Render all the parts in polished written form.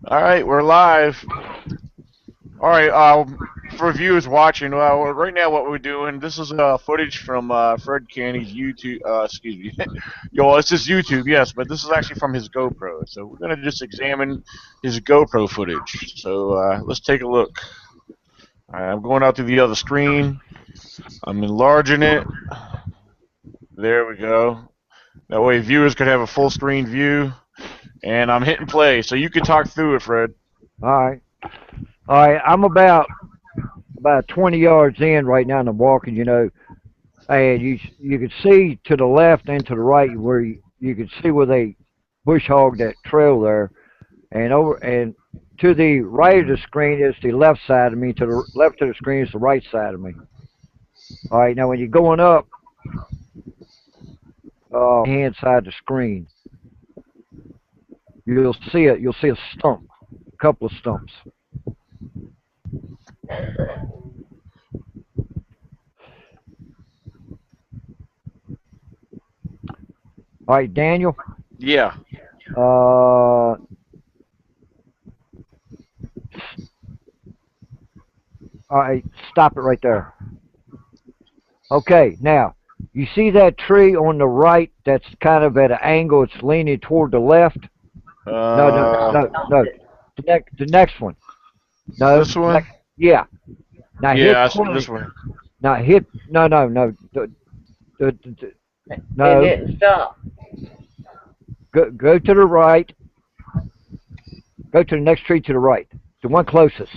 All right, we're live. All right, for viewers watching, right now what we're doing, this is footage from Fred Canny's YouTube. Excuse me, yo, it's just YouTube, yes, but this is actually from his GoPro. So we're gonna just examine his GoPro footage. So let's take a look. All right, I'm going out to the other screen. I'm enlarging it. There we go. That way viewers could have a full screen view. And I'm hitting play, so you can talk through it, Fred. All right. I'm about 20 yards in right now, and I'm walking. And you can see to the left and to the right where you can see where they bush hogged that trail there, and to the right of the screen is the left side of me. To the left of the screen is the right side of me. All right. Now when you're going up, hand side of the screen, you'll see it. You'll see a stump, a couple of stumps. All right, Daniel. Yeah. All right, stop it right there. Okay, now you see that tree on the right that's kind of at an angle. It's leaning toward the left. No. The next one. No. This one. Yeah. Now yeah, hit play. this one. Now hit. No. No. It didn't stop. Go to the right. Go to the next tree to the right. The one closest.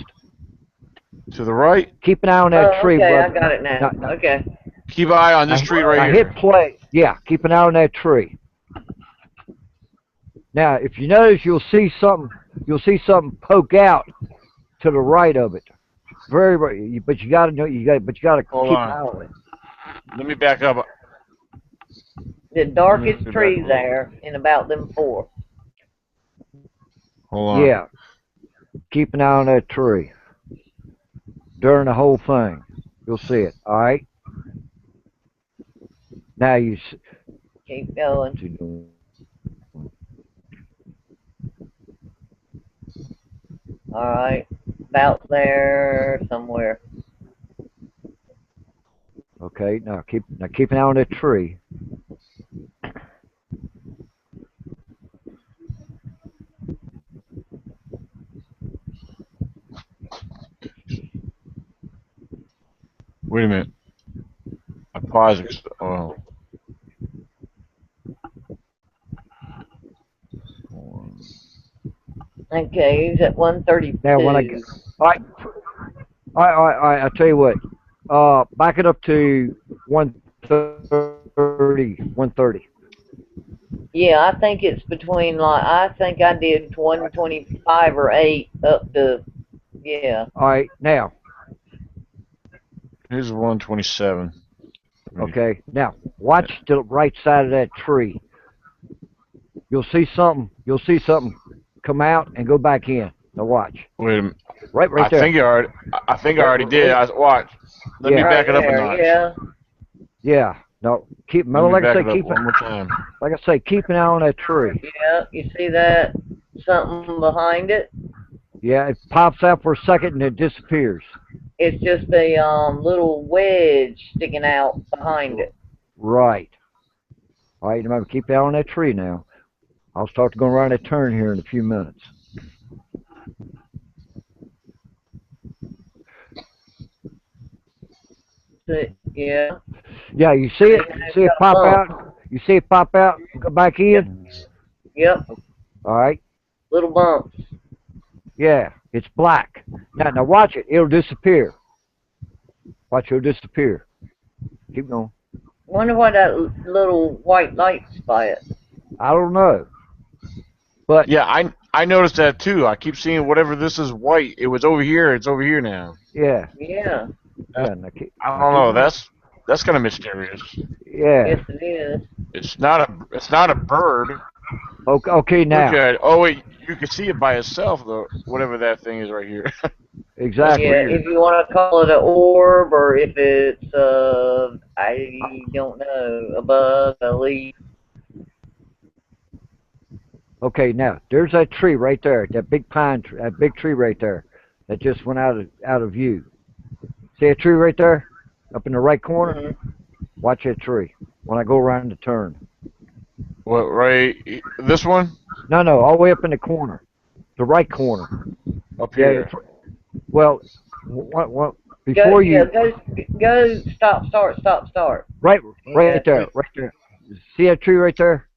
To the right? Keep an eye on that tree, okay, brother. I got it now. Okay. Keep an eye on this tree right here. Hit play. Yeah, keep an eye on that tree. Now, if you notice, you'll see something poke out to the right of it. But you got to know. You got to keep an eye on it. Let me back up. The darkest tree there in about them 4. Hold on. Yeah. Keep an eye on that tree. During the whole thing. You'll see it. All right? Now you... Keep going. All right. About there somewhere. Okay. Now keep an eye on that tree. Wait a minute. I pause it. Oh. Okay, he's at 132. Now when all right. I tell you what. Back it up to 130. Yeah, I think it's between I think I did 125 or 8 up to yeah. All right, now. Here's 127. Okay, now watch the right side of that tree. You'll see something come out and go back in. Now watch. Wait a minute. Right there. I think I already did. Watch. Let me back it up a notch. Yeah. No, keep. Like I say, keep one more time. Like I say, keep an eye on that tree. Yeah, you see that? Something behind it? Yeah, it pops out for a second and it disappears. It's just a little wedge sticking out behind it. Right. All right, remember, keep an eye on that tree now. I'll start going around that turn here in a few minutes. Yeah. Yeah, you see it? You see it pop out? You see it pop out and go back in? Yep. All right. Little bumps. Yeah, it's black. Now watch it. It'll disappear. Watch, it'll disappear. Keep going. Wonder why that little white light's by it. I don't know. But yeah, I noticed that too. I keep seeing whatever this is white. It was over here. It's over here now. Yeah. Yeah. I don't know. That's kind of mysterious. Yeah. Yes, it is. It's not a bird. Okay, now. Okay. Oh wait, you can see it by itself though. Whatever that thing is right here. Exactly. Yeah, if you want to call it an orb or if it's I don't know, a bug, a leaf. Okay, now there's that tree right there, that big pine tree, that big tree right there, that just went out of view. See that tree right there, up in the right corner? Mhm. Watch that tree when I go around the turn. What, right? This one? No, no, all the way up in the corner, the right corner. Up Yeah, here. it's well, what Go, before yeah, you go, stop, start, stop, start. right Yeah. right there, right there. See that tree right there?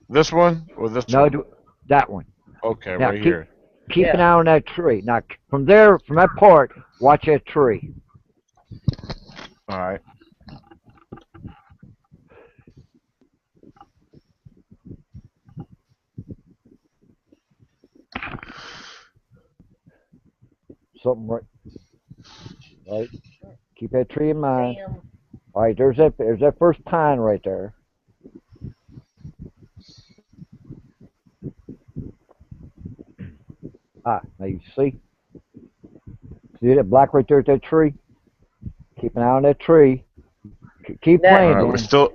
This one? Or this No, one? that one. Okay, Now right here. keep an Yeah. eye on that tree. Now from there, from that part, watch that tree. Alright. Something right. Keep that tree in mind. Damn. All right, there's that first pine right there. Ah, now you see that black right there at that tree? Keep an eye on that tree. Keep That playing, Alright, we're Dan. still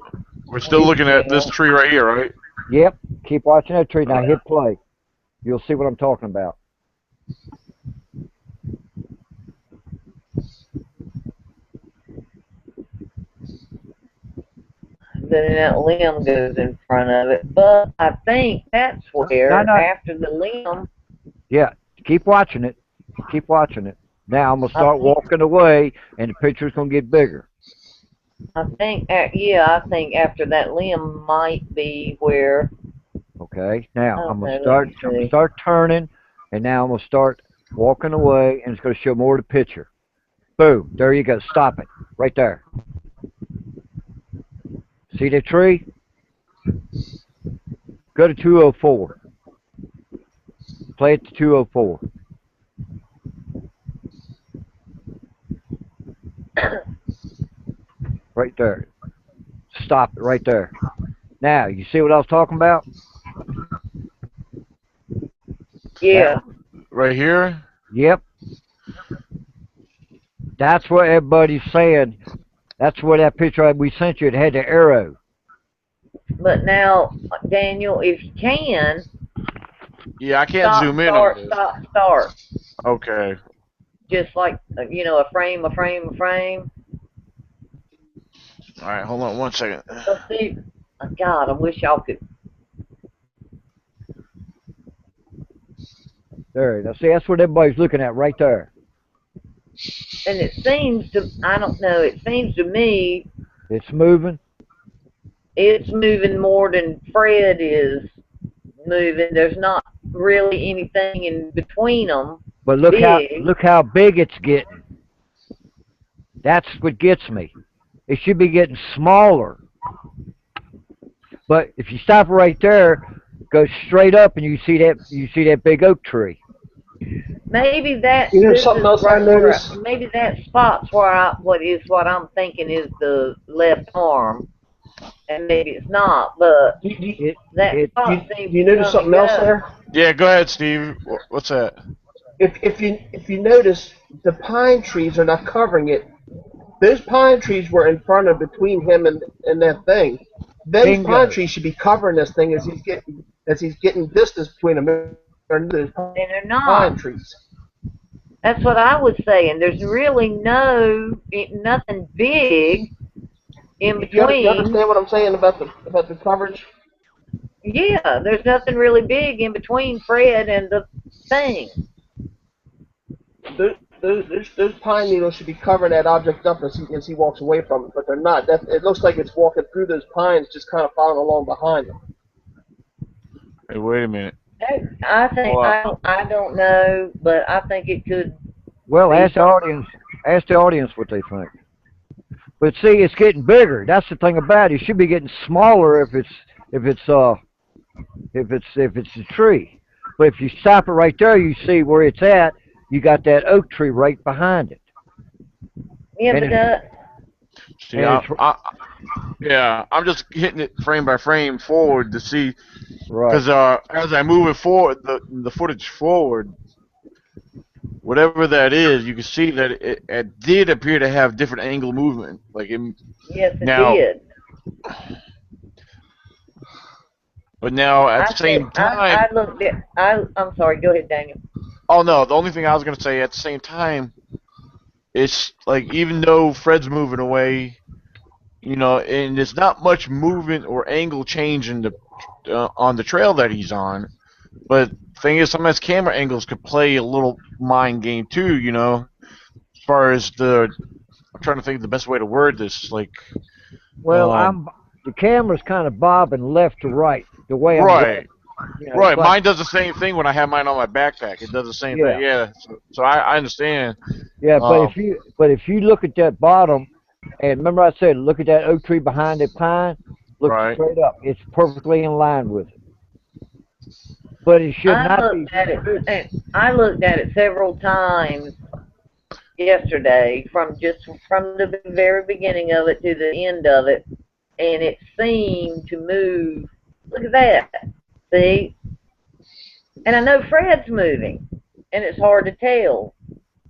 we're still looking at this yeah. tree right here, right? Yep. Keep watching that tree. Now hit play. You'll see what I'm talking about. Then that limb goes in front of it. But I think that's No, where no. after the limb, Yeah. Keep watching it. Keep watching it. Now I'm gonna I start think walking away, and the picture's gonna get bigger. yeah, I think after that limb might be where. Okay. Now I'm gonna Okay, let start. me I'm gonna see. start turning, and now I'm gonna start walking away, and it's gonna show more of the picture. Boom. There you go. Stop it. Right there. See the tree? Go to 204. Play it to 204. Right there. Stop it right there. Now, you see what I was talking about? That Yeah. one? Right here? Yep. That's what everybody's saying. That's where that picture we sent you, it had the arrow. But now, Daniel, if you can, Yeah, I can't stop, zoom in on start, this. stop, start. Okay. Just like, a frame, a frame, a frame. Alright, hold on one second. Let's see. God, I wish y'all could. There. Now, see, that's what everybody's looking at right there. And it seems to, I don't know, it seems to me It's moving. it's moving more than Fred is moving. There's not really anything in between them But look how big. look how big it's getting. That's what gets me. It should be getting smaller. But if you stop right there, go straight up, and you see that big oak tree. Maybe that You know this something is else I right where noticed? maybe that spot's where what I'm thinking is the left arm, and maybe it's not, but Do you, It that it do spot you, seems do you to notice come and something else go. there? Yeah, go ahead, Steve. What's that? If you notice, the pine trees are not covering it. Those pine trees were in front of between him and that thing. Those pine bingo. trees should be covering this thing as he's getting distance between them. Those And they're pine not. trees. That's what I was saying. There's really nothing big in You between. understand what I'm saying about the coverage? Yeah, there's nothing really big in between Fred and the thing. Those pine needles should be covering that object up as he walks away from it, but they're not. It looks like it's walking through those pines, just kind of following along behind them. Hey, wait a minute. I think Hold up. I don't know, but I think it could Well, be ask the something. audience. Ask the audience what they think. But see, it's getting bigger. That's the thing about it. It should be getting smaller if it's a tree. But if you stop it right there, you see where it's at. You got that oak tree right behind it, Yeah, and but it's See, and it's yeah, I'm just hitting it frame by frame forward to see, right. because as I move it forward, the footage forward, whatever that is, you can see that it did appear to have different angle movement. yes, it Now, did. But now at the I said, same time, I looked at, I'm sorry, go ahead, Daniel. oh no, the only thing I was gonna say at the same time, it's like even though Fred's moving away, and there's not much movement or angle change in the on the trail that he's on. But the thing is, sometimes camera angles could play a little mind game too. As far as I'm trying to think of the best way to word this. Like, Well, um, the camera's kind of bobbing left to right the way I'm going. right, It's right. like, Mine does the same thing when I have mine on my backpack. It does the same thing. yeah, Yeah. So I understand. yeah. Um, But if you look at that bottom, and remember I said, look at that oak tree behind the pine. Look right. straight up. It's perfectly in line with it. But it should I not be. looked at it, and I looked at it several times yesterday, from the very beginning of it to the end of it, and it seemed to move. Look at that. See? And I know Fred's moving, and it's hard to tell.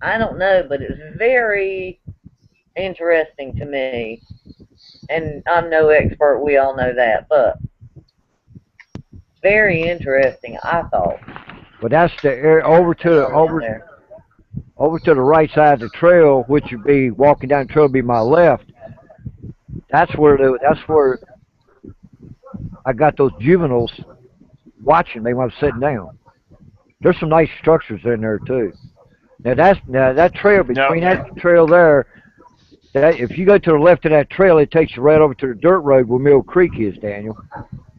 I don't know, but it's very interesting to me. And I'm no expert, we all know that, but very interesting, I thought, But that's the area when I was there. over to the right side of the trail, which would be walking down the trail, would be my left. That's where I got those juveniles watching me when I was sitting down. There's some nice structures in there too. Now that trail No. between that trail there, that if you go to the left of that trail, it takes you right over to the dirt road where Mill Creek is, Daniel.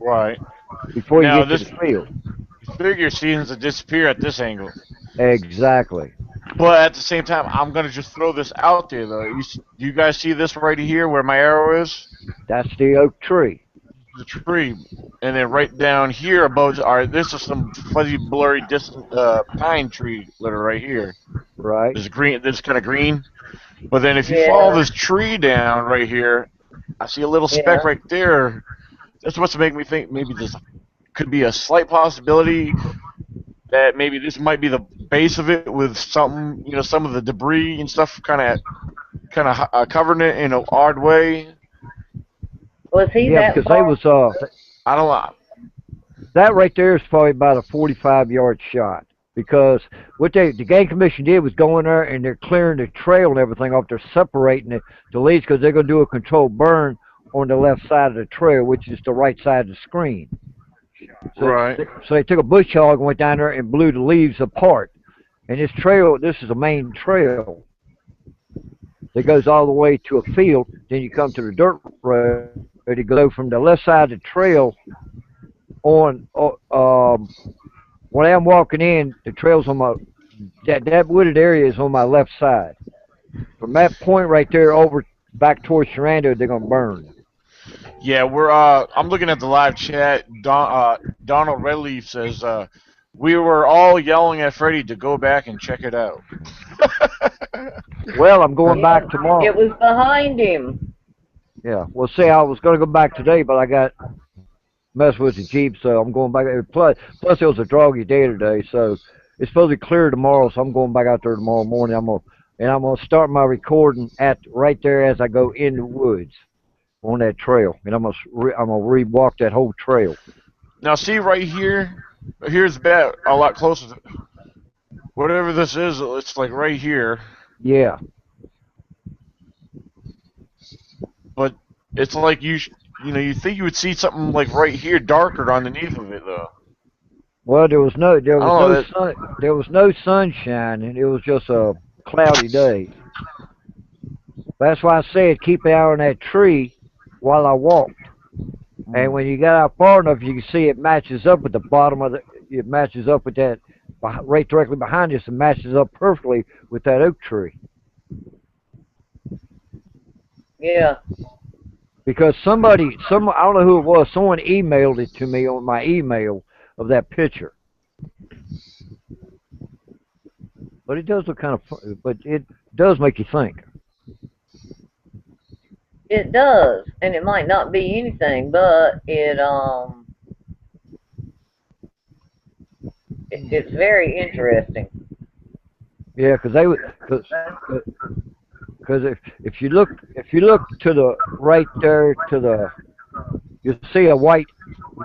Right. Before you Now get to this the field. figure seems to disappear at this angle. Exactly. But at the same time, I'm gonna just throw this out there though. Do you guys see this right here where my arrow is? That's the oak tree. The tree, and then right down here above, this is some fuzzy, blurry, distant pine tree litter right here. Right. This green, this kind of green. But then if you follow Yeah, this tree down right here, I see a little speck yeah. right there. That's what's making me think maybe this could be a slight possibility that maybe this might be the base of it with something, some of the debris and stuff kind of covering it in an odd way. Was he Yeah, that because they far? was I don't know. that right there is probably about a 45-yard shot. Because what the game commission did was go in there and they're clearing the trail and everything off. They're separating the leads because they're going to do a controlled burn on the left side of the trail, which is the right side of the screen. So, Right. so they took a bush hog and went down there and blew the leaves apart. And this is a main trail that goes all the way to a field. Then you come to the dirt road. You go from the left side of the trail on. When I'm walking in, the trail's on my that wooded area is on my left side. From that point right there over back towards Sharando, they're gonna burn. Yeah, I'm looking at the live chat. Donald Redleaf says we were all yelling at Freddie to go back and check it out. Well, I'm going Yeah, back tomorrow. it was behind him. Yeah. Well, see, I was gonna go back today, but I got messed with the Jeep, so I'm going back. Plus it was a droggy day today, so it's supposed to be clear tomorrow. So I'm going back out there tomorrow morning. I'm gonna start my recording at right there as I go in the woods on that trail, and I'm gonna re-walk that whole trail. Now, see right here. Here's bad a lot closer to whatever this is. It's like right here, Yeah. but it's like you think you would see something like right here, darker underneath of it though. Well, I don't know that. there was no sunshine, and it was just a cloudy day. That's why I said keep an eye on that tree while I walked. And when you get out far enough, you can see it matches up with the bottom of the. It matches up with that right directly behind us, and matches up perfectly with that oak tree. Yeah. Because I don't know who it was. Someone emailed it to me on my email of that picture. But it does look kind of fun, but it does make you think. It does, and it might not be anything, but it's very interesting. Yeah, because if you look to the right there to the you'll see a white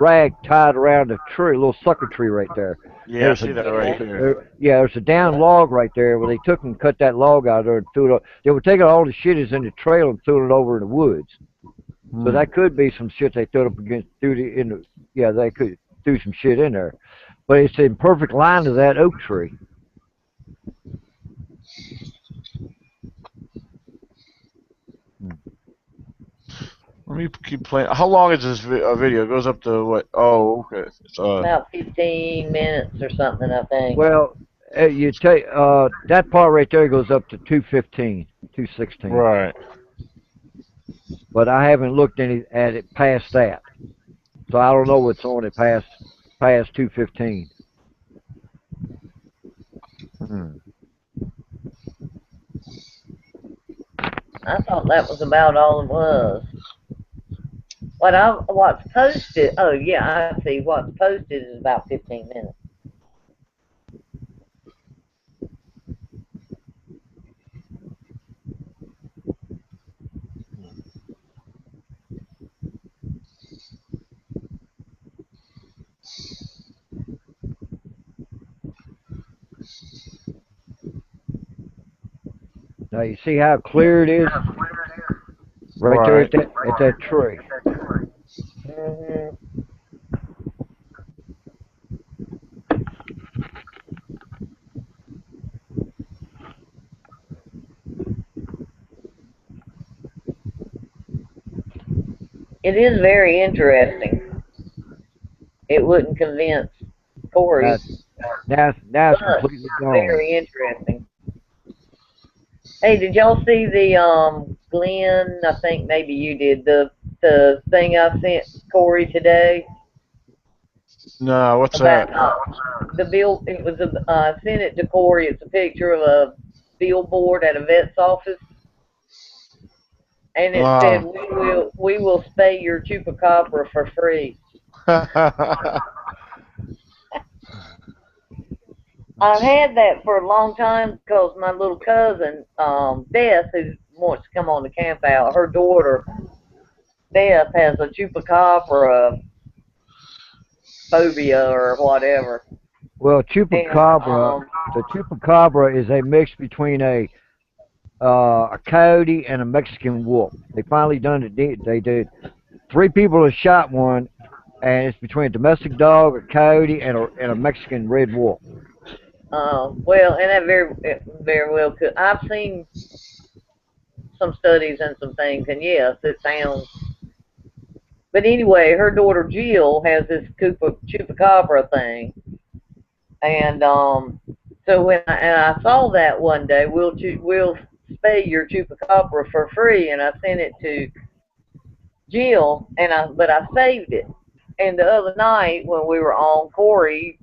rag tied around a tree, a little sucker tree right there. Yeah, I There's a see that right Yeah. here. there's a down log right there where they took and cut that log out there and threw it up. They were taking all the shitties in the trail and threw it over in the woods. So Hmm. that could be some shit they threw up against through the in the yeah they could threw some shit in there, but it's in perfect line to that oak tree. Let me keep playing. How long is this video? It goes up to what? Oh, okay. It's, About 15 minutes or something, I think. Well, you take that part right there goes up to 215, 216. right. But I haven't looked any at it past that, so I don't know what's on it past 215. Hmm. I thought that was about all it was. What's posted? Oh yeah, I see. What's posted is about 15 minutes. Now you see how clear it is right there Right. at that tree. Hmm. It is very interesting. It wouldn't convince Now, Corey, now it's but completely gone. very interesting. Hey, did y'all see the Glenn? I think maybe you did the thing I sent Corey today No, what's that? about the bill. It was a sent it to Corey. It's a picture of a billboard at a vet's office, and it said, Uh, "We will spay your chupacabra for free." I've had that for a long time because my little cousin, Beth, who wants to come on the camp out, her daughter Beth has a chupacabra phobia or whatever, Well, and the chupacabra is a mix between a coyote and a Mexican wolf. They finally done it. They did. Three people have shot one, and it's between a domestic dog, a coyote, and a Mexican red wolf. well, and that very well could. I've seen some studies and some things, and yes, it sounds. But anyway, her daughter Jill has this chupacabra thing, and so I saw that one day, we'll spay your chupacabra for free, and I sent it to Jill, but I saved it. And the other night when we were on, Corey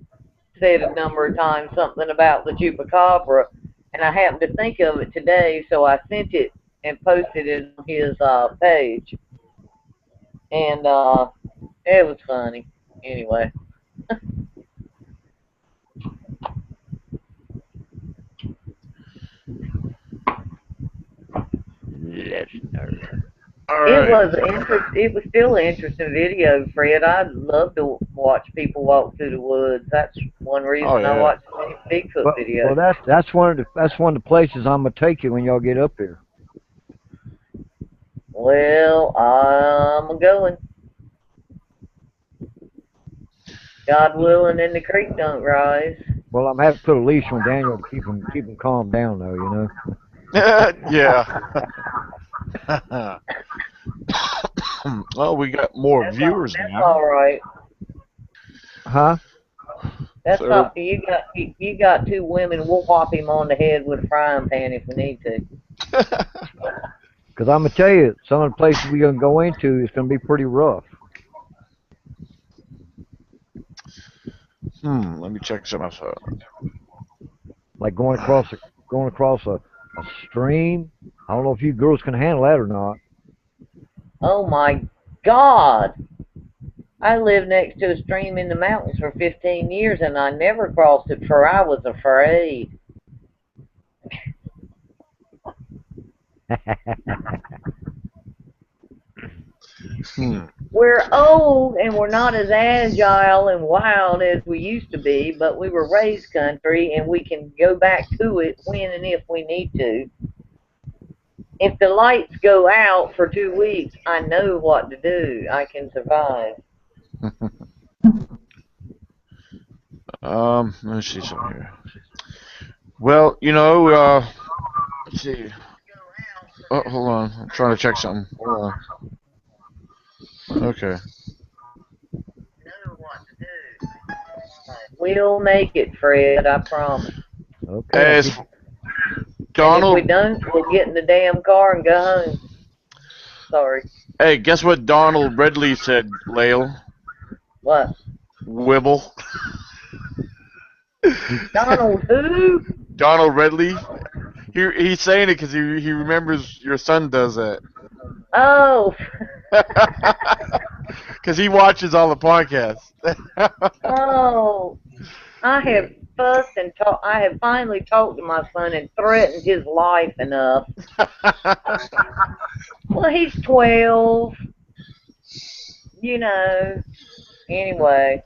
said a number of times something about the chupacabra, and I happened to think of it today, so I sent it and posted it on his page, and it was funny. Anyway, Listener. all it right. was It was still an interesting video, Fred. I'd love to watch people walk through the woods. That's one Oh reason I yeah. watch many Bigfoot Well, videos. that's one of the places I'm gonna take you when y'all get up here. Well, I'm going. God willing, and the creek don't rise. Well, I'm having to put a leash on Daniel to keep him calm down though. You know. yeah. Well, we got more viewers That's now. all right. Huh? That's So, all. You got two women. We'll whop him on the head with a frying pan if we need to. Because I'm gonna tell you, some of the places we're gonna go into is gonna be pretty rough. let me check something else out. Like going across a stream. I don't know if you girls can handle that or not. Oh my God! I lived next to a stream in the mountains for 15 years, and I never crossed it for I was afraid. Hmm. We're old and we're not as agile and wild as we used to be, but we were raised country and we can go back to it when and if we need to. If the lights go out for 2 weeks, I know what to do. I can survive. Let's see something here. Well, let's see. Oh, hold on. I'm trying to check something. Hold on. Okay. We'll make it, Fred, I promise. Okay. As And if we Donald, don't, we'll get in the damn car and go home. Sorry. hey, guess what Donald Redley said, Lael? What? Wibble. Donald who? Donald Redley. He's saying it because he remembers your son does that. Oh. Because he watches all the podcasts. Oh. I have fussed and talked. I have finally talked to my son and threatened his life enough. Well, he's 12. Anyway.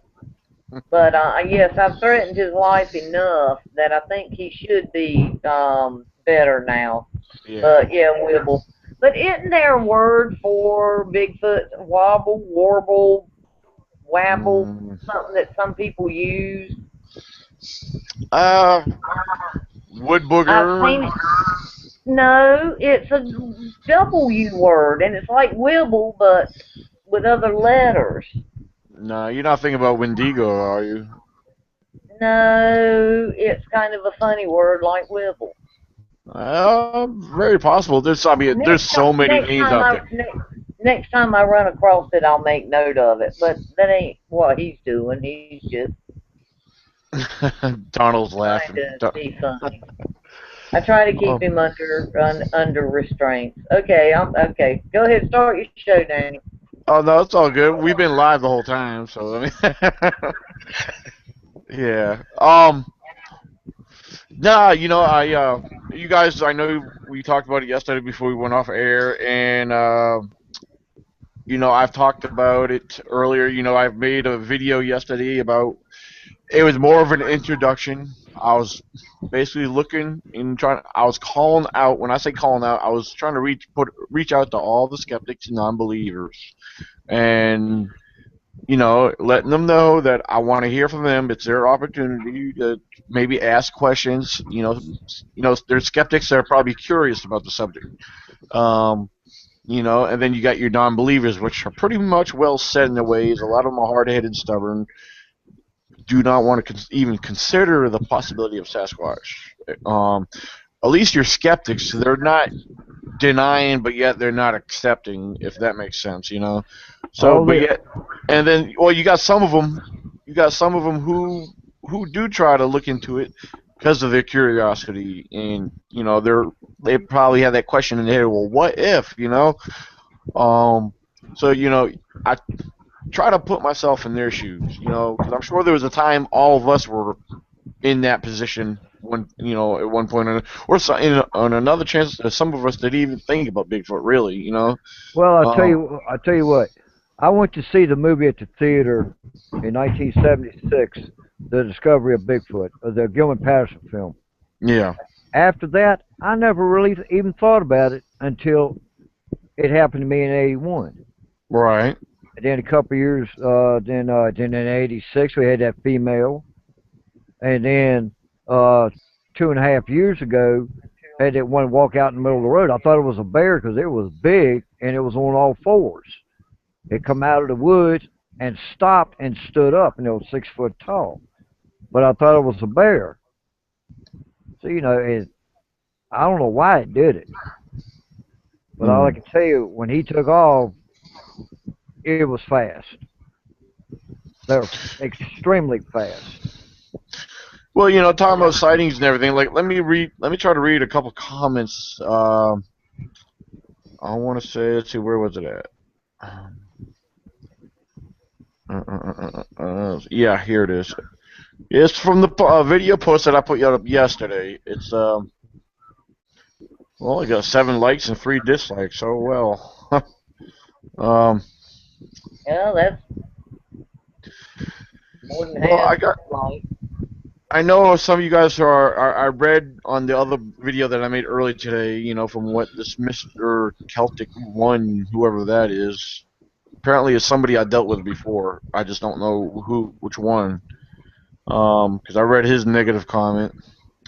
But yes, I've threatened his life enough that I think he should be better now. Yeah. But yeah, Wibble. But isn't there a word for Bigfoot? Wobble, warble, wabble, something that some people use? Wood I've seen booger. it. No, it's a W word, and it's like Wibble, but with other letters. No, you're not thinking about Wendigo, are you? No, it's kind of a funny word like Wibble. Very possible. There's so many names out there. Next time I run across it, I'll make note of it. But that ain't what he's doing. He's just Donald's trying laughing. to be funny. I try to keep him under restraints. Okay, okay. Go ahead, start your show, Danny. Oh no, it's all good. We've been live the whole time, so I mean, yeah. Nah, you guys, I know we talked about it yesterday before we went off air, and I've talked about it earlier. I've made a video yesterday about. It was more of an introduction. I was basically looking and trying. I was calling out. When I say calling out, I was trying to reach out to all the skeptics and non-believers, and letting them know that I want to hear from them. It's their opportunity to maybe ask questions. There's skeptics that are probably curious about the subject. And then you got your non-believers, which are pretty much well set in their ways. A lot of them are hard-headed and stubborn. Do not want to even consider the possibility of Sasquatch. At least your skeptics, they're not denying, but yet they're not accepting, if that makes sense, So, but yet, and then, well, you got some of them who do try to look into it because of their curiosity, and they probably have that question in their head. Well, what if, So I try to put myself in their shoes, because I'm sure there was a time all of us were in that position at one point, or on another chance, some of us didn't even think about Bigfoot, really, Well, I'll tell you what. I went to see the movie at the theater in 1976, The Discovery of Bigfoot, the Gilman Patterson film. Yeah. After that, I never really even thought about it until it happened to me in '81. Right. And then a couple of years, then in '86 we had that female, and then 2.5 years ago, had that one walk out in the middle of the road. I thought it was a bear because it was big and it was on all fours. It come out of the woods and stopped and stood up, and it was 6 foot tall. But I thought it was a bear. So I don't know why it did it, but all I can tell you, when he took off, it was fast. They're extremely fast. Well, talking about sightings and everything, like let me try to read a couple comments. I want to say, let's see, where was it at? Yeah, here it is. It's from the video post that I put up yesterday. It's well, I got 7 likes and 3 dislikes. So well. Yeah, that's more than Well, half right. I know some of you guys I read on the other video that I made earlier today, from what this Mr. Celtic One, whoever that is, apparently is somebody I dealt with before. I just don't know which one. Because I read his negative comment.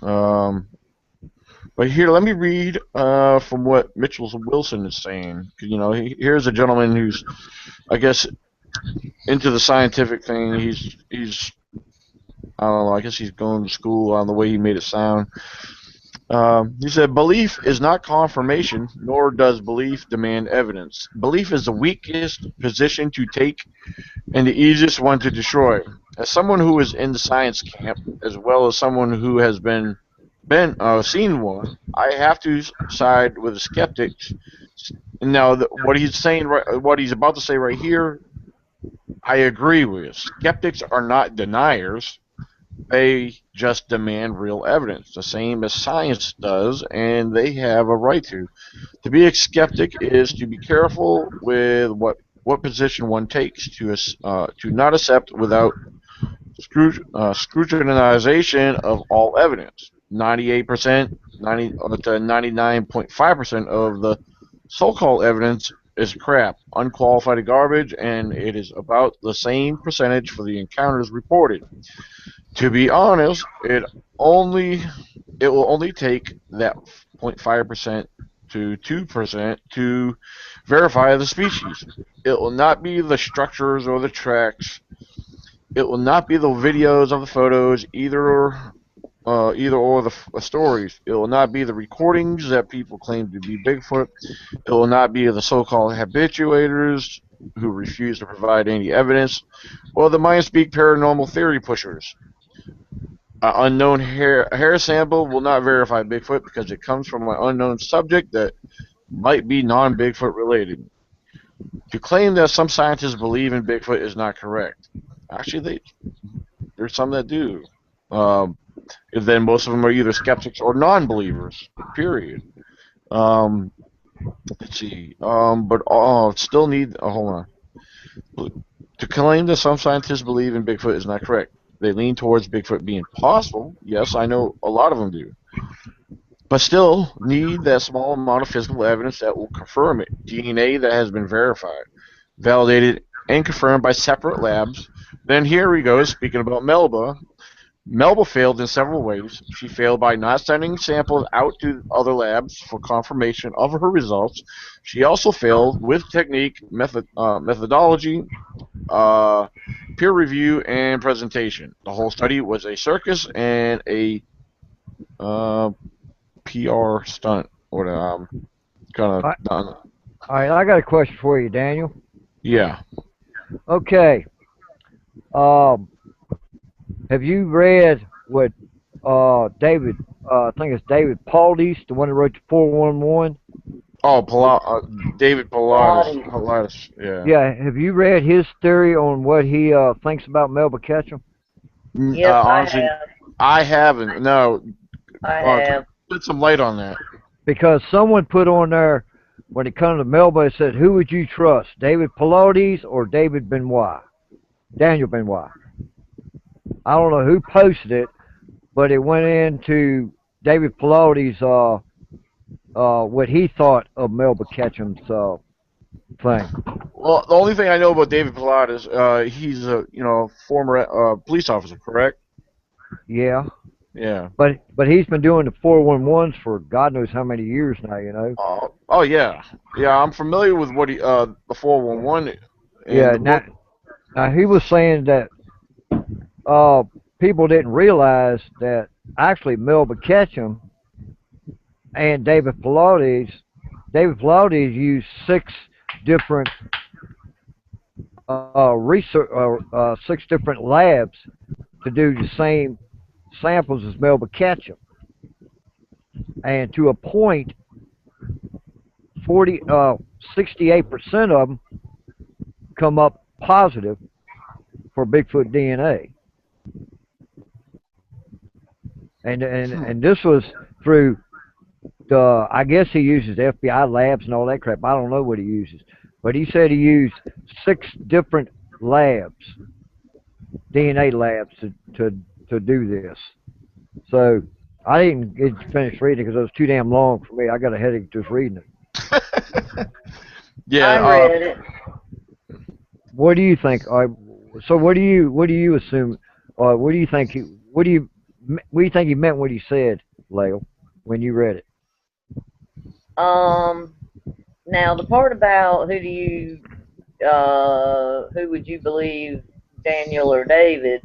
Um, but here, let me read from what Mitchell Wilson is saying. Here's a gentleman who's, I guess, into the scientific thing. He's I don't know. I guess he's going to school on the way he made it sound. He said, belief is not confirmation, nor does belief demand evidence. Belief is the weakest position to take and the easiest one to destroy. As someone who is in the science camp, as well as someone who has seen one, I have to side with the skeptics. Now, what he's saying, what he's about to say right here, I agree with. Skeptics are not deniers. They just demand real evidence, the same as science does, and they have a right to. To be a skeptic is to be careful with what position one takes, to not accept without scrutinization of all evidence. 98%, 90 to 99.5% of the so-called evidence is crap, unqualified garbage, and it is about the same percentage for the encounters reported. To be honest, only it will only take that 0.5% to 2% to verify the species. It will not be the structures or the tracks. It will not be the videos of the photos, either or the stories. It will not be the recordings that people claim to be Bigfoot. It will not be the so-called habituators who refuse to provide any evidence, or the mind speak paranormal theory pushers. Unknown hair sample will not verify Bigfoot because it comes from an unknown subject that might be non-Bigfoot related. To claim that some scientists believe in Bigfoot is not correct. Actually, there's some that do. Um, then most of them are either skeptics or non-believers. Period. Um, let's see. But still need. Hold on. To claim that some scientists believe in Bigfoot is not correct. They lean towards Bigfoot being possible. Yes, I know a lot of them do. But still need that small amount of physical evidence that will confirm it. DNA that has been verified, validated, and confirmed by separate labs. Then here we go, speaking about Melba. Melba failed in several ways. She failed by not sending samples out to other labs for confirmation of her results. She also failed with technique, methodology, uh, peer review, and presentation. The whole study was a circus and a uh, PR stunt. What kind All of done? right, I got a question for you, Daniel. Yeah. Okay. Um, have you read what David? I think it's David Pauldis, the one who wrote the 411. Oh, David Pilates. Pilates. Yeah. Yeah. Have you read his theory on what he thinks about Melba Ketchum? Yes, I Honestly, have. I haven't. No. I Can have. you put some light on that? Because someone put on there when it comes to Melba, it said, "Who would you trust, David Pilates or David Benoit, Daniel Benoit?" I don't know who posted it, but it went into David Pilates' what he thought of Melba Ketchum's thing. Well, the only thing I know about David Pilates, he's a former police officer, correct? Yeah, Yeah. but he's been doing the 411s for God knows how many years now. You know. Oh yeah, yeah. I'm familiar with what the 411 and Yeah. the book. Now he was saying that uh, people didn't realize that actually Melba Ketchum and David Pilates used different six different labs to do the same samples as Melba Ketchum, and to a point, 68% of them come up positive for Bigfoot DNA, Hmm. and this was through the. I guess he uses FBI labs and all that crap. I don't know what he uses, but he said he used 6 different labs, DNA labs, to do this. So I didn't get to finish reading it because it was too damn long for me. I got a headache just reading it. I Yeah. read it. What do you think? So what do you assume? What do you think? What do you think he meant what he said, Lale, when you read it? Um, Now the part about who would you believe, Daniel or David?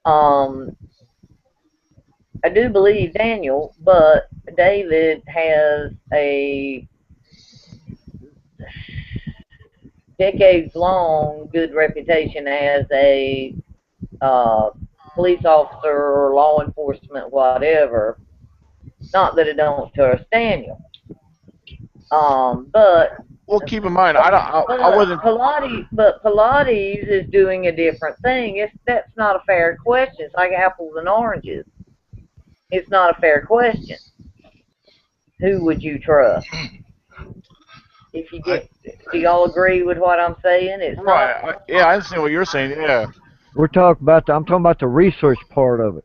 Um, I do believe Daniel, but David has a decades long good reputation as a uh, police officer or law enforcement, whatever. Not that I don't trust Daniel, but Well, keep in mind, I don't. I wasn't. Pilates is doing a different thing. That's not a fair question. It's like apples and oranges. It's not a fair question. Who would you trust? If you I, get, do y'all agree with what I'm saying? It's not. right. Yeah, I understand what you're saying. Yeah. I'm talking about the research part of it.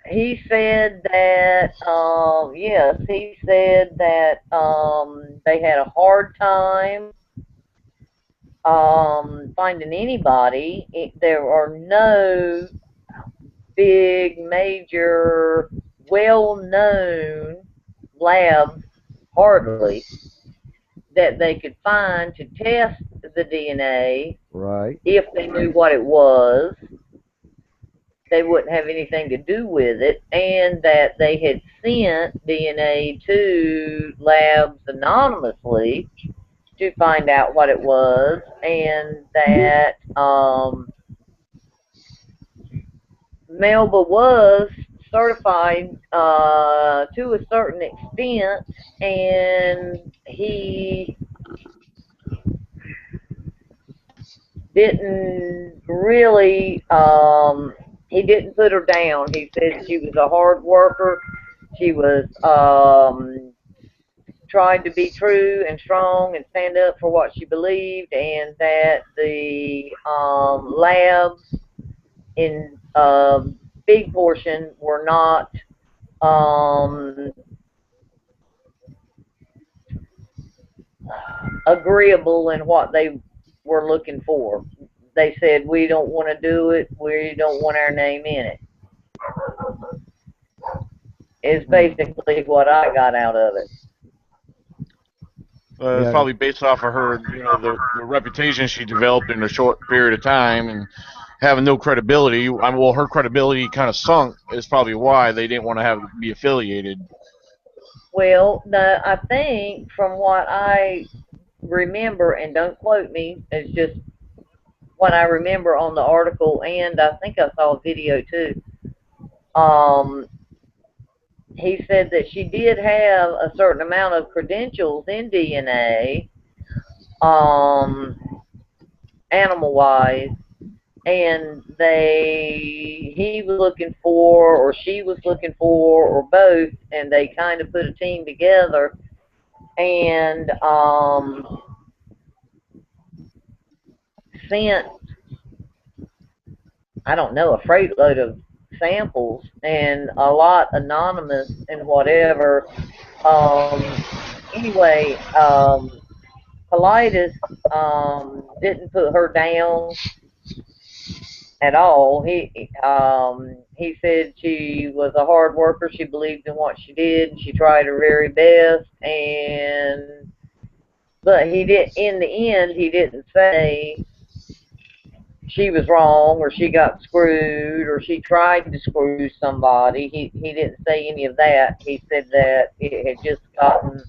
He said that, yes, he said that they had a hard time finding anybody. There are no big, major, well-known labs, hardly, that they could find to test the DNA. Right. If they knew what it was, they wouldn't have anything to do with it, and that they had sent DNA to labs anonymously to find out what it was, and that Melba was certified to a certain extent, and didn't really he didn't put her down. He said she was a hard worker. She was tried to be true and strong and stand up for what she believed, and that the labs in big portion were not um, agreeable in what they were looking for. They said, we don't want to do it. We don't want our name in it. Is Hmm. basically what I got out of it. It's Yeah. probably based off of her, the reputation she developed in a short period of time, and having no credibility. I mean, well, her credibility kind of sunk. Is probably why they didn't want to have be affiliated. Well, I think from what I remember, and don't quote me, it's just what I remember on the article, and I think I saw a video too. Um, he said that she did have a certain amount of credentials in DNA, um, animal wise, and he was looking for, or she was looking for, or both, and they kind of put a team together, and sent, I don't know, a freight load of samples, and a lot anonymous and whatever. Anyway, Politis didn't put her down at all. He said she was a hard worker. She believed in what she did, and she tried her very best. And but he did. In the end, he didn't say she was wrong, or she got screwed, or she tried to screw somebody. He didn't say any of that. He said that it had just gotten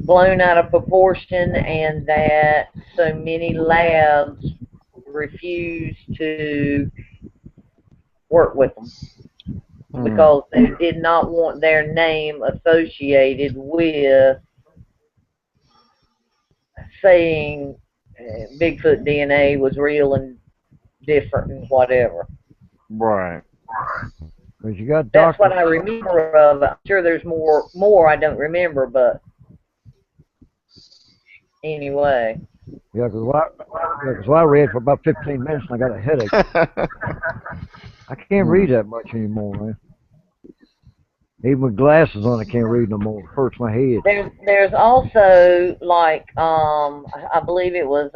blown out of proportion, and that so many labs refused to work with them Hmm. because they did not want their name associated with saying Bigfoot DNA was real and different and whatever. Right. Cause you got That's what doctors. I remember of it. I'm sure there's more I don't remember, but anyway. Yeah, because I read for about 15 minutes and I got a headache. I can't Hmm. read that much anymore, man. Even with glasses on, I can't read no more. It hurts my head. There's also like I believe it was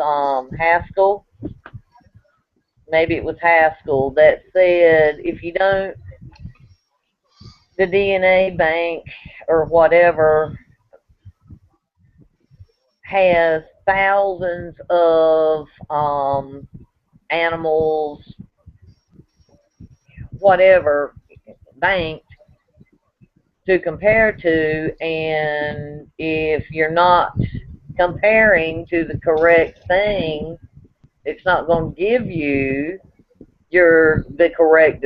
Haskell, maybe it was Haskell that said if you don't, the DNA bank or whatever has thousands of animals, whatever, banked to compare to, and if you're not comparing to the correct thing, it's not going to give you the correct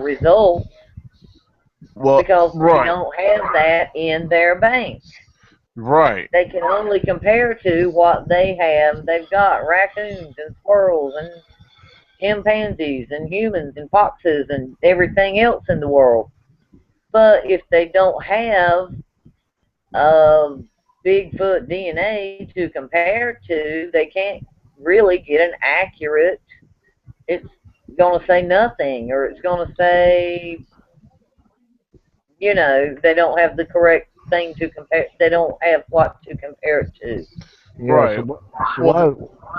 results Well, because they right, don't have that in their bank. right, They can only compare to what they have. They've got raccoons and squirrels and chimpanzees and humans and foxes and everything else in the world. But if they don't have Bigfoot DNA to compare to, they can't really get an accurate. It's going to say nothing, or it's going to say, they don't have the correct thing to compare. They don't have what to compare it to. Yeah, right. so Well, why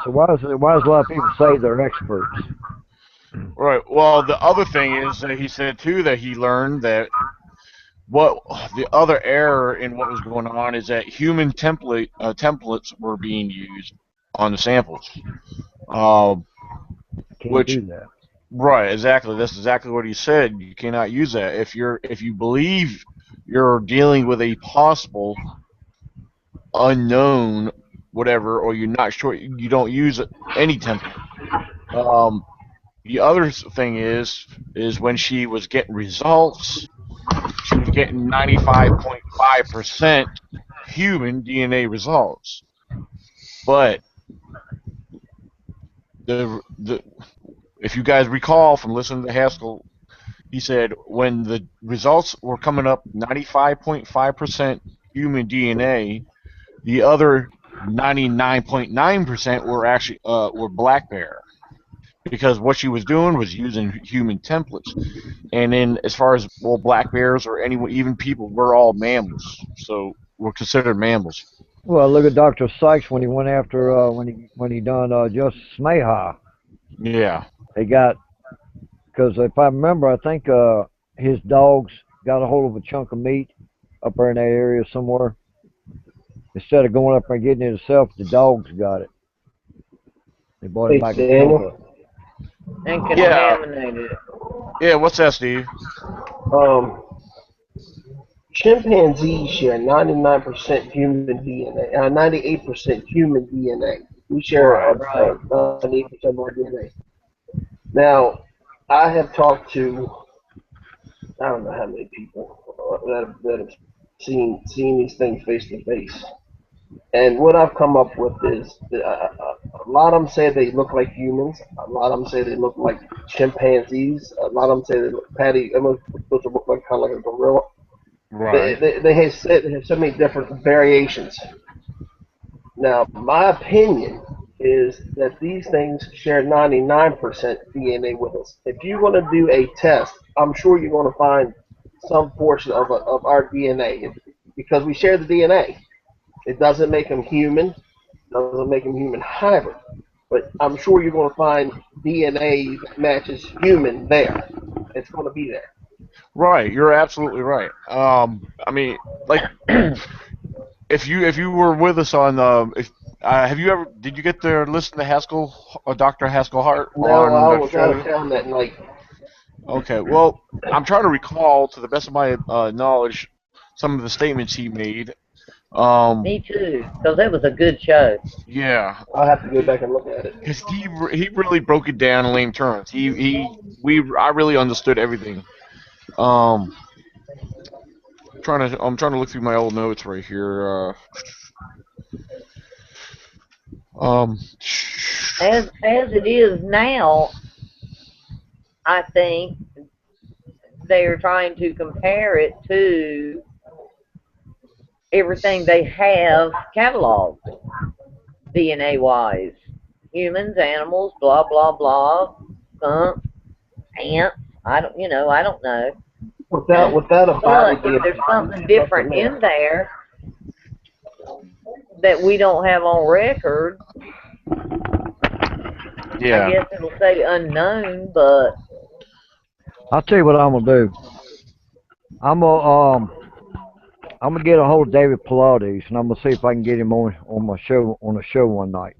why does a lot of people say they're experts? right. Well, the other thing is that he said too that he learned that what the other error in what was going on is that human templates were being used on the samples. Um, Can't which do that. right, exactly. That's exactly what he said. You cannot use that if you believe you're dealing with a possible unknown whatever, or you're not sure. You don't use any template. Um, the other thing is when she was getting results, she was getting 95.5% human DNA results. But the if you guys recall from listening to Haskell, he said when the results were coming up 95.5% human DNA, the other 99.9% were actually were black bear because what she was doing was using human templates. And then as far as well, black bears or anyone, even people, we're all mammals, so we're considered mammals. Well, look at Dr. Sykes when he went after when he done Justice Smayha. Yeah. They got because if I remember, I think his dogs got a hold of a chunk of meat up there in that area somewhere. Instead of going up there and getting it himself, the dogs got it. They brought him Hey, back a chunk of it. Daniel. And Yeah. contaminated it. Yeah. What's that, Steve? Um, Chimpanzees share 99% human DNA, 98% human DNA. We share Right. 98% of our DNA. Now, I have talked to, I don't know how many people that have seen these things face to face. And what I've come up with is a lot of them say they look like humans. A lot of them say they look like chimpanzees. A lot of them say they look patty. Almost supposed to look like kind of like a gorilla. Right. They have so many different variations. Now, my opinion is that these things share 99% DNA with us. If you're going to do a test, I'm sure you're going to find some portion of our DNA because we share the DNA. It doesn't make them human, doesn't make them human hybrid, but I'm sure you're going to find DNA that matches human there. It's going to be there. Right. You're absolutely right. I mean, like if you were with us on if have you ever did you get to listen to Haskell Dr. Haskell Hart No, on I the was out of show? town that night. Okay. Well, I'm trying to recall to the best of my knowledge some of the statements he made. Um, Me too, because it was a good show. yeah, I'll have to go back and look at it. because he really broke it down in lame terms. We I really understood everything. Um, I'm trying to look through my old notes right here. Um, As it is now, I think they're trying to compare it to everything they have cataloged. DNA wise. Humans, animals, blah blah blah, skunk, ants. I don't know. Without a body But if being there's produced, something nothing different there. in there that we don't have on record, I Yeah. guess it'll say unknown. But I'll tell you what I'm gonna do. I'm gonna I'm gonna get a hold of David Pilates, and I'm gonna see if I can get him on my show on a show one night.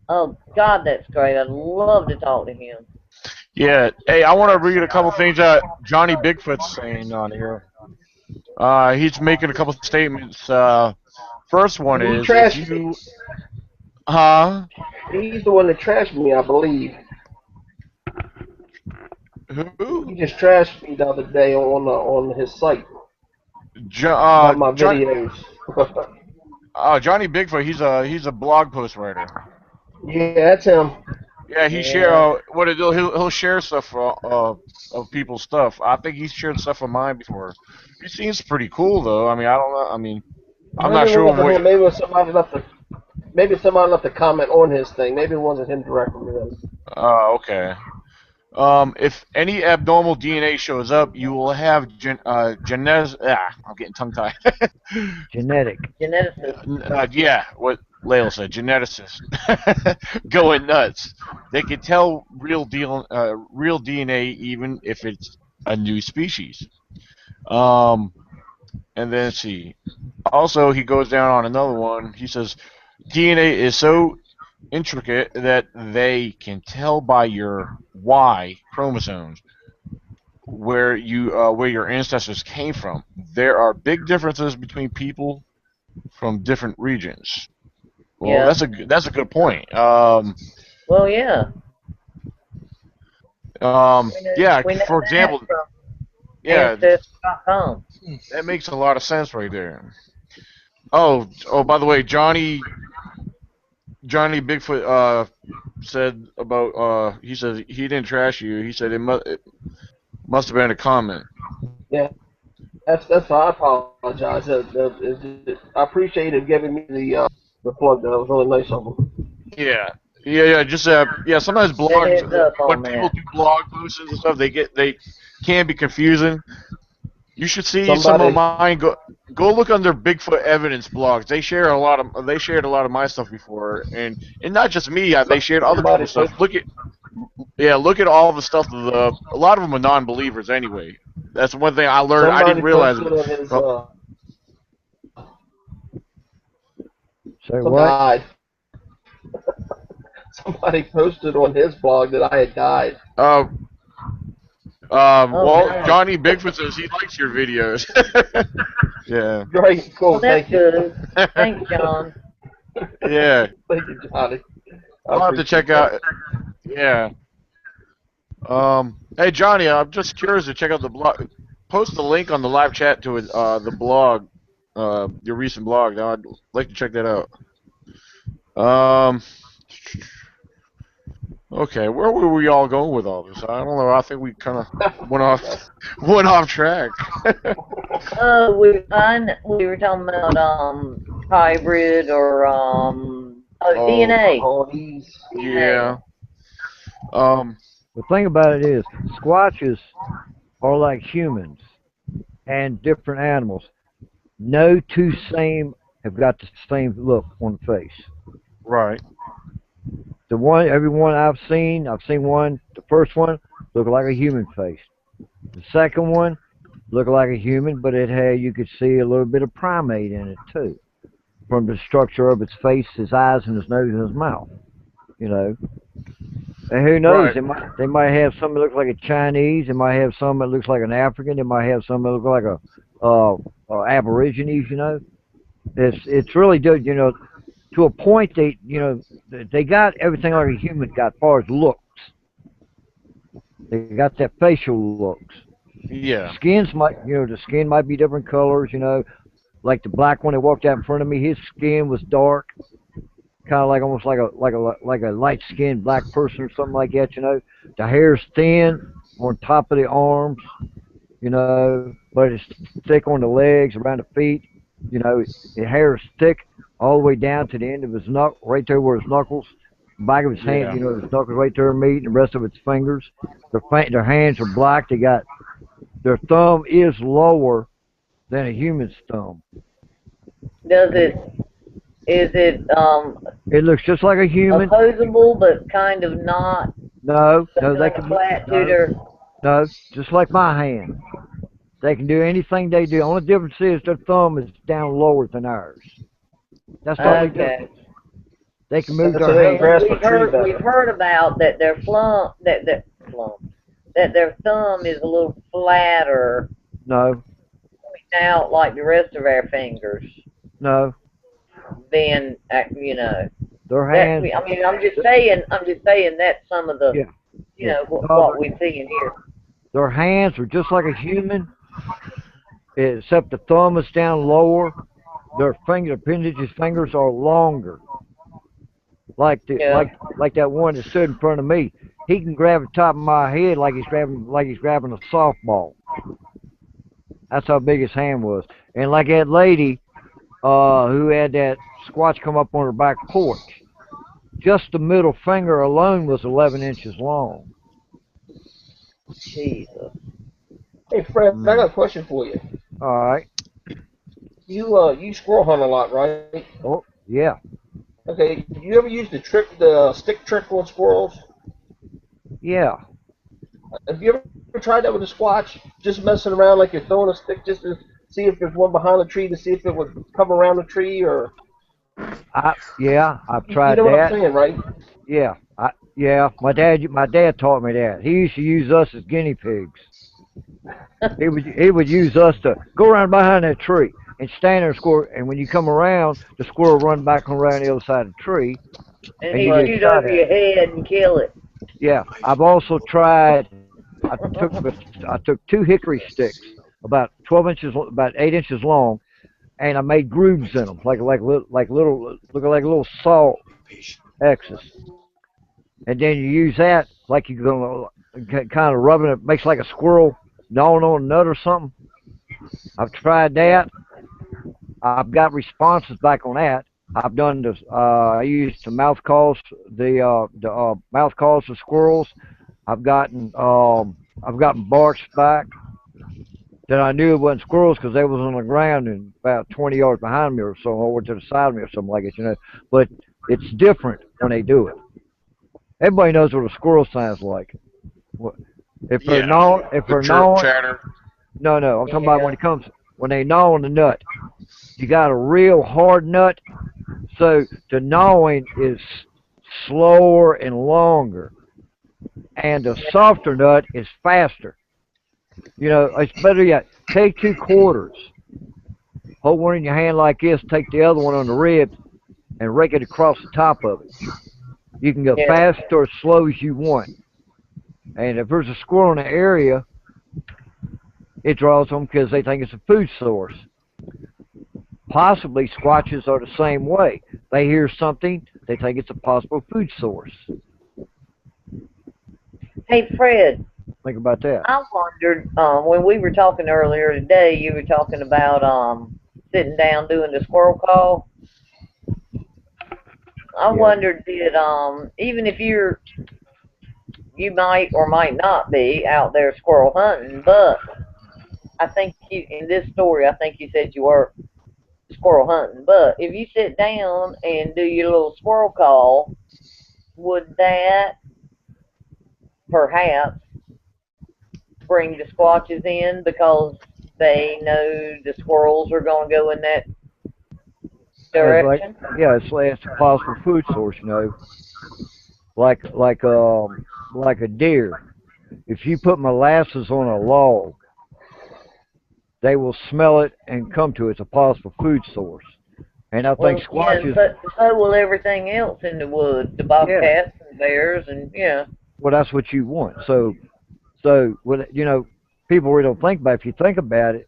oh God, that's great. I'd love to talk to him. Yeah. Hey, I want to read a couple things that Johnny Bigfoot's saying on here. He's making a couple statements. First one He is if trashed me. you, huh? He's the one that trashed me, I believe. Who? He just trashed me the other day on his site Jo- about my John, videos. Johnny Bigfoot. He's a blog post writer. Yeah, that's him. Yeah, he share Yeah. what it do. He'll share stuff of people's stuff. I think he's shared stuff of mine before. He seems pretty cool though. I mean, I don't know. I mean, I'm Maybe not it sure wasn't what. him. Maybe somebody left a comment on his thing. Maybe it wasn't him directly. Okay. If any abnormal DNA shows up, you will have I'm getting tongue tied. Genetic. Geneticist. Yeah, what Layla said, geneticists going nuts. They can tell real DNA even if it's a new species. Um, and then let's see. Also, he goes down on another one. He says DNA is so intricate that they can tell by your Y chromosomes where your ancestors came from. There are big differences between people from different regions. Well, Yeah. that's a good point. Well, yeah. Yeah. We know For that example, from yeah, Ancestry.com. that makes a lot of sense right there. Oh, by the way, Johnny Bigfoot said about he says he didn't trash you. He said it must have been a comment. Yeah, that's why I apologize. I appreciate him giving me the plug. That was really nice of him. Yeah. Yeah. Just yeah. Sometimes That blogs heads up when on people that. do blog posts and stuff, they can be confusing. You should see some of Somebody, mine. Go look on their Bigfoot evidence blogs. They shared a lot of my stuff before, and not just me. They shared other somebody people's stuff. put Look at all the stuff. A lot of them are non-believers anyway. That's one thing I learned. I somebody didn't realize posted it. on his Well, Say some what? died. Somebody posted on his blog that I had died. uh, Oh well, no. Johnny Bigfoot says he likes your videos. Yeah. Great, Well, cool, that's thank you, good. Thanks, John. Yeah. thank you, Johnny. I I'll have to check appreciate that. out. Yeah. Hey Johnny, I'm just curious to check out the blog. Post the link on the live chat to it, the blog, your recent blog. I'd like to check that out. Um. Okay, where were we all going with all this? I don't know. I think we kind of went off went off track. We were talking about hybrid or Oh, DNA. Oh, he's DNA. yeah. Um. The thing about it is, squatches are like humans and different animals. No two same have got the same look on the face. Right. Every one I've seen one. The first one looked like a human face. The second one looked like a human, but it had you could see a little bit of primate in it too, from the structure of its face, his eyes, and his nose and his mouth. You know, and who knows? Right. They might have some that looks like a Chinese. They might have some that looks like an African. They might have some that look like a Aborigines. You know, it's really good. You know, to a point they got everything like a human got as far as looks. They got that facial looks. Yeah. The skin might be different colors. You know, like the black one that walked out in front of me, his skin was dark, kind of like almost like a light skinned black person or something like that. You know, the hair's thin on top of the arms. You know, but it's thick on the legs, around the feet. You know, the hair is thick all the way down to the end of his knuckle, right there where his knuckles, back of his hand, Yeah. you know, his knuckles right there meet, and the rest of its fingers. Their hands are black. They got their thumb is lower than a human's thumb. Does it, is it, It looks just like a human. opposable but kind of not? No, So no, they like a can move. flat No, tutor? no, just like my hand. They can do anything they do. Only difference is their thumb is down lower than ours. That's the only Okay. difference. They can move So their they can hands. Because grasp a tree we've better. heard about that their that their thumb is a little flatter, No, out like the rest of our fingers. no, Then you know their that, hands. I mean, I'm just saying that's some of the, Yeah, you yeah. know, No, what we see in here. their hands are just like a human, except the thumb is down lower. Their appendages fingers are longer. Yeah. Like that one that stood in front of me. He can grab the top of my head like he's grabbing a softball. That's how big his hand was. And like that lady, who had that squatch come up on her back porch, just the middle finger alone was 11 inches long. Jesus. Hey Fred, I got Mm. a question for you. All right. You squirrel hunt a lot, right? Oh, yeah. Okay. You ever use the stick trick on squirrels? Yeah. Have you ever tried that with a squatch? Just messing around like you're throwing a stick just to see if there's one behind the tree to see if it would come around the tree or Yeah, I've you tried know what I'm that. saying, right? Yeah. Yeah, my dad taught me that. He used to use us as guinea pigs. He would use us to go around behind that tree and stand there and squirrel. And when you come around, the squirrel run back around the other side of the tree, And and you he'd get Right. shoot shot over at. your head and kill it. Yeah, I've also tried. I took two hickory sticks, about 12 inches, about 8 inches long, and I made grooves in them, like little, looking like little saw X's. And then you use that like you're gonna kind of rubbing it, makes like a squirrel gnawing on a nut or something. I've tried Yeah. that. I've got responses back on that. I've done this. I used to mouth calls to squirrels. I've gotten barks back that I knew it wasn't squirrels because they was on the ground and about 20 yards behind me or so, over to the side of me or something like it, you know. But it's different when they do it. Everybody knows what a squirrel sounds like. If they're Yeah. gnawing, if The they're chirp gnawing, chatter. no, no, I'm talking about Yeah. when they gnaw on the nut. You got a real hard nut, so the gnawing is slower and longer, and the softer nut is faster. You know, it's better yet. Take two quarters, hold one in your hand like this, take the other one on the ribs, and rake it across the top of it. You can go Yeah. fast or as slow as you want. And if there's a squirrel in the area, it draws them because they think it's a food source. Possibly squatches are the same way. They hear something, they think it's a possible food source. Hey, Fred, Think about that. I wondered, when we were talking earlier today, you were talking about sitting down doing the squirrel call. I Yeah. wondered, did even if you might or might not be out there squirrel hunting, but I think you, in this story, I think you said you were squirrel hunting. But if you sit down and do your little squirrel call, would that perhaps bring the squatches in because they know the squirrels are going to go in that It's like, direction? yeah, it's a possible food source, you know, like like um like a deer. If you put molasses on a log, they will smell it and come to it. It's a possible food source. And I think Well, yeah, and squatches, so will everything else in the woods, the yeah, bobcats and bears, and yeah. well, that's what you want. What you know, people really don't think about it. If you think about it,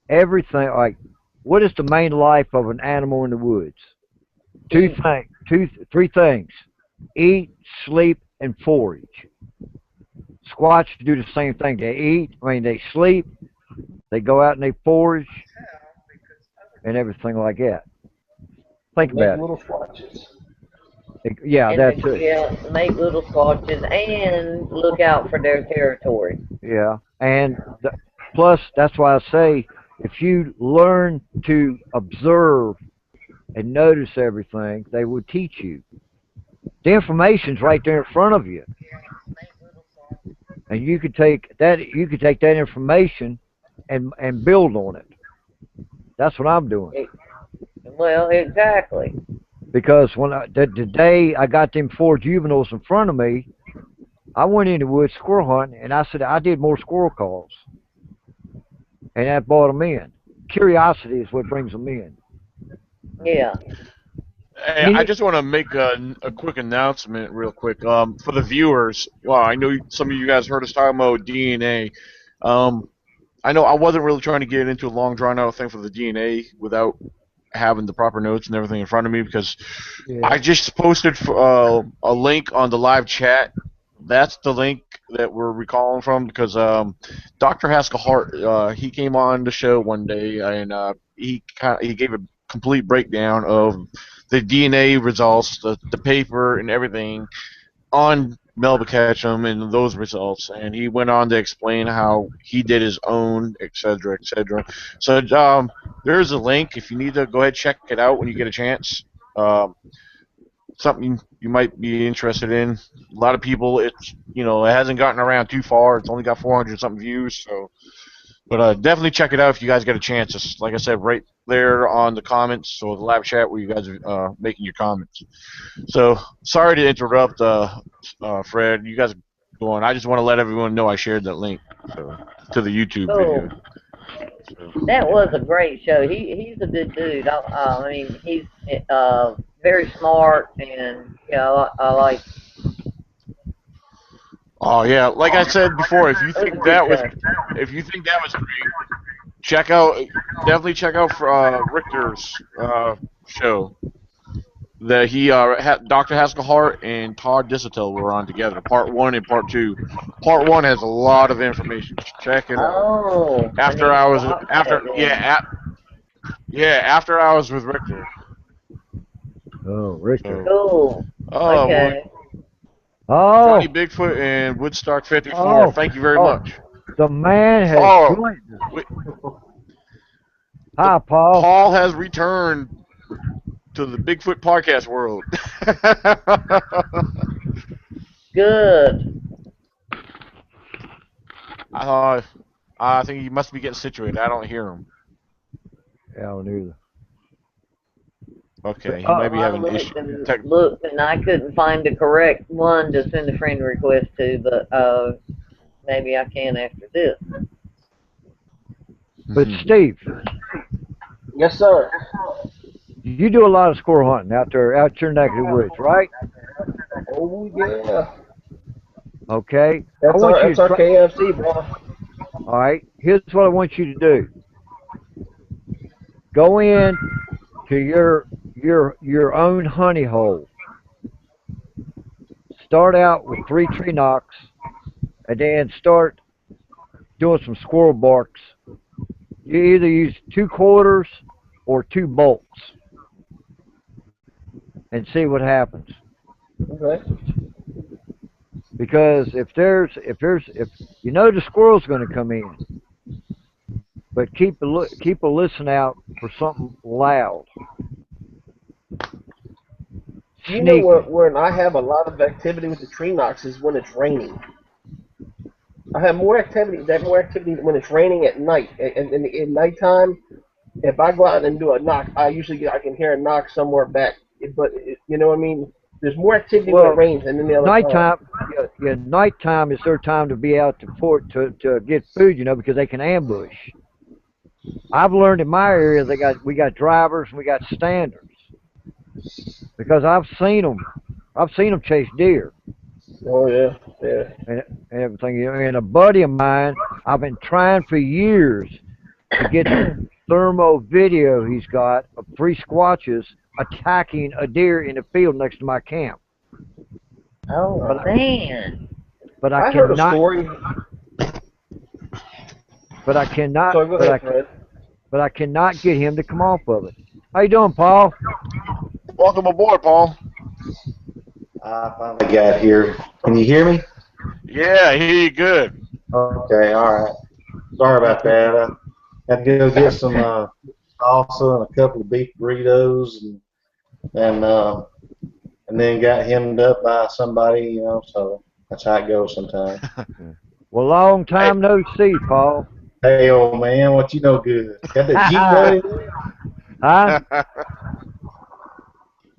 everything like, what is the main life of an animal in the woods? Eat. Three things: eat, sleep, and forage. Squatch do the same thing. They eat, I mean, they sleep, they go out and they forage, and everything like that. Think Make about little swatches. it. Yeah, And that's it. yeah, make little swatches and look out for their territory. Yeah, and plus that's why I say if you learn to observe and notice everything, they will teach you. The information's right there in front of you, and you could take that information and build on it. That's what I'm doing. Well, exactly. Because the day I got them 4 juveniles in front of me, I went in the woods squirrel hunting, and I said I did more squirrel calls, and that brought them in. Curiosity is what brings them in. Yeah. Hey, You I need, just want to make a quick announcement real quick. For the viewers, well, I know some of you guys heard us talking about DNA. Um, I know I wasn't really trying to get into a long drawn out thing for the DNA without having the proper notes and everything in front of me because I yeah. just posted a link on the live chat. That's the link that we're recalling from because Dr. Haskell Hart he came on the show one day and he gave a complete breakdown of the DNA results, the paper, and everything on Melba Ketchum and those results, and he went on to explain how he did his own, etc., etc. So there's a link if you need to go ahead check it out when you get a chance. Um, Something you might be interested in. A lot of people, it hasn't gotten around too far. It's only got 400 something views, so but definitely check it out if you guys get a chance. It's like I said, right there on the comments or the live chat where you guys are making your comments. So sorry to interrupt, Fred. You guys go on. I just want to let everyone know I shared that link to the YouTube Cool. video. So, That was yeah. a great show. He's a good dude. I mean, he's very smart, and I like. Oh yeah, like I said before, if you It was a think good that was show. if you think that was great, check out definitely check out for Richter's show. That Dr. Haskell Hart and Todd Disotell were on together, part one and part two. Part one has a lot of information. Check it out. Oh, I After need to hours, watch that after then. yeah, after hours with Richter. Oh, Richter. So, Cool. well, Okay. Johnny Oh, Bigfoot and Woodstock 54. oh, Thank you very oh. much. The man has Oh, joined us. we, the Hi, Paul. Paul has returned to the Bigfoot podcast world. Good. uh, I think he must be getting situated. I don't hear him. Yeah, I don't either. Okay, he might Uh, be I having issue. looked and looked, and I couldn't find the correct one to send a friend request to, but maybe I can after this. but Steve, Yes, sir. you do a lot of squirrel hunting out your neck of the woods, right? Oh yeah. Okay. I That's want our you that's to our try. KFC, bro. All right. Here's what I want you to do. Go in to your own honey hole. Start out with 3 tree knocks, and then start doing some squirrel barks. You either use 2 quarters or 2 bolts, and see what happens. Okay. Because if you know the squirrel's going to come in, but keep a listen out for something loud, You know where sneaky. when I have a lot of activity with the tree knocks is when it's raining. I have more activity when it's raining at night. And in nighttime, if I go out and do a knock, I can hear a knock somewhere back. But you know what I mean? There's more activity when it Well, rains than any other time. nighttime, yeah, nighttime is their time to be out to get food, because they can ambush. I've learned in my area we got drivers and we got standers because I've seen them. I've seen them chase deer Oh yeah, yeah. and everything. And a buddy of mine, I've been trying for years to get the thermo video he's got of 3 squatches attacking a deer in the field next to my camp. Oh But man. but I I heard a cannot story. but I cannot So go but ahead, I Fred. but I cannot get him to come off of it. How you doing, Paul? Welcome aboard, Paul. I finally got here. Can you hear me? Yeah, I hear you good. Okay, all right. Sorry about that. I had to go get some salsa and a couple of beef burritos, and uh, and then got hemmed up by somebody, So that's how it goes sometimes. Well, long Hey, time no see, Paul. Hey, old man, what you know good? Got that Jeep running? Huh?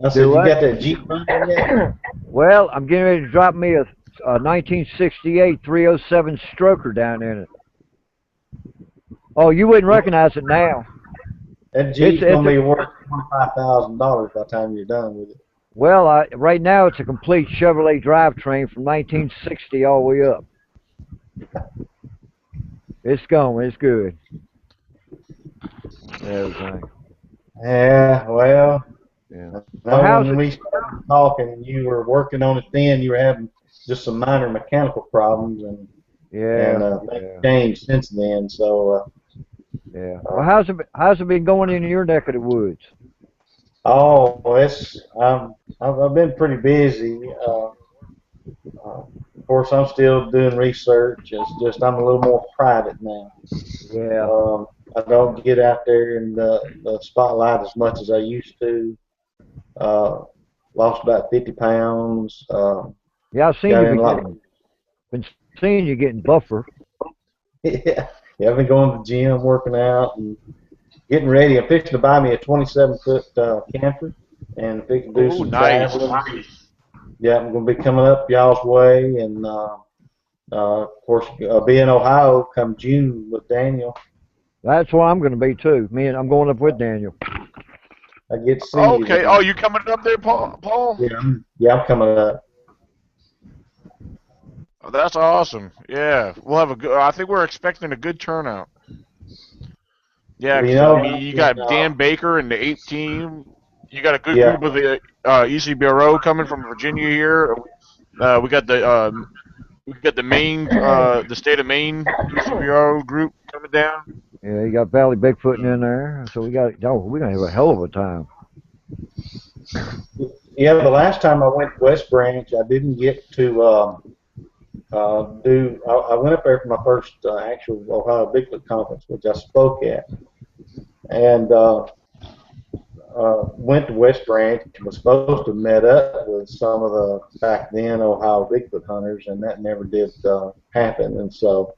I Do said, you what? got that Jeep running yet? Well, I'm getting ready to drop me a 1968 307 stroker down in it. Oh, you wouldn't recognize it now. That It's Jeep's it's gonna a, be worth $25,000 by the time you're done with it. well, right now it's a complete Chevrolet drivetrain from 1960 all the way up. It's going. It's good. Everything. Yeah, well. Yeah. I Well, know how's when it? we started talking, you were working on it then. You were having just some minor mechanical problems, and Yeah. things Yeah. changed since then. So, Yeah. Well, uh, how's it been going in your neck of the woods? oh, I've been pretty busy. Of course, I'm still doing research. It's just I'm a little more private now. Yeah. I don't get out there in the spotlight as much as I used to. Uh, Lost about 50 pounds. Yeah, I've seen Got you in a lot. been seeing you getting buffer. Yeah, yeah, I've been going to the gym, working out, and getting ready. I'm fixing to buy me a 27-foot camper and fixing to do oh, some nice. traveling. Yeah, I'm going to be coming up y'all's way, and of course, I'll be in Ohio come June with Daniel. That's where I'm going to be too. I'm going up with Daniel. I get to see you Okay. Oh, then. you coming up there, Paul? Yeah, I'm coming up. Oh, that's awesome. Yeah, we'll have a good. I think we're expecting a good turnout. Yeah, Well, because I mean, you in, got Dan Baker and the 8 team. You got a good yeah, group of the E.C.B.R.O coming from Virginia here. We got the Maine, the state of Maine E.C.B.R.O group coming down. Yeah, you got Valley Bigfoot in there, so we're gonna have a hell of a time. yeah. The last time I went to West Branch, I didn't get to do. I went up there for my first actual Ohio Bigfoot conference, which I spoke at, and went to West Branch and was supposed to have met up with some of the back then Ohio Bigfoot hunters, and that never did happen. And so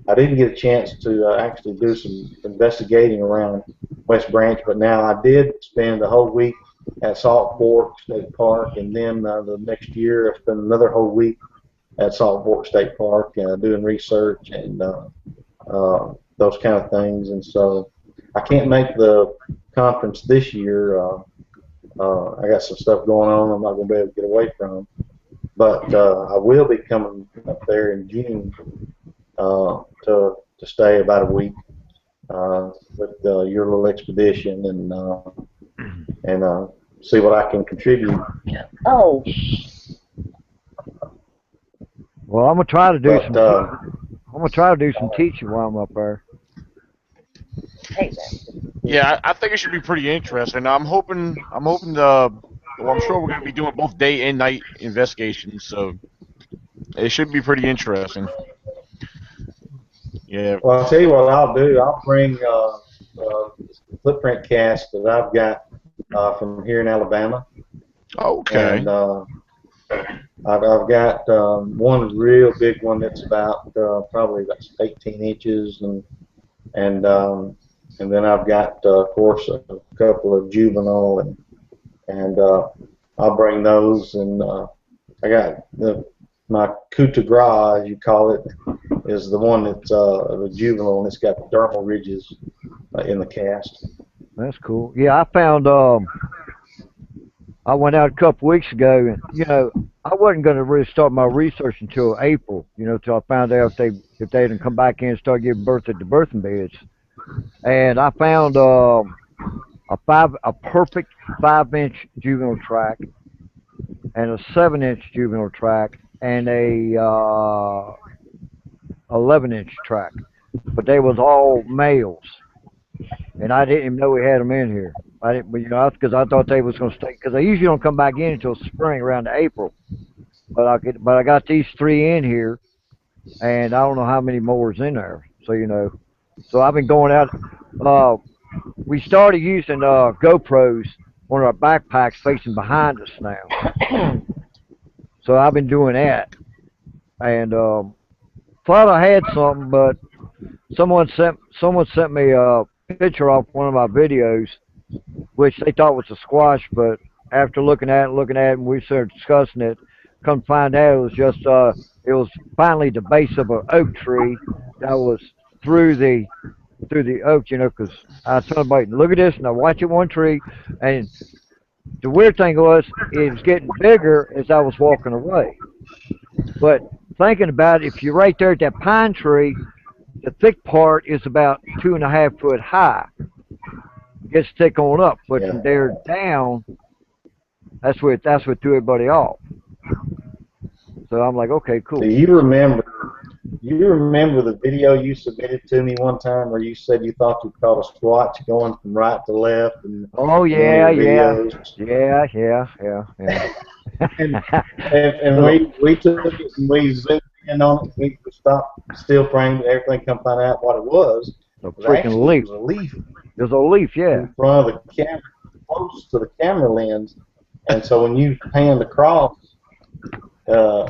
I didn't get a chance to actually do some investigating around West Branch, but now I did spend a whole week at Salt Fork State Park, and then the next year I spent another whole week at Salt Fork State Park doing research and those kind of things. And so I can't make the conference this year. I got some stuff going on I'm not going to be able to get away from. But I will be coming up there in June to stay about a week with your little expedition and see what I can contribute. Oh, Well, I'm gonna try to do But some. I'm gonna try to do some teaching while I'm up there. hey, Yeah, I think it should be pretty interesting. I'm hoping to. Well, I'm sure we're going to be doing both day and night investigations, so it should be pretty interesting. Yeah. well, I'll tell you what I'll do. I'll bring footprint cast that I've got from here in Alabama, Okay. and I've got one real big one that's about probably about 18 inches, and then I've got of course a couple of juvenile, and I'll bring those, and I got my coup de grace, as you call it, is the one that's the juvenile, and it's got the dermal ridges in the cast. That's cool. Yeah, I found. I went out a couple weeks ago, and I wasn't gonna really start my research until April. Till I found out if they didn't come back in and start giving birth at the birthing beds. And I found a perfect 5-inch juvenile track and a 7-inch juvenile track and a 11-inch track, but they was all males, and I didn't even know we had them in here. I didn't, but you know, because I thought they was gonna stay, because they usually don't come back in until spring around April. But I got these three in here, and I don't know how many more is in there. So you know, so I've been going out. Uh, we started using GoPros on our backpacks facing behind us now. So I've been doing that, and thought I had something, but someone sent me a picture off one of my videos, which they thought was a squash, but after looking at it, and we started discussing it, come to find out it was finally the base of an oak tree that was through the through the oak, you know, because I told everybody, look at this, and I watch it one tree, and the weird thing was, it was getting bigger as I was walking away. But thinking about it, if you're right there at that pine tree, the thick part is about 2.5 foot high. It gets thick on up, but Yeah. from there down, that's what threw everybody off. So I'm like, okay, Do cool. you remember? You remember the video you submitted to me one time where you said you thought you caught a squatch going from right to left Oh in one of yeah, your yeah, videos? yeah. And and There's we took it and we zoomed in on it. We stopped still framed everything. Come find out what it was. a It was freaking actually it leaf. was a leaf There's a leaf, yeah. in front of the camera, close to the camera lens. And so when you pan across, uh,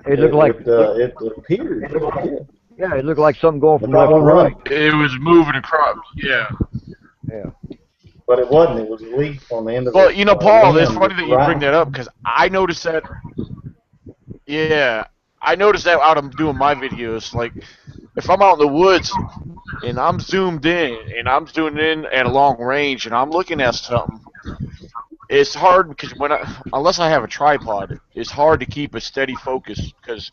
It looked like it appeared. it looked like Yeah, yeah, it looked like something going but from not left to one right. run. It was moving across. Yeah. Yeah. But it wasn't. It was a leaf on the end of Well, its you know, Paul, it's limb, funny just that you bring right. that up because I noticed that. Yeah, I noticed that out of doing my videos. Like, if I'm out in the woods and I'm zoomed in and I'm zoomed in at a long range and I'm looking at something, it's hard because unless I have a tripod, it's hard to keep a steady focus because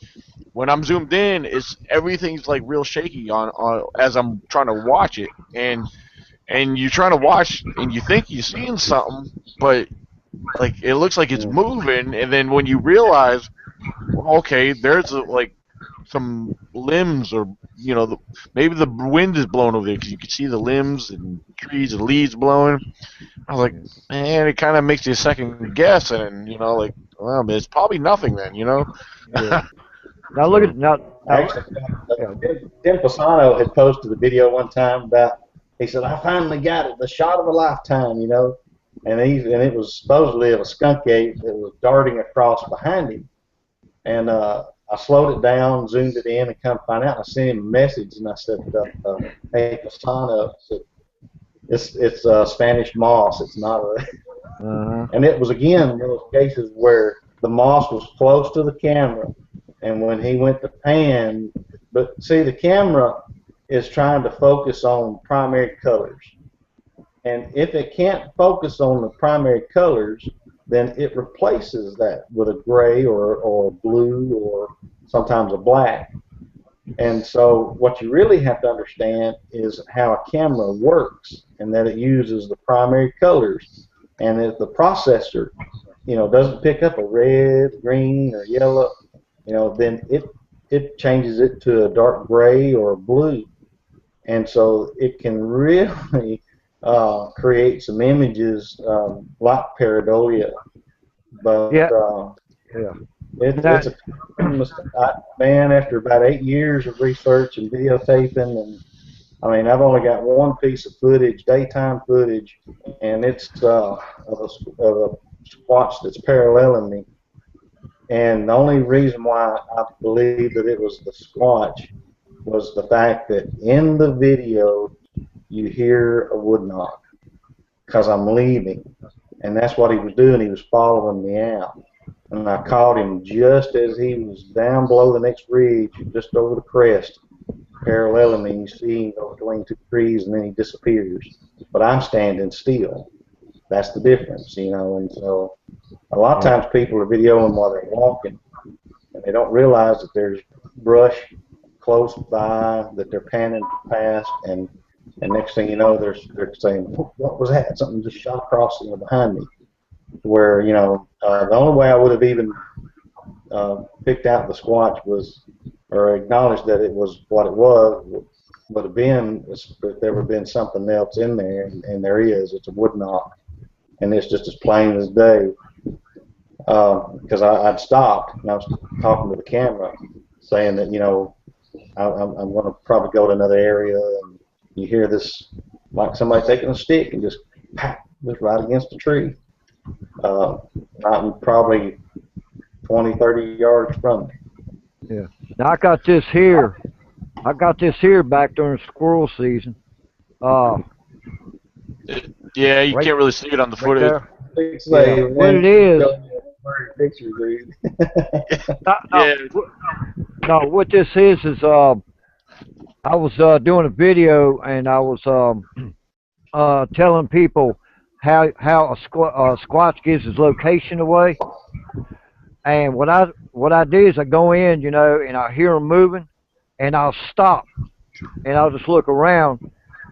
when I'm zoomed in, it's everything's like real shaky on as I'm trying to watch it, and you're trying to watch and you think you're seeing something, but like it looks like it's Mm. moving, and then when you realize, well, okay, there's like some limbs or maybe the wind is blowing over there because you can see the limbs and trees and leaves blowing. I was like, man, it kind of makes you second guess, and like, well, it's probably nothing then, Yeah. Now look So at now. Actually, Yeah. Tim Pisano had posted a video one time about. He said, "I finally got it, the shot of a lifetime," and it was supposedly of a skunk ape that was darting across behind him. And I slowed it down, zoomed it in, and come find out. I sent him a message, and I said, "Hey, Pisano, it's Spanish moss. It's not a." Uh huh. And it was again one of those cases where the moss was close to the camera, and when he went to pan, but see, the camera is trying to focus on primary colors, and if it can't focus on the primary colors, then it replaces that with a gray or blue or sometimes a black. And so what you really have to understand is how a camera works, and that it uses the primary colors. And if the processor, doesn't pick up a red, green, or yellow, then it changes it to a dark gray or a blue. And so it can really create some images like pareidolia. But Yeah. Yeah. it's Now, a man, after about 8 years of research and videotaping, and I mean, I've only got one piece of footage, daytime footage, and it's of a squatch that's paralleling me. And the only reason why I believe that it was the squatch was the fact that in the video you hear a wood knock because I'm leaving, and that's what he was doing. He was following me out, and I caught him just as he was down below the next ridge, just over the crest, paralleling me. You see him go between two trees, and then he disappears. But I'm standing still. That's the difference, And so a lot of yeah. times people are videoing while they're walking, and they don't realize that there's brush close by that they're panning past, and next thing you know, they're saying, "What was that? Something just shot across behind me." Where the only way I would have even picked out the squatch was, or acknowledged that it was what it was would have been if there would have been something else in there, and there is. It's a wood knock, and it's just as plain as day. Because I'd stopped and I was talking to the camera, saying that I'm going to probably go to another area, and you hear this like somebody taking a stick and just just right against the tree, not probably 20, 30 yards from me. Yeah. Now I got this here. I got this here back during squirrel season. Uh, Yeah, you right, can't really see it on the right footage. there. Yeah. Fixate, What it man, is? picture, dude. No, no, Yeah, no. What this is I was doing a video and I was telling people how a squatch gives his location away. And what I do is I go in, and I hear them moving, and I'll stop and I'll just look around.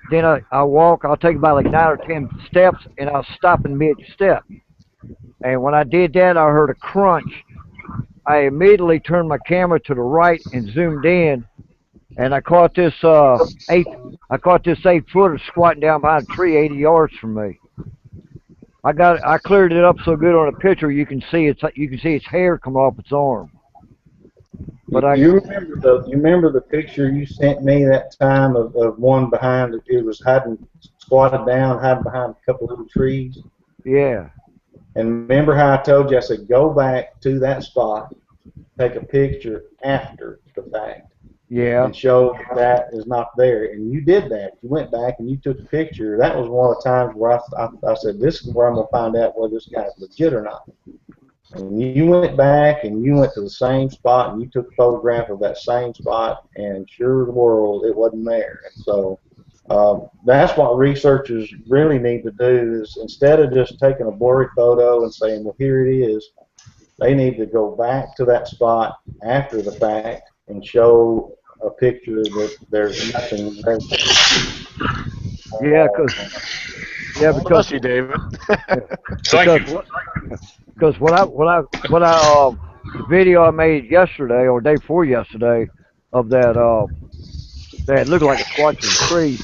Then I walk. I'll take about like 9 or 10 steps, and I'll stop in mid step. And when I did that, I heard a crunch. I immediately turned my camera to the right and zoomed in, and I caught this eight. I caught this 8-footer squatting down behind a tree 80 yards from me. I cleared it up so good on a picture you can see its hair come off its arm. But You remember the picture you sent me that time of one behind it was hiding, squatted down, hiding behind a couple little trees. yeah, And remember how I told you, I said, go back to that spot, take a picture after the fact, yeah, and show that is not there. And you did that. You went back and you took a picture. That was one of the times where I said, this is where I'm going to find out whether this guy's legit or not. And you went back and you went to the same spot and you took a photograph of that same spot, and sure the world, it wasn't there. And so that's what researchers really need to do is instead of just taking a blurry photo and saying, well, here it is, they need to go back to that spot after the fact and show a picture that there's nothing there. yeah, because bless you, David. yeah, Thank you. because the video I made yesterday or day before yesterday of that looked like a squatch in a tree.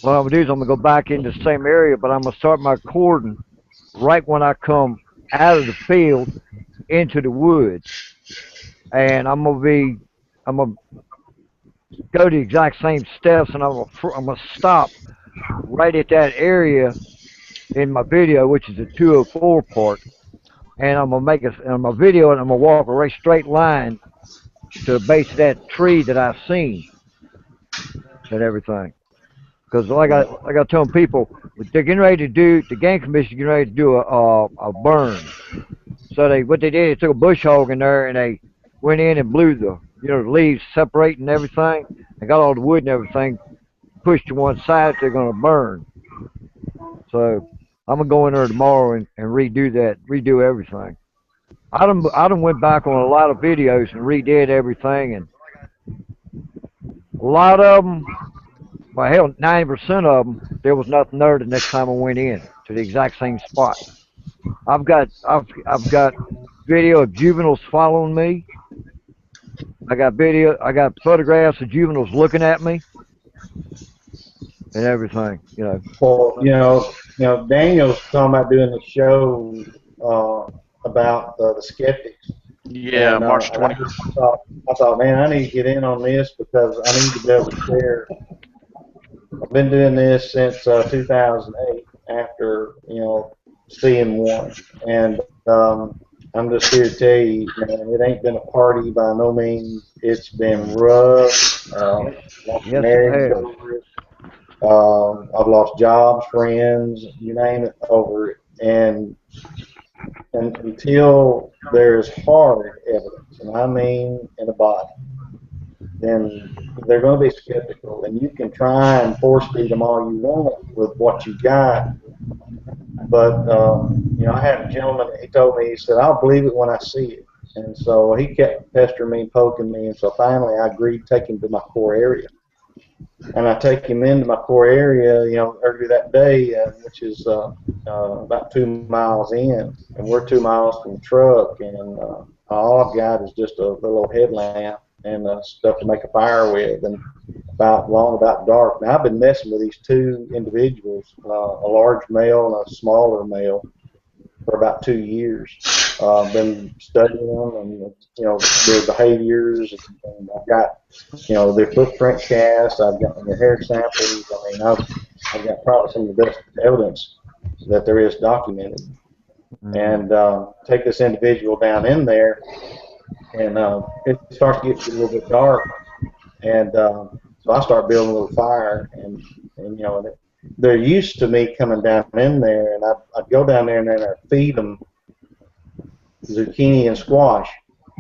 What I'm gonna do is I'm gonna go back into the same area, but I'm gonna start my cordon right when I come out of the field into the woods, and I'm gonna go the exact same steps, and I'm gonna stop right at that area in my video, which is the 204 part, and I'm gonna video, and I'm gonna walk a right straight line to the base of that tree that I've seen and everything. Because like I tell people, they're getting ready to do the game commission getting ready to do a burn. So what they did, they took a bush hog in there and they went in and blew the leaves separating everything. They got all the wood and everything pushed to one side. They're gonna burn. So I'm gonna go in there tomorrow and redo everything. I done went back on a lot of videos and redid everything, and a lot of them, well, hell, 90% of them, there was nothing there the next time I went in to the exact same spot. I've got video of juveniles following me. I got photographs of juveniles looking at me and everything. Well, Daniel's talking about doing a show about the skeptics, Yeah, and March I 20th. thought, man, I need to get in on this because I need to be able to share. I've been doing this since 2008 after seeing one, and I'm just here to tell you, man, it ain't been a party by no means. It's been rough. Lost Yes, it marriages has. over it. I've lost jobs, friends, you name it, over it. And until there's hard evidence, and I mean in a body, then they're going to be skeptical. And you can try and force feed them all you want with what you got. But, I had a gentleman, he told me, he said, I'll believe it when I see it. And so he kept pestering me and poking me. And so finally I agreed to take him to my core area. And I take him into my core area, earlier that day, which is about 2 miles in, and we're 2 miles from the truck, and all I've got is just a little headlamp and stuff to make a fire with, and about dark. Now I've been messing with these two individuals, a large male and a smaller male, for about 2 years. Been studying them and their behaviors, and I've got their footprint casts. I've got their hair samples. I mean, I've got probably some of the best evidence that there is documented. Mm. And take this individual down in there, and it starts getting a little bit dark, and so I start building a little fire, and they're used to me coming down in there, and I'd go down there and then I'd feed them zucchini and squash.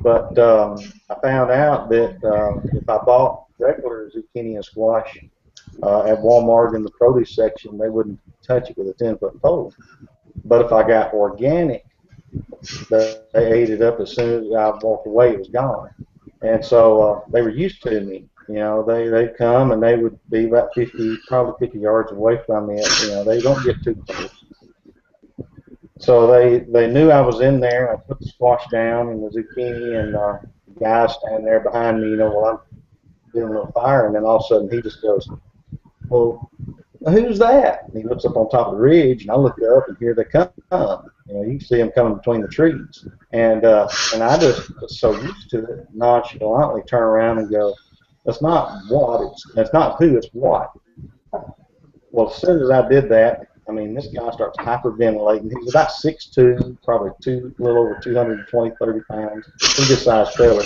But I found out that if I bought regular zucchini and squash at Walmart in the produce section, they wouldn't touch it with a 10-foot pole. But if I got organic, they ate it up as soon as I walked away. It was gone. And so they were used to me. They'd come and they would be about 50, probably 50 yards away from me. They don't get too close. So they knew I was in there. I put the squash down and the zucchini, and the guy standing there behind me, while I'm doing a little fire, and then all of a sudden he just goes, "Well, who's that?" And he looks up on top of the ridge, and I look up, and here they come. You can see them coming between the trees, and I just was so used to it, nonchalantly turn around and go, "That's not what that's not who, it's what." Well, as soon as I did that, I mean, this guy starts hyperventilating. He's about 6'2", probably a little over 220, 30 pounds. Pretty good sized fella.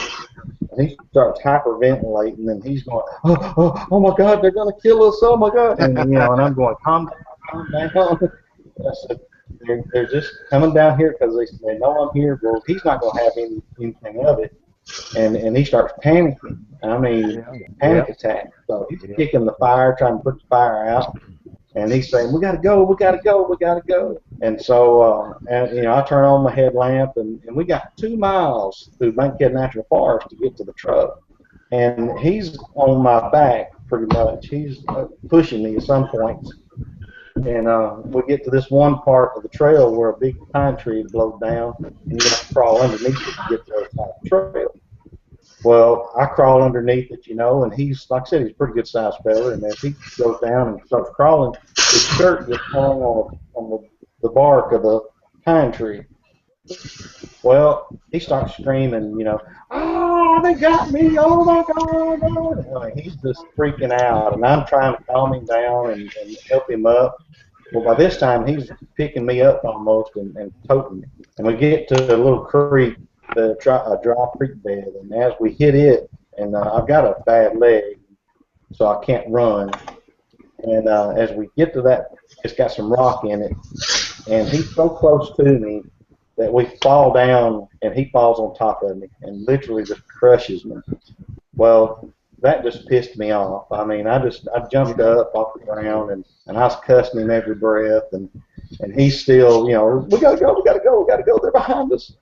And he starts hyperventilating, and he's going, oh my God, they're going to kill us, oh my God. And, and I'm going, calm down, calm down. I said, they're just coming down here because they know I'm here. Well, he's not going to have anything of it. And he starts panicking. I mean, panic attack. So he's kicking the fire, trying to put the fire out. And he's saying, we got to go, we got to go, we got to go. And so, I turn on my headlamp, and we got 2 miles through Bankhead National Forest to get to the truck. And he's on my back pretty much. He's pushing me at some points. And we get to this one part of the trail where a big pine tree had blown down, and you have to crawl underneath it to get to the other side of the trail. Well, I crawl underneath it, and he's, like I said, he's a pretty good sized fella, and as he goes down and starts crawling, his shirt gets hung on the bark of the pine tree. Well, he starts screaming, oh, they got me, oh my God, oh. I mean, he's just freaking out, and I'm trying to calm him down and help him up. Well, by this time, he's picking me up almost and toting me. And we get to a little creek, a dry creek bed, and as we hit it, and I've got a bad leg, so I can't run. And as we get to that, it's got some rock in it, and he's so close to me that we fall down, and he falls on top of me and literally just crushes me. Well, that just pissed me off. I mean, I jumped up off the ground, and I was cussing him every breath, and he's still, we gotta go, we gotta go, we gotta go, they're behind us.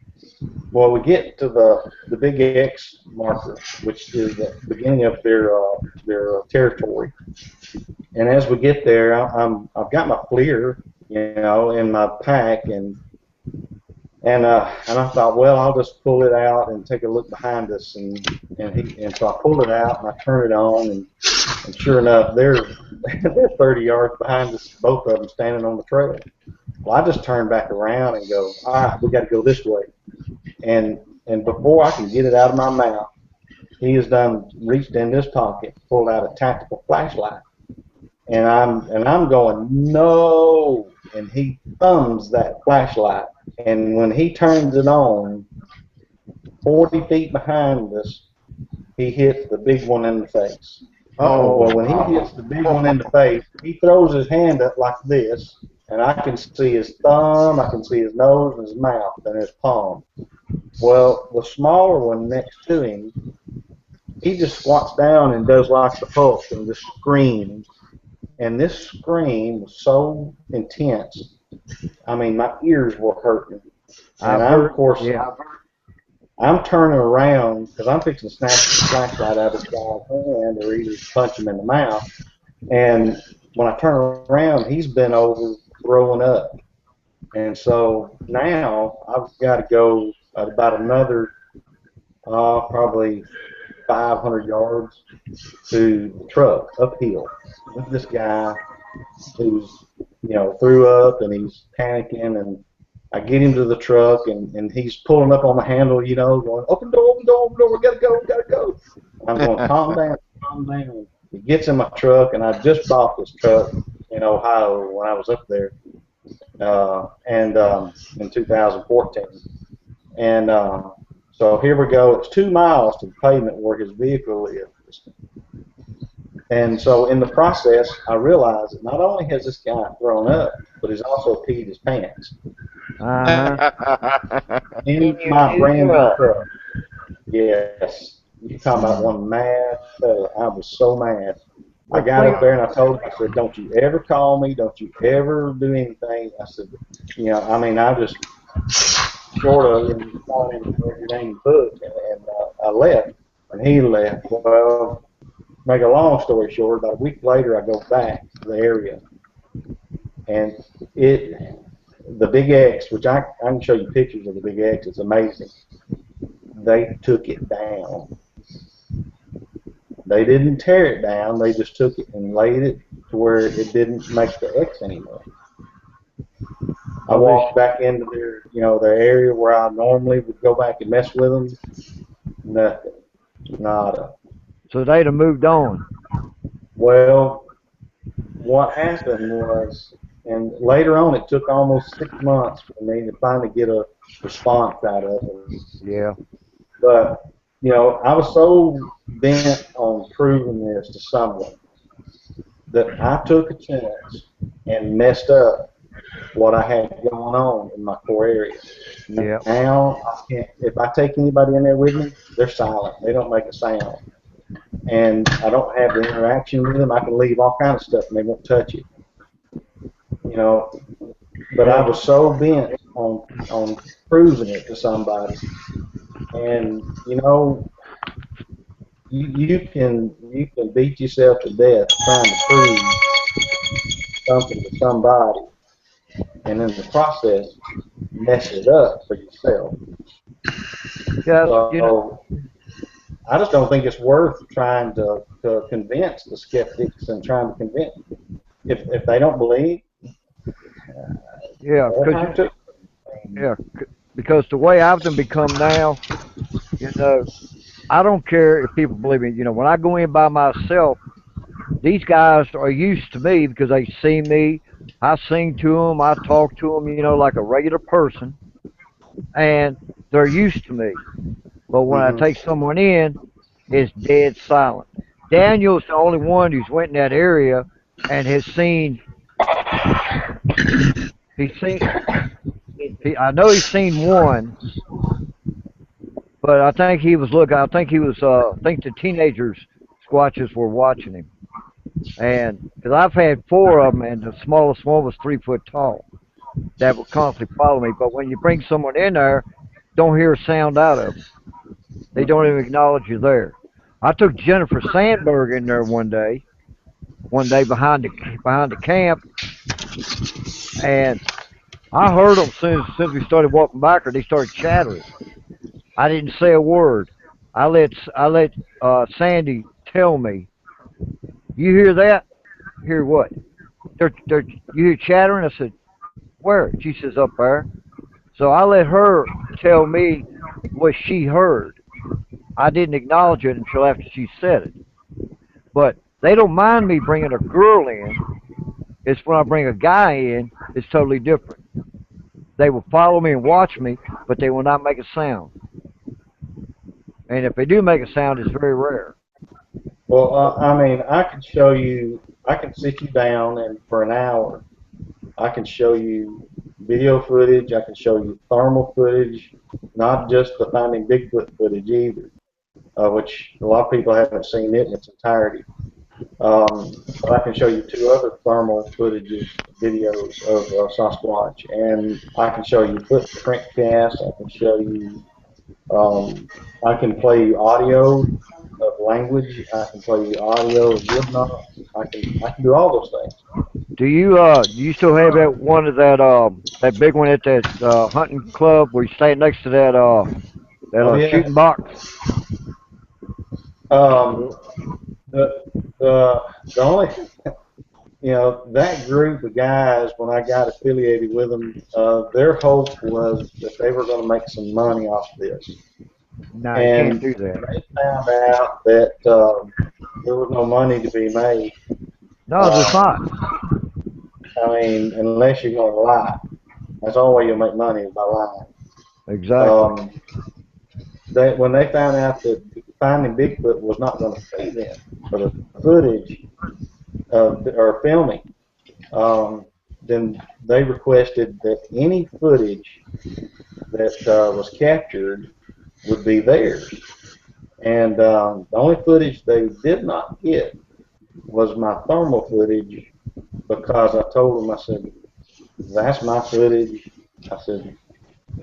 Well, we get to the big X marker, which is the beginning of their territory. And as we get there, I've got my FLIR, in my pack, and I thought, well, I'll just pull it out and take a look behind us, and so I pulled it out and I turned it on, and sure enough, they're 30 yards behind us, both of them standing on the trail. Well, I just turned back around and go, all right, we got to go this way. And before I can get it out of my mouth, he has reached in his pocket, pulled out a tactical flashlight, and I'm going, no, and he thumbs that flashlight, and when he turns it on, 40 feet behind us, he hits the big one in the face. Oh, well, when he hits the big one in the face, he throws his hand up like this, and I can see his thumb, I can see his nose and his mouth and his palm. Well, the smaller one next to him, he just squats down and does like the Hulk and just screams. And this scream was so intense. I mean, my ears were hurting. And I'm turning around because I'm fixing to snatch the flashlight out of this guy's hand or either punch him in the mouth. And when I turn around, he's been over throwing up. And so now I've got to go about another probably 500 yards to the truck uphill with this guy who's, threw up and he's panicking. And I get him to the truck and he's pulling up on the handle, going, open door, open door, open door, we gotta go, we gotta go. I'm going, calm down, calm down. He gets in my truck, and I just bought this truck in Ohio when I was up there, and in 2014. And so here we go. It's 2 miles to the pavement where his vehicle is. And so in the process, I realized that not only has this guy thrown up, but he's also peed his pants in In your my new brand new truck. truck. Yes. You talking about one mad fella. I was so mad. I Well, got up there and I told him, I said, don't you ever call me. Don't you ever do anything. I said, I just short of calling him every name book. And I left. And he left. Well, make a long story short, about a week later, I go back to the area. And the Big X, which I can show you pictures of the Big X, it's amazing. They took it down. They didn't tear it down. They just took it and laid it to where it didn't make the X anymore. I walked back into their area where I normally would go back and mess with them. Nothing. Nada. so they'd have moved on. Well, what happened was, and later on, it took almost 6 months for me to finally get a response out of them. Yeah. But, I was so bent on proving this to someone that I took a chance and messed up what I had going on in my core area. Yeah. Now, if I take anybody in there with me, they're silent. They don't make a sound. And I don't have the interaction with them. I can leave all kinds of stuff and they won't touch it. But I was so bent on proving it to somebody. And you can beat yourself to death trying to prove something to somebody, and in the process mess it up for yourself. Yeah. So I just don't think it's worth trying to convince the skeptics and trying to convince if they don't believe. Yeah. Yeah. Because the way I've done become now, you know, I don't care if people believe me. When I go in by myself, these guys are used to me because they see me. I sing to them. I talk to them, like a regular person, and they're used to me. But when I take someone in, it's dead silent. Daniel's the only one who's went in that area and has seen. He's seen. I know he's seen one, but I think he was looking. I think he was. I think the teenagers squatches were watching him, and because I've had four of them, and the smallest one was 3 foot tall, that would constantly follow me. But when you bring someone in there, don't hear a sound out of them. They don't even acknowledge you're there. I took Jennifer Sandberg in there one day behind the camp, and I heard them as soon as we started walking back, or they started chattering. I didn't say a word. I let Sandy tell me. You hear that? Hear what? You hear chattering? I said, where? She says, up there. So I let her tell me what she heard. I didn't acknowledge it until after she said it. But they don't mind me bringing a girl in. It's when I bring a guy in, it's totally different. They will follow me and watch me, but they will not make a sound. And if they do make a sound, it's very rare. Well, I can show you. I can sit you down and for an hour, I can show you video footage. I can show you thermal footage, not just the Finding Bigfoot footage either, which a lot of people haven't seen it in its entirety. But I can show you two other thermal footages, videos of Sasquatch, and I can show you footprint casts. I can show you. I can play you audio of language. I can play you audio of wood knocks. I can do all those things. Do you still have that one of that big one at that hunting club where you stay next to that Oh yeah. shooting box? Um, the the only that group of guys, when I got affiliated with them, their hope was that they were going to make some money off this, No, you can't and do that. they found out that there was no money to be made. No, there's Um, not. I mean, unless you're going to lie, that's the only way you'll make money is by lying. Exactly. Um, when they found out that finding Bigfoot was not going to pay them for the footage of or filming, then they requested that any footage that was captured would be theirs. And the only footage they did not get was my thermal footage because I told them, I said, that's my footage. I said,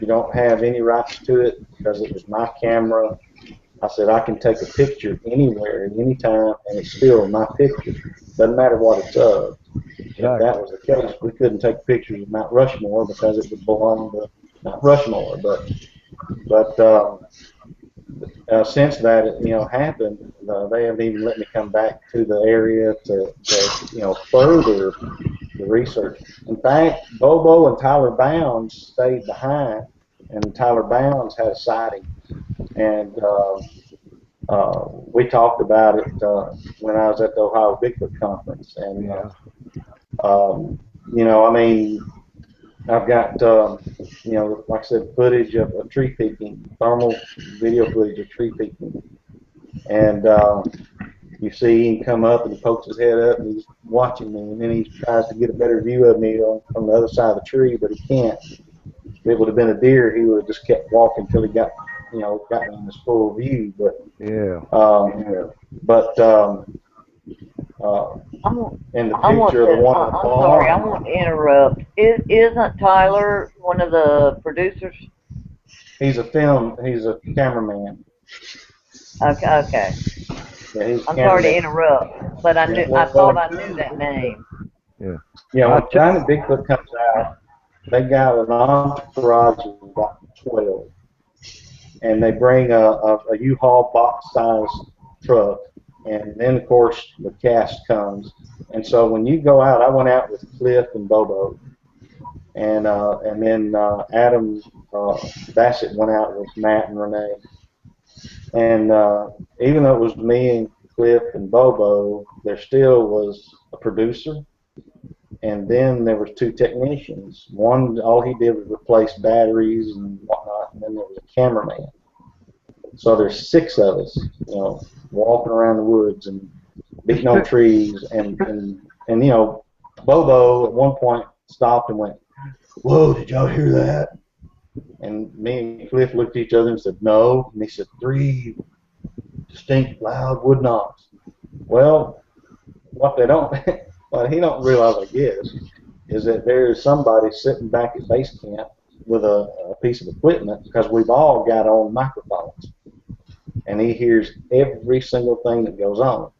you don't have any rights to it because it was my camera. I said, I can take a picture anywhere at any time and it's still my picture. Doesn't matter what it's of. If that Exactly. was the case, we couldn't take pictures of Mount Rushmore because it would belong to Mount Rushmore. But since that happened, they haven't even let me come back to the area to further the research. In fact, Bobo and Tyler Bounds stayed behind, and Tyler Bounds had a sighting, and we talked about it when I was at the Ohio Bigfoot conference, and Yeah. I mean, I've got like I said, footage of tree peeking, thermal video footage of tree peeking, and you see him come up and he pokes his head up and he's watching me, and then he tries to get a better view of me on the other side of the tree, but he can't. If it would have been a deer, he would have just kept walking until he got me in his full view. Yeah. Yeah. But uh, I'm, in the I want picture of to. the one on the I'm sorry. I farm, want to interrupt. Isn't Tyler one of the producers? he's a cameraman. Okay. Okay. Yeah, he's a I'm sorry to cameraman. interrupt, but I Yeah, knew. I well, thought I knew that name. Yeah. I when t- Finding Bigfoot comes out, they got an entourage of about 12, and they bring a U-Haul box size truck, and then of course the cast comes. And so when you go out, I went out with Cliff and Bobo, and then Adam Bassett went out with Matt and Renee. And even though it was me and Cliff and Bobo, there still was a producer, and then there was two technicians. One, all he did was replace batteries and whatnot, and then there was a cameraman. So there's six of us, walking around the woods and it's beating on too, trees, and Bobo at one point stopped and went, "Whoa, did y'all hear that?" And me and Cliff looked at each other and said, "No." And he said, "Three distinct loud wood knocks." Well, what they don't, what he don't realize, I guess, is that there is somebody sitting back at base camp with a piece of equipment, because we've all got on microphones, and he hears every single thing that goes on.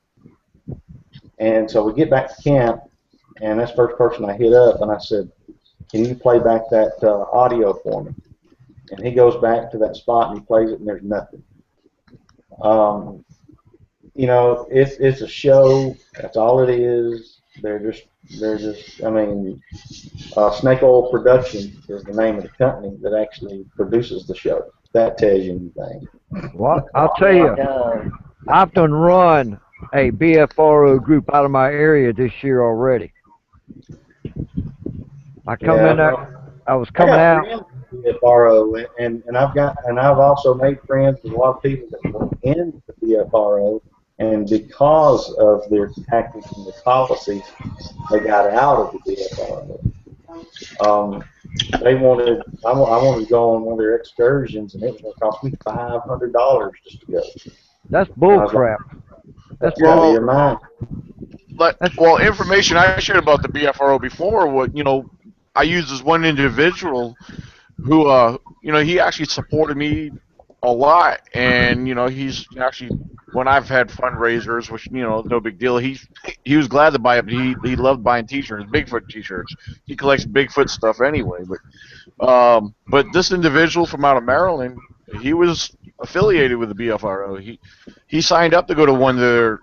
And so we get back to camp, and that's the first person I hit up, and I said, "Can you play back that audio for me?" And he goes back to that spot and he plays it, and there's nothing. Um, it's a show. That's all it is. They're just. I mean, Snake Oil Production is the name of the company that actually produces the show. That tells you anything. well, I'll tell Yeah, it you, does. I've done run a BFRO group out of my area this year already. I come Yeah, in there. well, I was I coming got out. friends in the BFRO, and I've also made friends with a lot of people that were in the BFRO, and because of their tactics and their policies, they got out of the BFRO. I wanted to go on one of their excursions, and it was going to cost me $500 just to go. That's And bull I was like, crap. That's "That's out bull of Well, your crap. mind." That's information I shared about the BFRO before, what I used this one individual who, he actually supported me a lot, and he's actually when I've had fundraisers, which no big deal. He was glad to buy it, but he loved buying T-shirts, Bigfoot T-shirts. He collects Bigfoot stuff anyway, but this individual from out of Maryland. He was affiliated with the BFRO. He signed up to go to one of their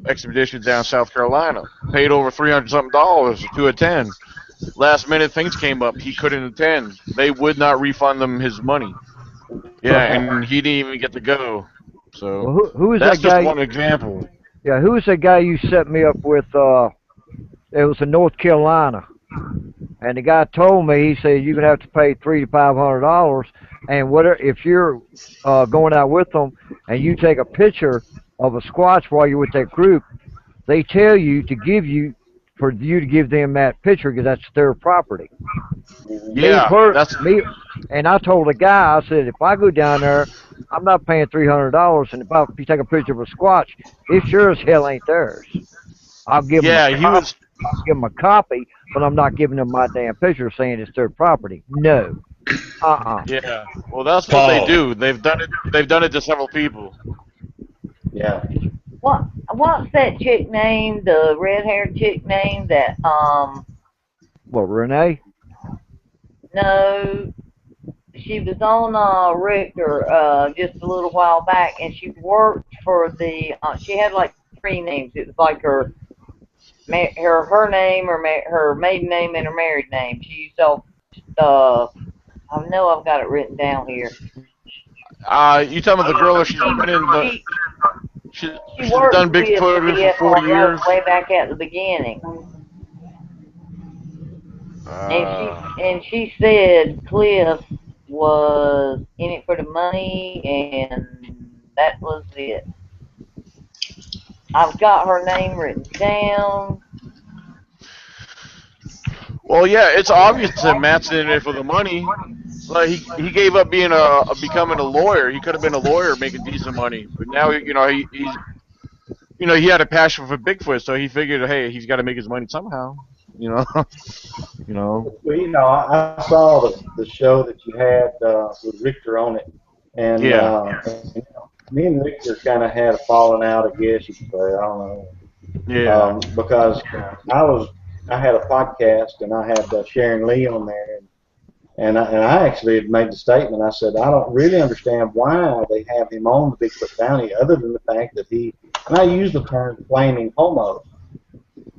expeditions down South Carolina. Paid over $300 to attend. Last minute things came up. He couldn't attend. They would not refund him his money. Yeah, and he didn't even get to go. So Well, who is that's that just guy? one example. Yeah, who is that guy you set me up with? It was in North Carolina, and the guy told me, he said you're gonna have to pay $300 to $500, and whatever if you're going out with them and you take a picture of a squatch while you're with that group, they tell you to give you for you to give them that picture because that's their property. Me Yeah, per that's me, and I told the guy, I said if I go down there, I'm not paying $300, and if you take a picture of a squatch, it sure as hell ain't theirs. I'll give them a yeah. He copy. was I'll give them a copy, but I'm not giving them my damn picture saying it's their property. No. Uh-uh. yeah. Well, that's what they Paul. do. They've done it. They've done it to several people. Yeah. What's that chick name? The red haired chick name that What, Renee? no, she was on Richter just a little while back, and she worked for the. She had like three names. It was like her name, her maiden name, and her married name. She used to. I know I've got it written down here. You talking about the girl that she's been in the She she she's worked done with the Bigfoot for 40 BFRO years. way back at the beginning, Uh, and she said Cliff was in it for the money, and that was it. I've got her name written down. well, yeah, it's obvious that Matt's in it for the money. Like he gave up being becoming a lawyer. He could have been a lawyer making decent money, but now he's he had a passion for Bigfoot, so he figured, hey, he's got to make his money somehow. You know, you know. Well, I saw the show that you had with Richter on it, Yeah, me and Richter kind of had a falling out, I guess you could say. I don't know, yeah. because I had a podcast and I had Sharon Lee on there, and I actually had made the statement. I said I don't really understand why they have him on the Bigfoot bounty, other than the fact that and I used the term flaming homo.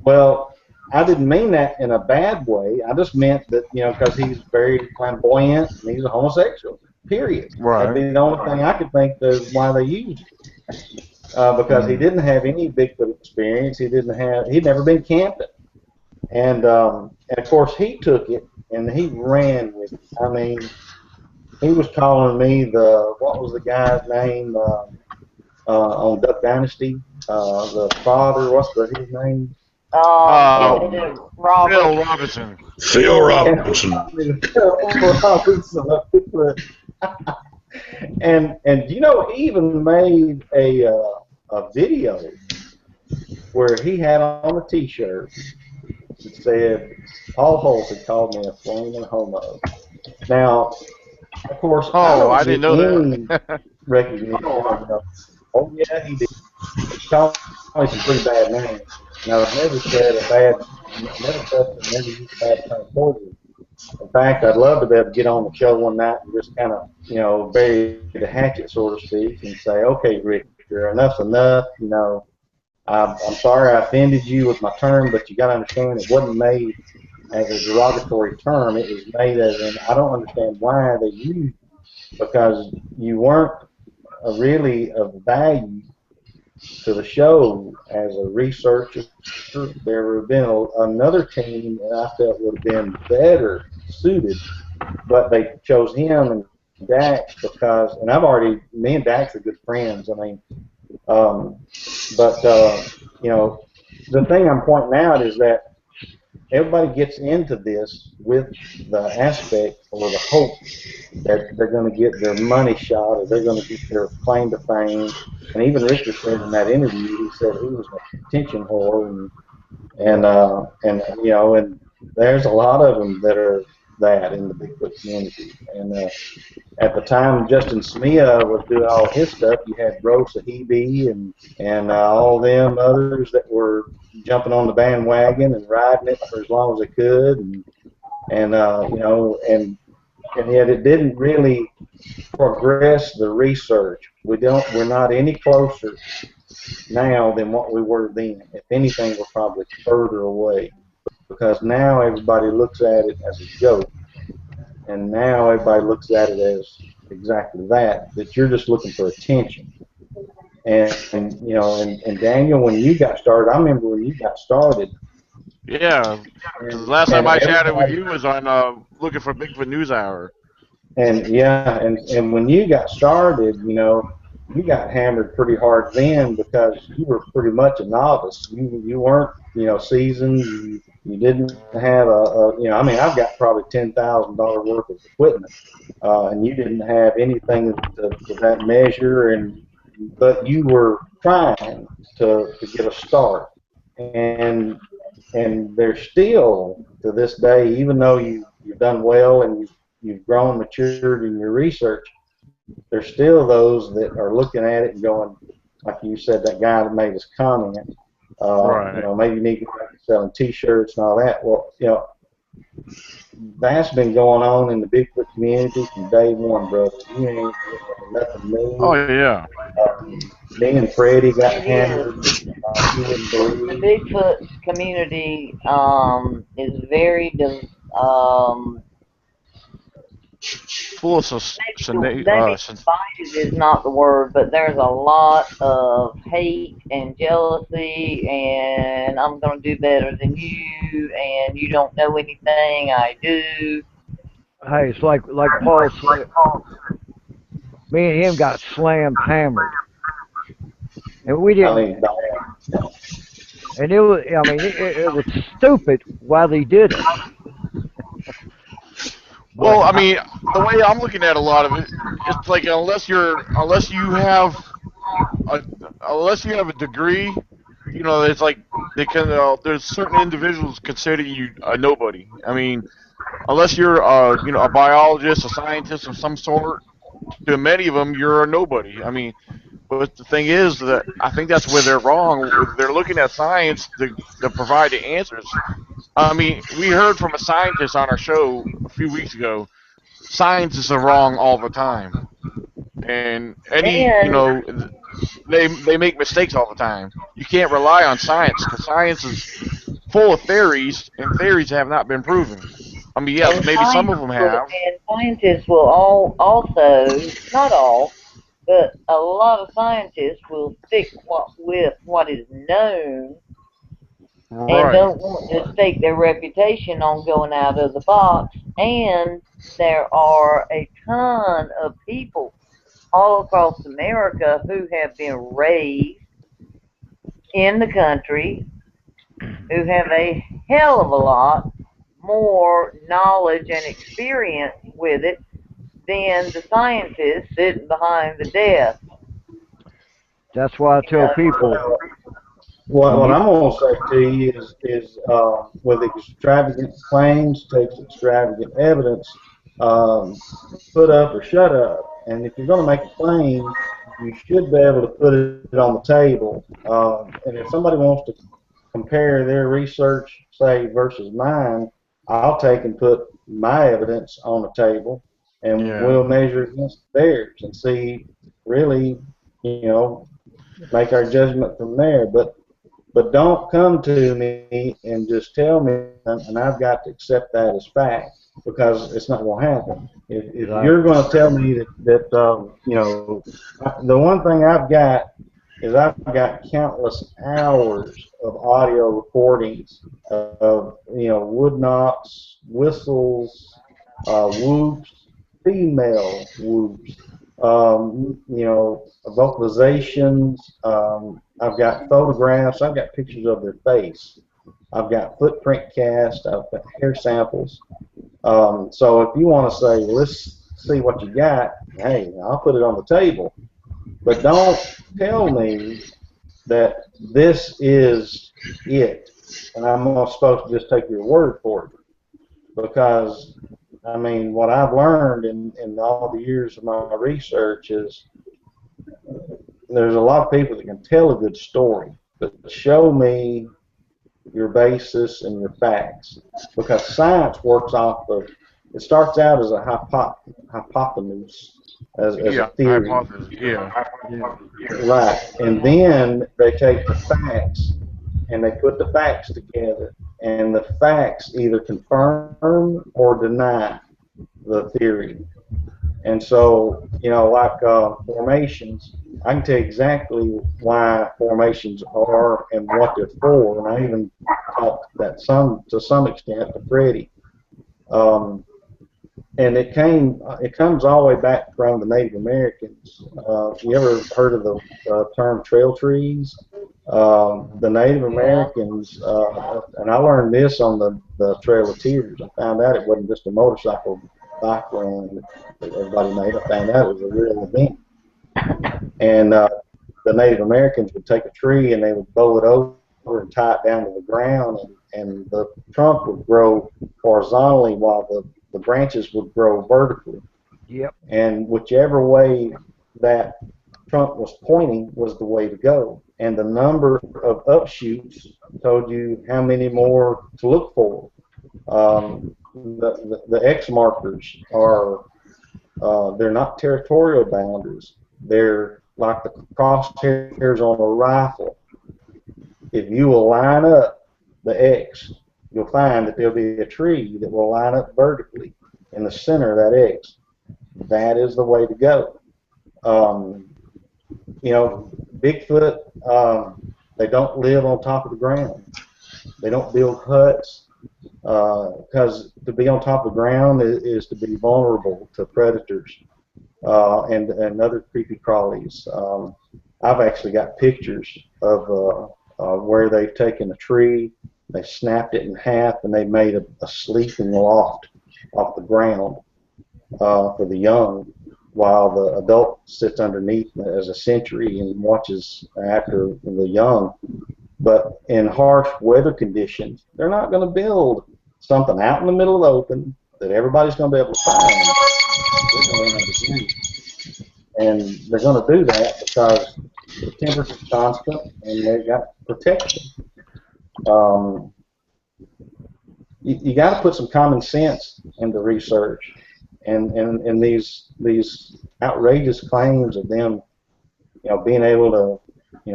Well, I didn't mean that in a bad way. I just meant that, because he's very flamboyant and he's a homosexual. Period. That'd Right. be the only thing I could think of why they used it. Because he Mm. didn't have any Bigfoot experience. He'd never been camping. And of course he took it and he ran with it. I mean, he was calling me what was the guy's name on Duck Dynasty? The father, his name? Um, Robert. Phil Robinson. Phil Robinson. And he even made a video where he had on a T-shirt that said Paul Holt had called me a flaming homo. Now, of course, I Oh, don't I didn't get know any that. recognition. Oh yeah, he did. He called me some pretty bad names. Now I've never said never cussed him, never used a bad term towards him. In fact, I'd love to be able to get on the show one night and just kind of, bury the hatchet, so to speak, and say, okay, Richter, enough's enough. I'm sorry I offended you with my term, but you got to understand it wasn't made as a derogatory term. It was made as in, I don't understand why they used it, because you weren't really of value to the show as a researcher. There would have been another team that I felt would have been better suited, but they chose him and Dax and me and Dax are good friends. I mean, um, but the thing I'm pointing out is that everybody gets into this with the aspect or the hope that they're going to get their money shot or they're going to get their claim to fame. And even Richter said in that interview, he said he was an attention whore, and there's a lot of them that are that in the Bigfoot community. And at the time Justin Smia was doing all his stuff, you had Bro Sahibi and all them others that were jumping on the bandwagon and riding it for as long as they could, and and yet it didn't really progress the research. We're not any closer now than what we were then. If anything, we're probably further away because now everybody looks at it as a joke, and now everybody looks at it as exactly that, that you're just looking for attention. And Daniel, when you got started, I remember when you got started, Yeah, because the last and time I chatted with everybody, you was on looking for Bigfoot News Hour. and yeah, and when you got started, you got hammered pretty hard then because you were pretty much a novice. You weren't, seasoned. You didn't have I mean, I've got probably $10,000 worth of equipment, and you didn't have anything to that measure, but you were trying to get a start, and there's still to this day, even though you've done well and you've grown, matured in your research, there's still those that are looking at it and going, like you said, that guy that made his comment, Right. maybe you need to go back to selling T-shirts and all that. Well, that's been going on in the Bigfoot community from day one, brother. You ain't nothing Oh new. yeah. Me and Freddie got It is. hammered like you wouldn't The believe. Bigfoot community is very Full of maybe divided is not the word, but there's a lot of hate and jealousy, and I'm gonna do better than you, and you don't know anything I do. Hey, it's like Paul said. Me and him got slammed, hammered, and we I didn't. mean, And it was, I mean, it was stupid why they did it. But Well, I mean, the way I'm looking at a lot of it, it's like unless you have a unless you have a degree, it's like there's certain individuals consider you a nobody. I mean, unless you're a biologist, a scientist of some sort, to many of them you're a nobody. I mean, but the thing is that I think that's where they're wrong. They're looking at science to provide the answers. I mean, we heard from a scientist on our show a few weeks ago. Scientists are wrong all the time, and And they make mistakes all the time. You can't rely on science because science is full of theories, and theories have not been proven. I mean, yes, and maybe some of them have. scientists will all also, not all, but a lot of scientists will stick with what is known and Right. don't want to stake their reputation on going out of the box. And there are a ton of people all across America who have been raised in the country who have a hell of a lot more knowledge and experience with it than the scientists sitting behind the desk. that's why I You tell know, people so when what you I'm going to say to you is with extravagant claims takes extravagant evidence. Put up or shut up. And if you're going to make a claim, you should be able to put it on the table. And if somebody wants to compare their research, say, versus mine, I'll take and put my evidence on the table, and Yeah. we'll measure against theirs and see really, you know, make our judgment from there. But don't come to me and just tell me, and I've got to accept that as fact because it's not going to happen. If you're exactly. going to tell me the one thing I've got is I've got countless hours of audio recordings of wood knocks, whistles, whoops, female whoops, vocalizations. I've got photographs. I've got pictures of their face. I've got footprint cast. I've got hair samples. So if you want to say, let's see what you got, hey, I'll put it on the table. But don't tell me that this is it, and I'm supposed to just take your word for it. Because, I mean, what I've learned in all the years of my research is there's a lot of people that can tell a good story, but show me your basis and your facts, because science works off of it starts out as a hypothesis, as a Yeah, theory, hypothesis. Yeah. Yeah. right? And then they take the facts and they put the facts together, and the facts either confirm or deny the theory. And so, like formations, I can tell you exactly why formations are and what they're for, and I even talked that to some extent to Freddie. Um, and it comes all the way back from the Native Americans. You ever heard of the term trail trees? The Native Yeah. Americans, and I learned this on the Trail of Tears. I found out it wasn't just a motorcycle bike run that everybody made. I found out it was a real event. And the Native Americans would take a tree and they would bow it over and tie it down to the ground, and the trunk would grow horizontally while the branches would grow vertically. Yep. And whichever way that trunk was pointing was the way to go. And the number of upshoots told you how many more to look for. The X markers are they're not territorial boundaries. They're like the crosshairs on a rifle. If you will line up the X, you'll find that there'll be a tree that will line up vertically in the center of that X. That is the way to go. Um, Bigfoot, they don't live on top of the ground. They don't build huts because to be on top of the ground is to be vulnerable to predators and other creepy crawlies. I've actually got pictures of where they've taken a tree, they snapped it in half, and they made a sleeping loft off the ground for the young, while the adult sits underneath as a sentry and watches after the young. But in harsh weather conditions, they're not going to build something out in the middle of the open that everybody's going to be able to find. They're going to have to do. And they're going to do that because the temperature's constant and they've got protection. Um, you got to put some common sense into research, and these outrageous claims of them, being able to,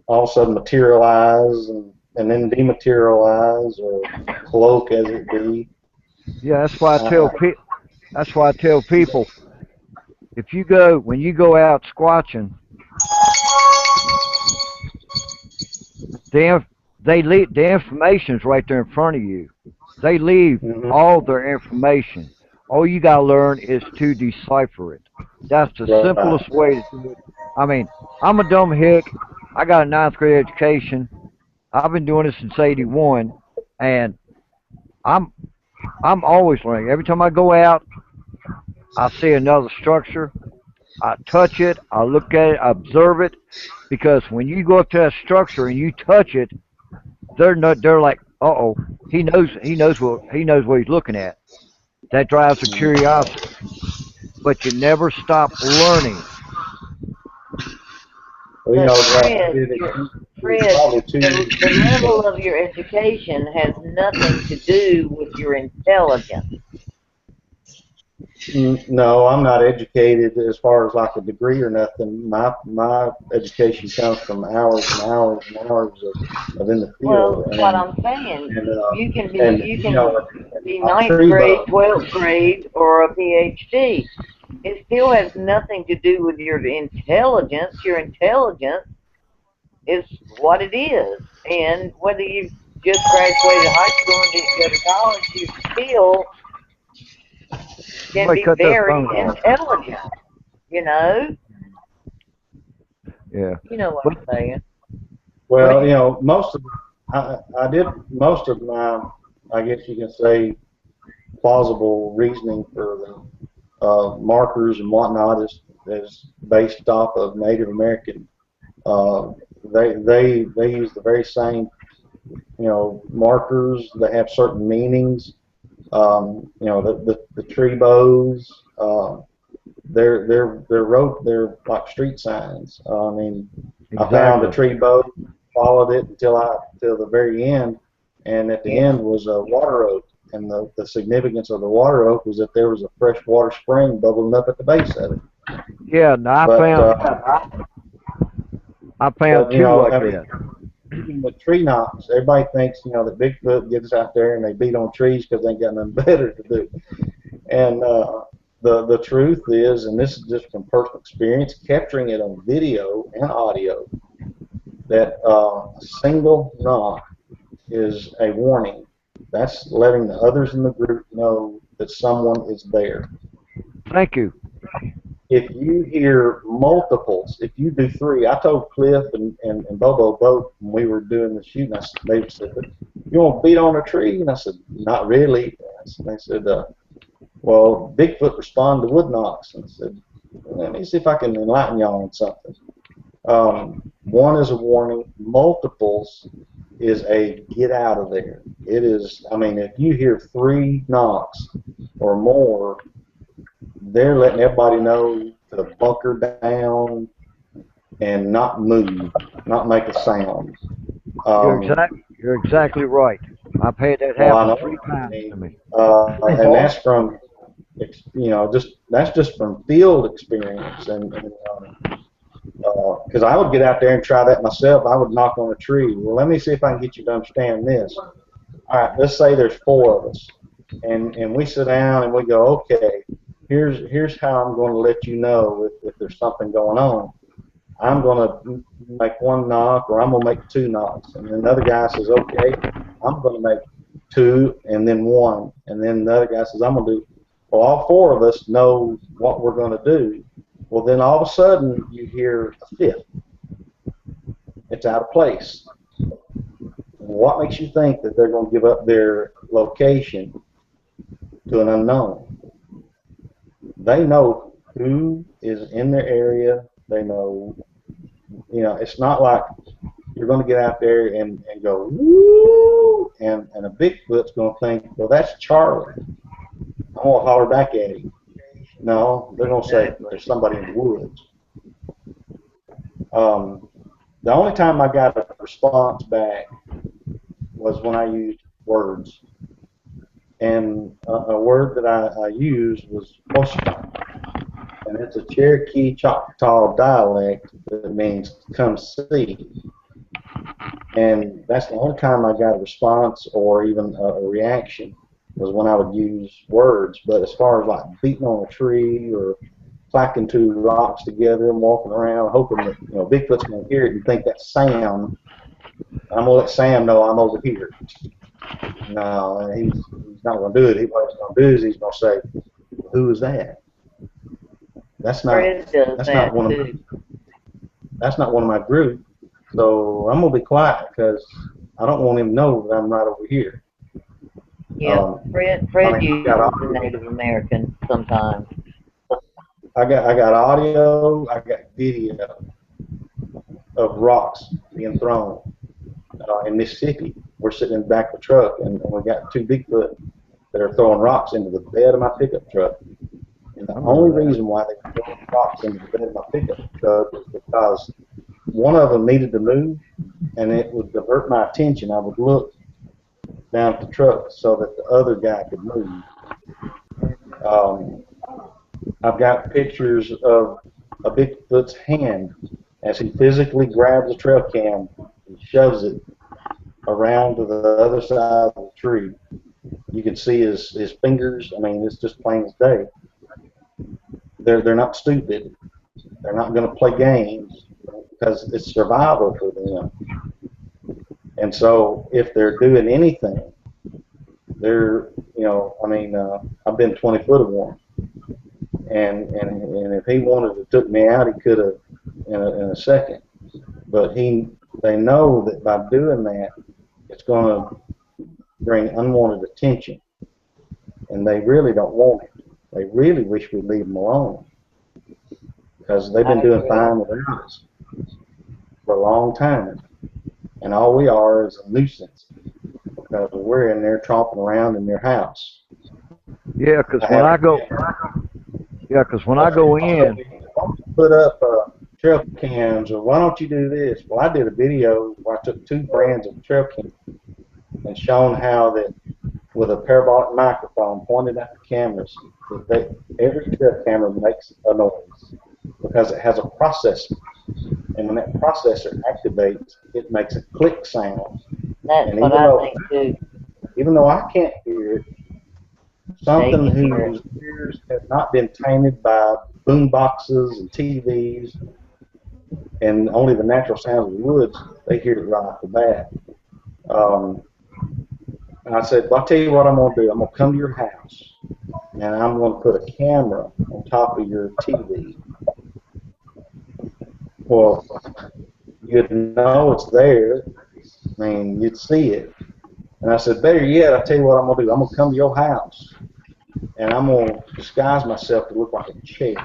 all of a sudden materialize and then dematerialize or cloak as it be. Yeah, that's why I tell Uh, people. That's why I tell people if you go when you go out squatching, the the information's right there in front of you. They leave mhm, all their information. All you gotta learn is to decipher it. That's the right. simplest way to do it. I mean, I'm a dumb hick. I got a ninth grade education. I've been doing this since '81, and I'm I'm always learning. Every time I go out, I see another structure. I touch it. I look at it. I observe it. Because when you go up to that structure and you touch it, they're not. They're like, uh oh, he knows. He knows what he's looking at. That drives a curiosity. But you never stop learning. Well, But I Fred, did it Fred, probably 2 years the level ago. of your education has nothing to do with your intelligence. No, I'm not educated as far as like a degree or nothing. My education comes from hours and hours and hours of in the field, Well, what I'm saying, and you you can know be a ninth tree grade, bow. 12th grade, or a PhD. It still has nothing to do with your intelligence. Your intelligence is what it is, and whether you just graduated high school and didn't go to college, you still can Somebody be cut those very phones off. intelligent. You know, Yeah. you know what But I'm saying. but Well, I did most of my, I guess you can say, plausible reasoning for the markers and whatnot is based off of Native American. Uh, they use the very same markers. They have certain meanings. The tree bows. They're like street signs. I mean, I found a exactly. tree bow, followed it till the very end, and at the Yeah. end was a water oak. the significance of the water oak was that there was a fresh water spring bubbling up at the base of it. Yeah, no, But I found but two like I that. mean, even with tree knocks, everybody thinks that Bigfoot gets out there and they beat on trees because they ain't got nothing better to do. And the truth is, and this is just from personal experience, capturing it on video and audio, that a single knock is a warning. That's letting the others in the group know that someone is there. Thank you. If you hear multiples, if you do three, I told Cliff and Bobo both when we were doing the shooting, they said, "You want to beat on a tree?" And I said, "Not really." They said, "Well, Bigfoot respond to wood knocks." And I said, "Let me see if I can enlighten y'all on something." One is a warning. Multiples is a get out of there. It is, I mean, if you hear three knocks or more, they're letting everybody know to bunker down and not move, not make a sound. You're exactly right. I've had that Well, I happen know. three I times to mean, me. and that's from, that's just from field experience, and because I would get out there and try that myself. I would knock on a tree. Well, let me see if I can get you to understand this. All right, let's say there's four of us, and we sit down and we go, okay, here's how I'm going to let you know if there's something going on. I'm going to make one knock, or I'm going to make two knocks, and then another guy says, okay, I'm going to make two and then one, and then the other guy says, I'm going to do. Well, all four of us know what we're going to do. Well, then all of a sudden you hear a fifth. It's out of place. What makes you think that they're going to give up their location to an unknown? They know who is in their area. They know, it's not like you're going to get out there and go, woo, and a Bigfoot's going to think, well, that's Charlie. I'm going to holler back at him. No, they're going to say, there's somebody in the woods. The only time I got a response back was when I used words. And a word that I used was Washita. And it's a Cherokee Choctaw dialect that means come see. And that's the only time I got a response or even a reaction was when I would use words. But as far as like beating on a tree or clacking two rocks together and walking around hoping that Bigfoot's going to hear it and think that's Sam, I'm going to let Sam know I'm over here. No, he's not going to do it. What he's going to do is he's going to say, "Who is that?" That's not one of my group. So I'm going to be quiet because I don't want him to know that I'm right over here. Yeah, Fred uses the Native American sometimes. I got audio, I got video of rocks being thrown in Mississippi. We're sitting in the back of the truck, and we got two Bigfoot that are throwing rocks into the bed of my pickup truck. And the only reason why they were throwing rocks into the bed of my pickup truck was because one of them needed to move, and it would divert my attention. I would look down at the truck so that the other guy could move. I've got pictures of a Bigfoot's hand as he physically grabs a trail cam and shoves it around to the other side of the tree. You can see his fingers. I mean, it's just plain as day. They're not stupid. They're not going to play games because it's survival for them. And so if they're doing anything, they're, I've been 20 foot of one. And if he wanted to took me out, he could have in a second. But they know that by doing that, it's going to bring unwanted attention, and they really don't want it. They really wish we'd leave them alone because they've been doing fine without us for a long time, and all we are is a nuisance because we're in there tromping around in their house. Yeah, because when I go in, put up trail cams, or why don't you do this? Well, I did a video where I took two brands of trail cams and shown how that with a parabolic microphone pointed at the cameras. Every trail camera makes a noise because it has a processor. And when that processor activates, it makes a click sound. That's And what I think too. even though I can't hear it, They something can hear it. whose ears have not been tainted by boom boxes and TVs and only the natural sounds of the woods, they hear it right off the bat. Um, and I said, well, I'll tell you what I'm going to do. I'm going to come to your house and I'm going to put a camera on top of your TV. Well, you'd know it's there. I mean, you'd see it. And I said, better yet, I'll tell you what I'm going to do. I'm going to come to your house and I'm going to disguise myself to look like a chair.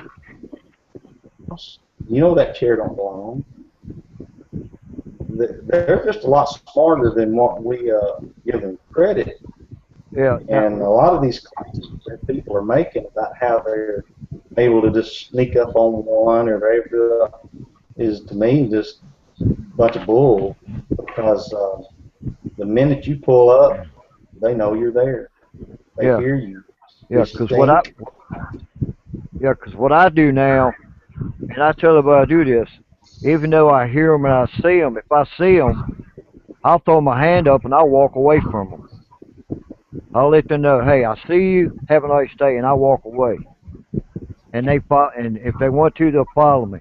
You know that chair don't belong. They're just a lot smarter than what we give them credit. Yeah. And a lot of these claims that people are making about how they're able to just sneak up on one or they're able to, is to me just a bunch of bull because the minute you pull up, they know you're there. They Yeah. hear you. Yeah. They stink. Cause what I do now, and I tell everybody I do this, even though I hear them and I see them, if I see them, I'll throw my hand up and I'll walk away from them. I'll let them know, hey, I see you, have a nice day, and I walk away. And they follow, and if they want to, they'll follow me.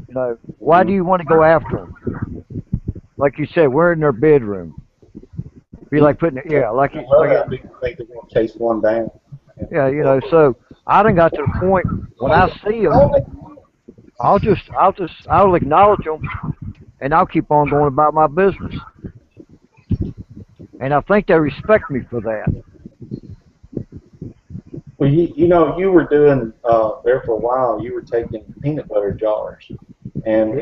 You know, why do Mm-hmm. you want to go after them? Like you said, we're in their bedroom. Be like putting, yeah, Well, that people think they're going to chase one down. yeah, you know. So I done got to the point when I see them, I'll acknowledge them, and I'll keep on going about my business. And I think they respect me for that. Well, you know, you were doing there for a while. You were taking peanut butter jars and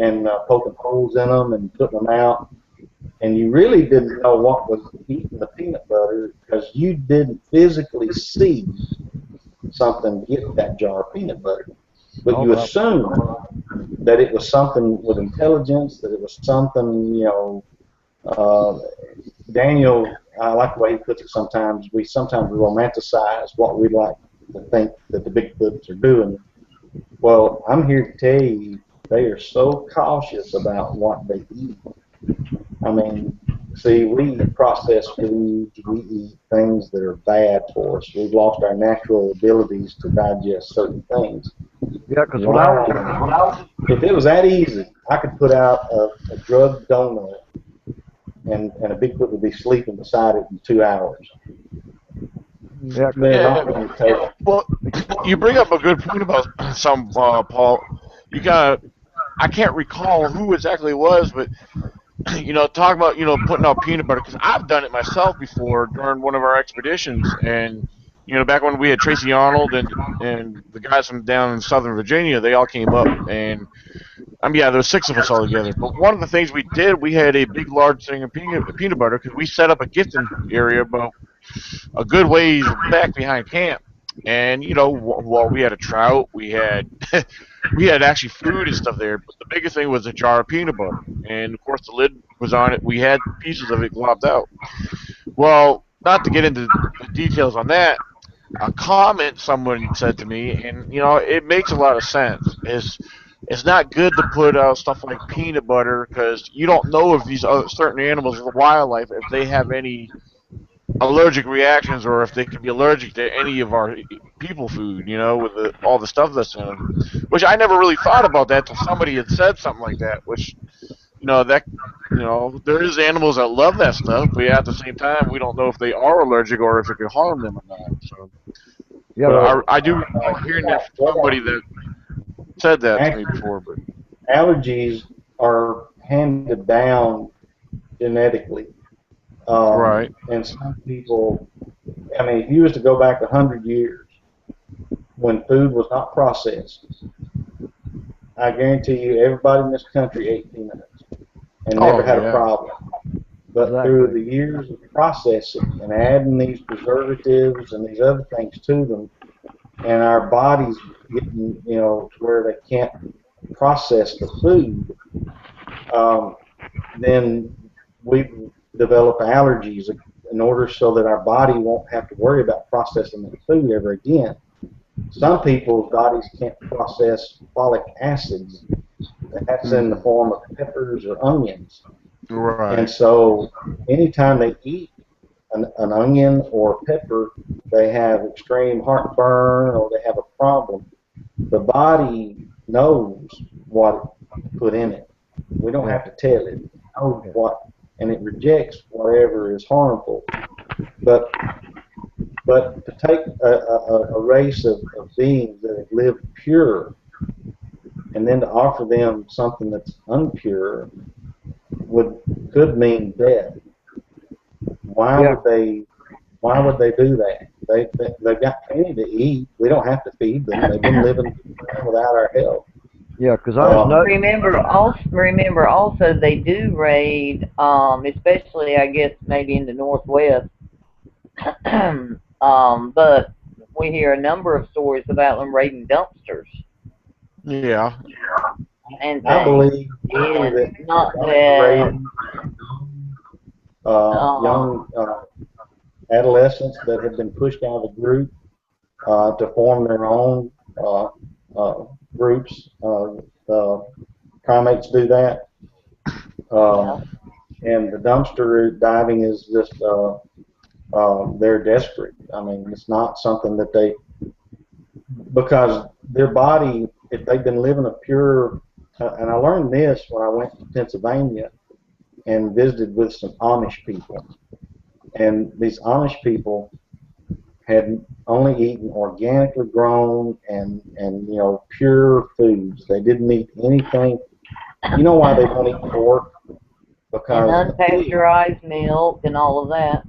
poking holes in them and putting them out, and you really didn't know what was eating the peanut butter because you didn't physically see something get that jar of peanut butter, but Oh, you well, assumed that it was something with intelligence, that it was something, you know. Daniel, I like the way he puts it. Sometimes we romanticize what we like to think that the Bigfoots are doing. Well, I'm here to tell you, they are so cautious about what they eat. I mean, see, we eat processed foods, we eat things that are bad for us. We've lost our natural abilities to digest certain things. yeah, because when I was, Wow. If it was that easy, I could put out a drugged donut and a Bigfoot would be sleeping beside it in 2 hours. yeah, They're Yeah. not going to take it. Well, you bring up a good point about some Paul. You kind of I can't recall who exactly it was, but talking about putting out peanut butter because I've done it myself before during one of our expeditions, and back when we had Tracy Arnold and the guys from down in Southern Virginia, they all came up, and yeah, there was six of us all together. But one of the things we did, we had a big, large thing of peanut butter because we set up a gifting area about a good ways back behind camp. And while we had a trout, we had we had actually food and stuff there. But the biggest thing was a jar of peanut butter, and of course the lid was on it. We had pieces of it globbed out. Well, not to get into the details on that, a comment someone said to me, and it makes a lot of sense. Is it's not good to put out stuff like peanut butter because you don't know if these other certain animals, the wildlife, if they have any allergic reactions or if they can be allergic to any of our people food, with all the stuff that's in them. Which I never really thought about that till somebody had said something like that. Which that there is animals that love that stuff, but at the same time we don't know if they are allergic or if it could harm them or not. So, yeah, but but I do recall hearing that from somebody that said that to me Actually, before. But allergies are handed down genetically. right. And some people, I mean, if you was to go back 100 years when food was not processed, I guarantee you everybody in this country ate peanuts and never Oh had a yeah. problem. But through exactly. the years of processing and adding these preservatives and these other things to them, and our bodies getting, to where they can't process the food, um, then we develop allergies in order so that our body won't have to worry about processing that food ever again. Some people's bodies can't process folic acids. That's in the form of peppers or onions. And Right. so anytime they eat an onion or pepper, they have extreme heartburn or they have a problem. The body knows what to put in it. We don't Yeah. have to tell it. It knows Yeah. what, and it rejects whatever is harmful. But to take a race of beings that have lived pure and then to offer them something that's unpure could mean death. Why Yeah. would they Why would they do that? They've got plenty to eat. We don't have to feed them. They've been living without our help. Yeah, because I was But not. remember also they do raid, especially I guess maybe in the Northwest. But we hear a number of stories about them raiding dumpsters Yeah. and I things, believe and that not raising that. young adolescents that have been pushed out of the group to form their own uh, groups. Primates do that. Yeah, Um, and the dumpster diving is just, they're desperate. I mean, it's not something that because their body, if they've been living a pure, and I learned this when I went to Pennsylvania and visited with some Amish people. And these Amish people had only eaten organically grown and pure foods. They didn't eat anything. You know why they don't eat pork? and Because a pig. unpasteurized milk and all of that.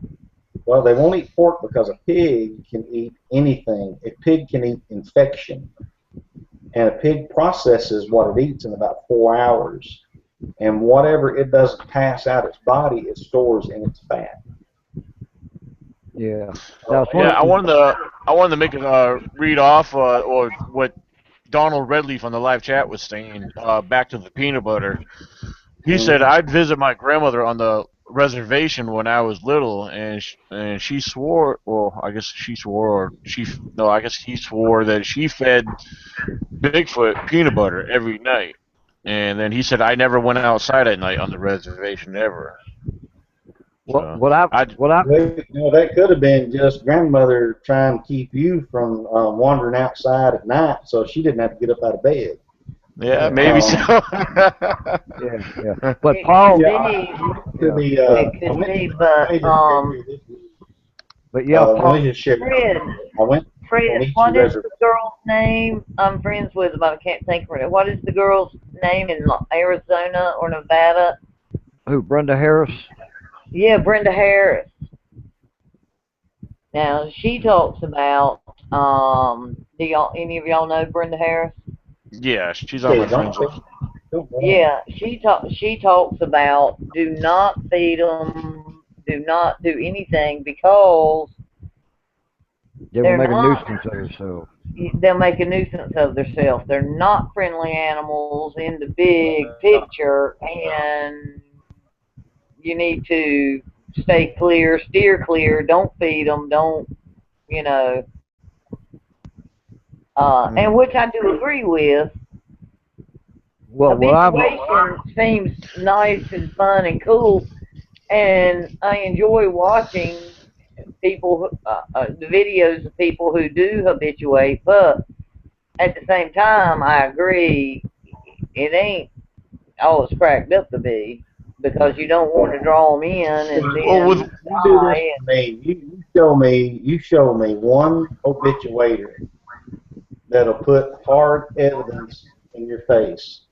Well, they won't eat pork because a pig can eat anything. A pig can eat infection, and a pig processes what it eats in about 4 hours. And whatever it doesn't pass out its body, it stores in its fat. Yeah. Now it's one Yeah. of these. I wanted to make it read off or what Donald Redleaf on the live chat was saying. Back to the peanut butter. He said Mm-hmm. I'd visit my grandmother on the reservation when I was little, and she swore. Well, I guess she swore, or she no, I guess he swore that she fed Bigfoot peanut butter every night. And then he said I never went outside at night on the reservation ever. What So what I I what I Well, that could have been just grandmother trying to keep you from wandering outside at night, so she didn't have to get up out of bed. yeah, yeah maybe so. Um, yeah yeah. But It could Paul. yeah, be, I went to Yeah. the. it I could went to be, the. but Let me just share this. But yeah, Let Paul. me just share this. Fred, I went to the Fred, Nietzsche what is the Reservation. girl's name? I'm friends with, but I can't think of it. What is the girl's name in Arizona or Nevada? Who? Brenda Harris. Yeah, Brenda Harris. Now she talks about. Do y'all any of y'all know Brenda Harris? Yeah, she's on my Okay, friends don't list. don't go. Yeah, she talks about do not feed them, do not do anything because They will they're make a not. nuisance of themselves. They'll make a nuisance of themselves. They're not friendly animals in the big picture, and you need to stay clear, steer clear. Don't feed them. Don't you know? And Mm. which I do agree with. Well, what I've Habituation seems nice and fun and cool, and I enjoy watching people, the videos of people who do habituate. But at the same time, I agree it ain't all it's cracked up to be because you don't want to draw them in and Well, then with You do this die. for me. You show me one obituator that'll put hard evidence in your face.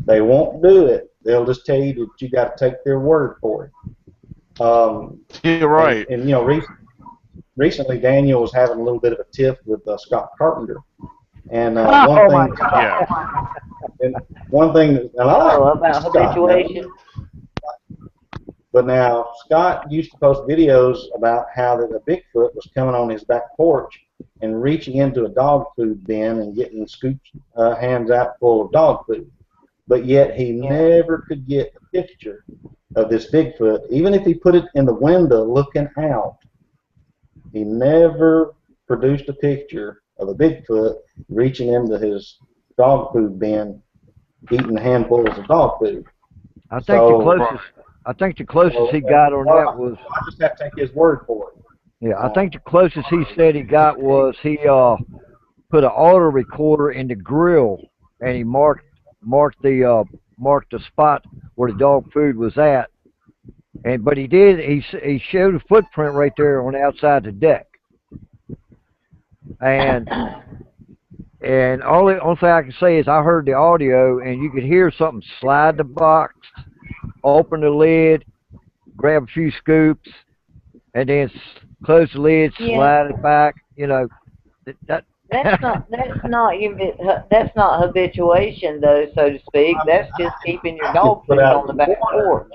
They won't do it. They'll just tell you that you got to take their word for it. you're And right. recently Daniel was having a little bit of a tiff with Scott Carpenter, and oh my God. Yeah. one thing, and I like Oh, about Scott now, habituation. but now Scott used to post videos about how that a Bigfoot was coming on his back porch and reaching into a dog food bin and getting scooped hands out full of dog food, but yet he Yeah. never could get a picture of this Bigfoot, even if he put it in the window looking out, he never produced a picture of a Bigfoot reaching into his dog food bin, eating handfuls of dog food. I think the So, closest, I think the closest he got on that was, I just have to take his word for it. yeah, I think the closest he said he got was he put an auto recorder in the grill and he marked the spot where the dog food was at. And but he showed a footprint right there on the outside the deck. And only thing I can say is I heard the audio and you could hear something slide the box, open the lid, grab a few scoops, and then close the lid, Yeah, slide it back. You know that. that's not habituation though, so to speak. That's just keeping your I can dog put food out on a the back recorder. porch.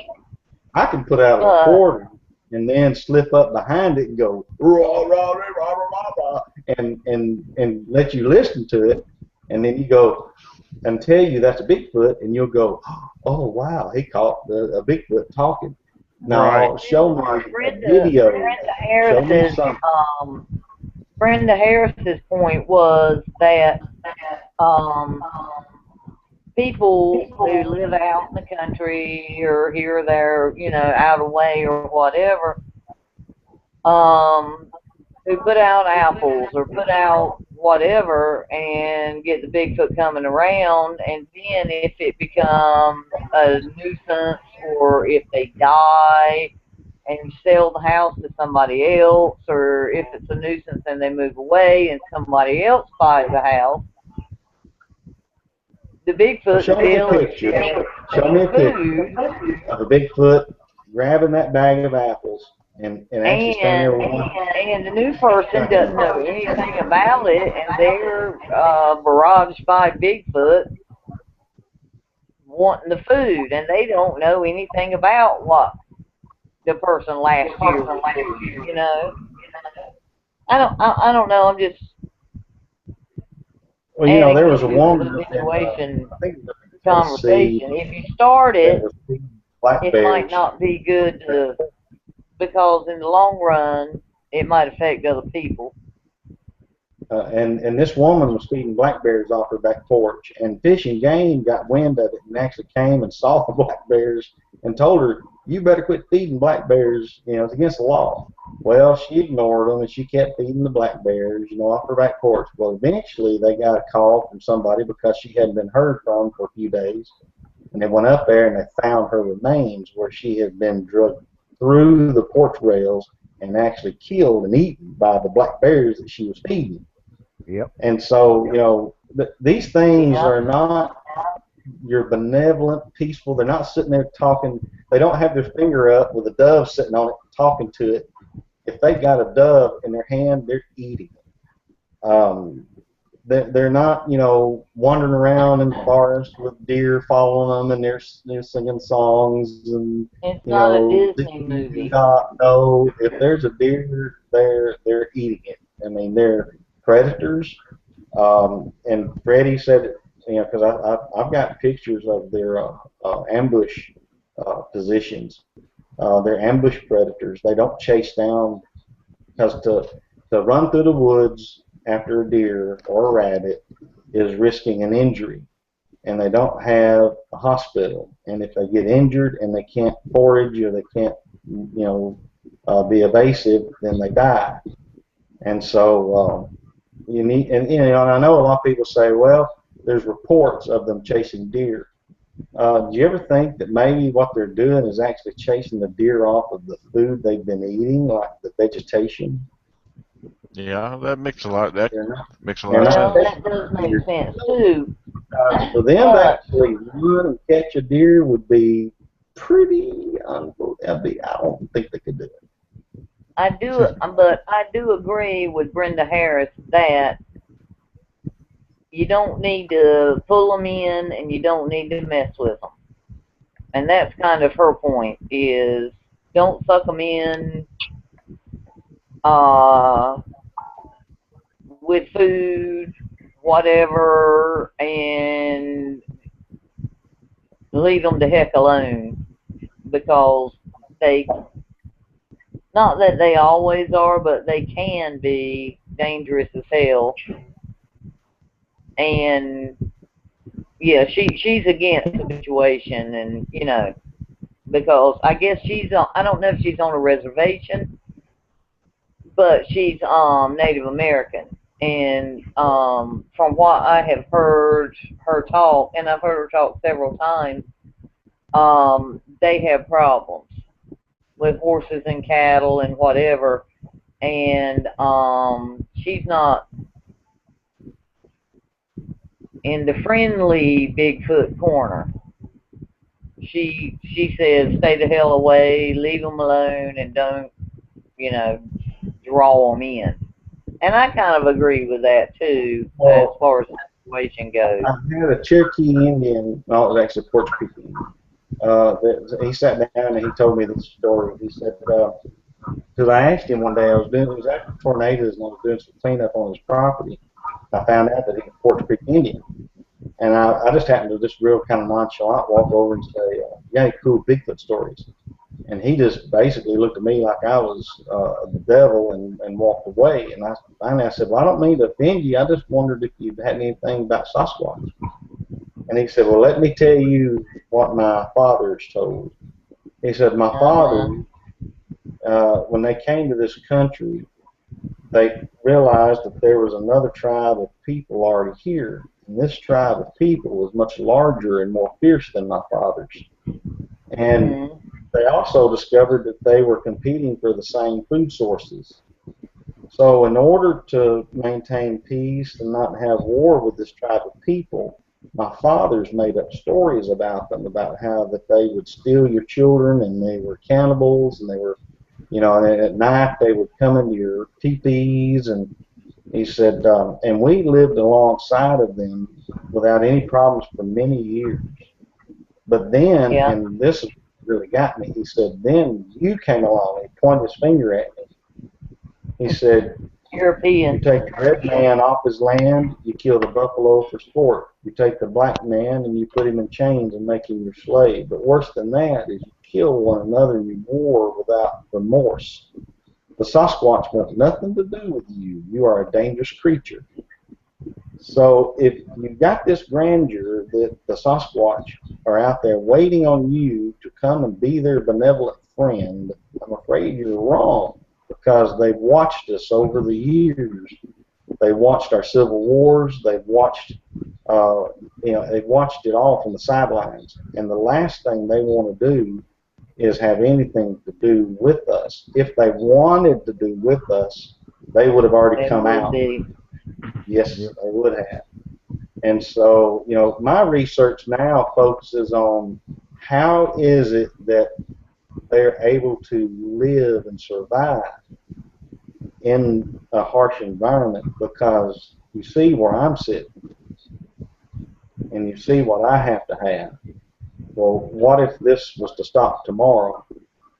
I can put out a But recorder and then slip up behind it and go rah, rah, rah, rah, rah, rah, and let you listen to it, and then you go and tell you that's a Bigfoot, and you'll go, oh wow, he caught a Bigfoot talking. Right. Now show me a Brenda video. Brenda Show me Harris's something. um Brenda Harris's point was that um people who live out in the country or here or there, out of way or whatever, um, who put out apples or put out whatever and get the Bigfoot coming around, and then if it becomes a nuisance or if they die and sell the house to somebody else, or if it's a nuisance and they move away and somebody else buys the house, the Well, Bigfoot show me a still picture. expects Show me a picture food, of a Bigfoot grabbing that bag of apples and actually standing there with and one and the new person second. doesn't know anything about it, and they're barraged by Bigfoot wanting the food, and they don't know anything about what the person last year was doing. I don't know. I'm just Well, there adding was a to the woman up in, habituation I think it was up in Tennessee, conversation. If you start that it, was feeding black it might bears. not be good because in the long run, it might affect other people. And this woman was feeding black bears off her back porch, and Fish and Game got wind of it and actually came and saw the black bears and told her, "You better quit feeding black bears. It's against the law." Well, she ignored them and she kept feeding the black bears, off her back porch. Well, eventually they got a call from somebody because she hadn't been heard from for a few days, and they went up there and they found her remains where she had been drugged through the porch rails and actually killed and eaten by the black bears that she was feeding. Yep. And so, these things Yeah. are not your benevolent, peaceful. They're not sitting there talking. They don't have their finger up with a dove sitting on it, talking to it. If they got a dove in their hand, they're eating it. They're not, wandering around in the forest with deer following them and they're singing songs and, It's not a Disney movie. no, if there's a deer there, they're eating it. I mean, they're predators. And Freddie said, because I've got pictures of their ambush positions. They're ambush predators. They don't chase down because to run through the woods after a deer or a rabbit is risking an injury, and they don't have a hospital. And if they get injured and they can't forage or they can't, be evasive, then they die. And so you need, and I know a lot of people say, well, there's reports of them chasing deer. Do you ever think that maybe what they're doing is actually chasing the deer off of the food they've been eating, like the vegetation? Yeah, that makes a lot. That They're not, makes a lot they're of not Well, sense. that chasing does the make deer. sense too. For them to But actually run and catch a deer would be pretty unbelievable. I don't think they could do it. but I do agree with Brenda Harris that you don't need to pull them in and you don't need to mess with them. And that's kind of her point is don't suck them in uh, with food, whatever, and leave them the heck alone. because they, not that they always are, but they can be dangerous as hell. And yeah, she's against the situation, and because I guess she's on, I don't know if she's on a reservation, but she's Native American. And from what I have heard her talk, and I've heard her talk several times, they have problems with horses and cattle and whatever. And she's not in the friendly Bigfoot corner. She says stay the hell away, leave them alone, and don't draw them in. And I kind of agree with that too, as Well, far as the situation goes. I had a Cherokee Indian, no, it was actually a Porch Creek Indian. He sat down and he told me this story. He said, because I asked him one day, it was after tornadoes, and I was doing some cleanup on his property. I found out that he was a Porch Creek Indian. And I just happened to just real kind of nonchalant walk over and say, you got any cool Bigfoot stories? And he just basically looked at me like I was the devil and walked away. And finally I said, well, I don't mean to offend you. I just wondered if you had anything about Sasquatch. And he said, well, let me tell you what my father's told. He said, my father, when they came to this country, they realized that there was another tribe of people already here. And this tribe of people was much larger and more fierce than my father's. And they also discovered that they were competing for the same food sources. So in order to maintain peace and not have war with this tribe of people, my fathers made up stories about them, about how that they would steal your children and they were cannibals and they were, and at night they would come into your teepees. And he said, and we lived alongside of them without any problems for many years. But then, and this really got me, he said, then you came along and he pointed his finger at me. He said, European. you take the red man off his land, you kill the buffalo for sport. You take the black man and you put him in chains and make him your slave. But worse than that is you kill one another and you war without remorse. The Sasquatch wants nothing to do with you. You are a dangerous creature. So if you've got this grandeur that the Sasquatch are out there waiting on you to come and be their benevolent friend, I'm afraid you're wrong, because they've watched us over the years. They watched our civil wars. They've watched, they've watched it all from the sidelines. And the last thing they want to do is have anything to do with us. If they wanted to do with us, they would have already come out. Yes, they would have. And so, my research now focuses on how is it that they're able to live and survive in a harsh environment, because you see where I'm sitting and you see what I have to have. Well, what if this was to stop tomorrow?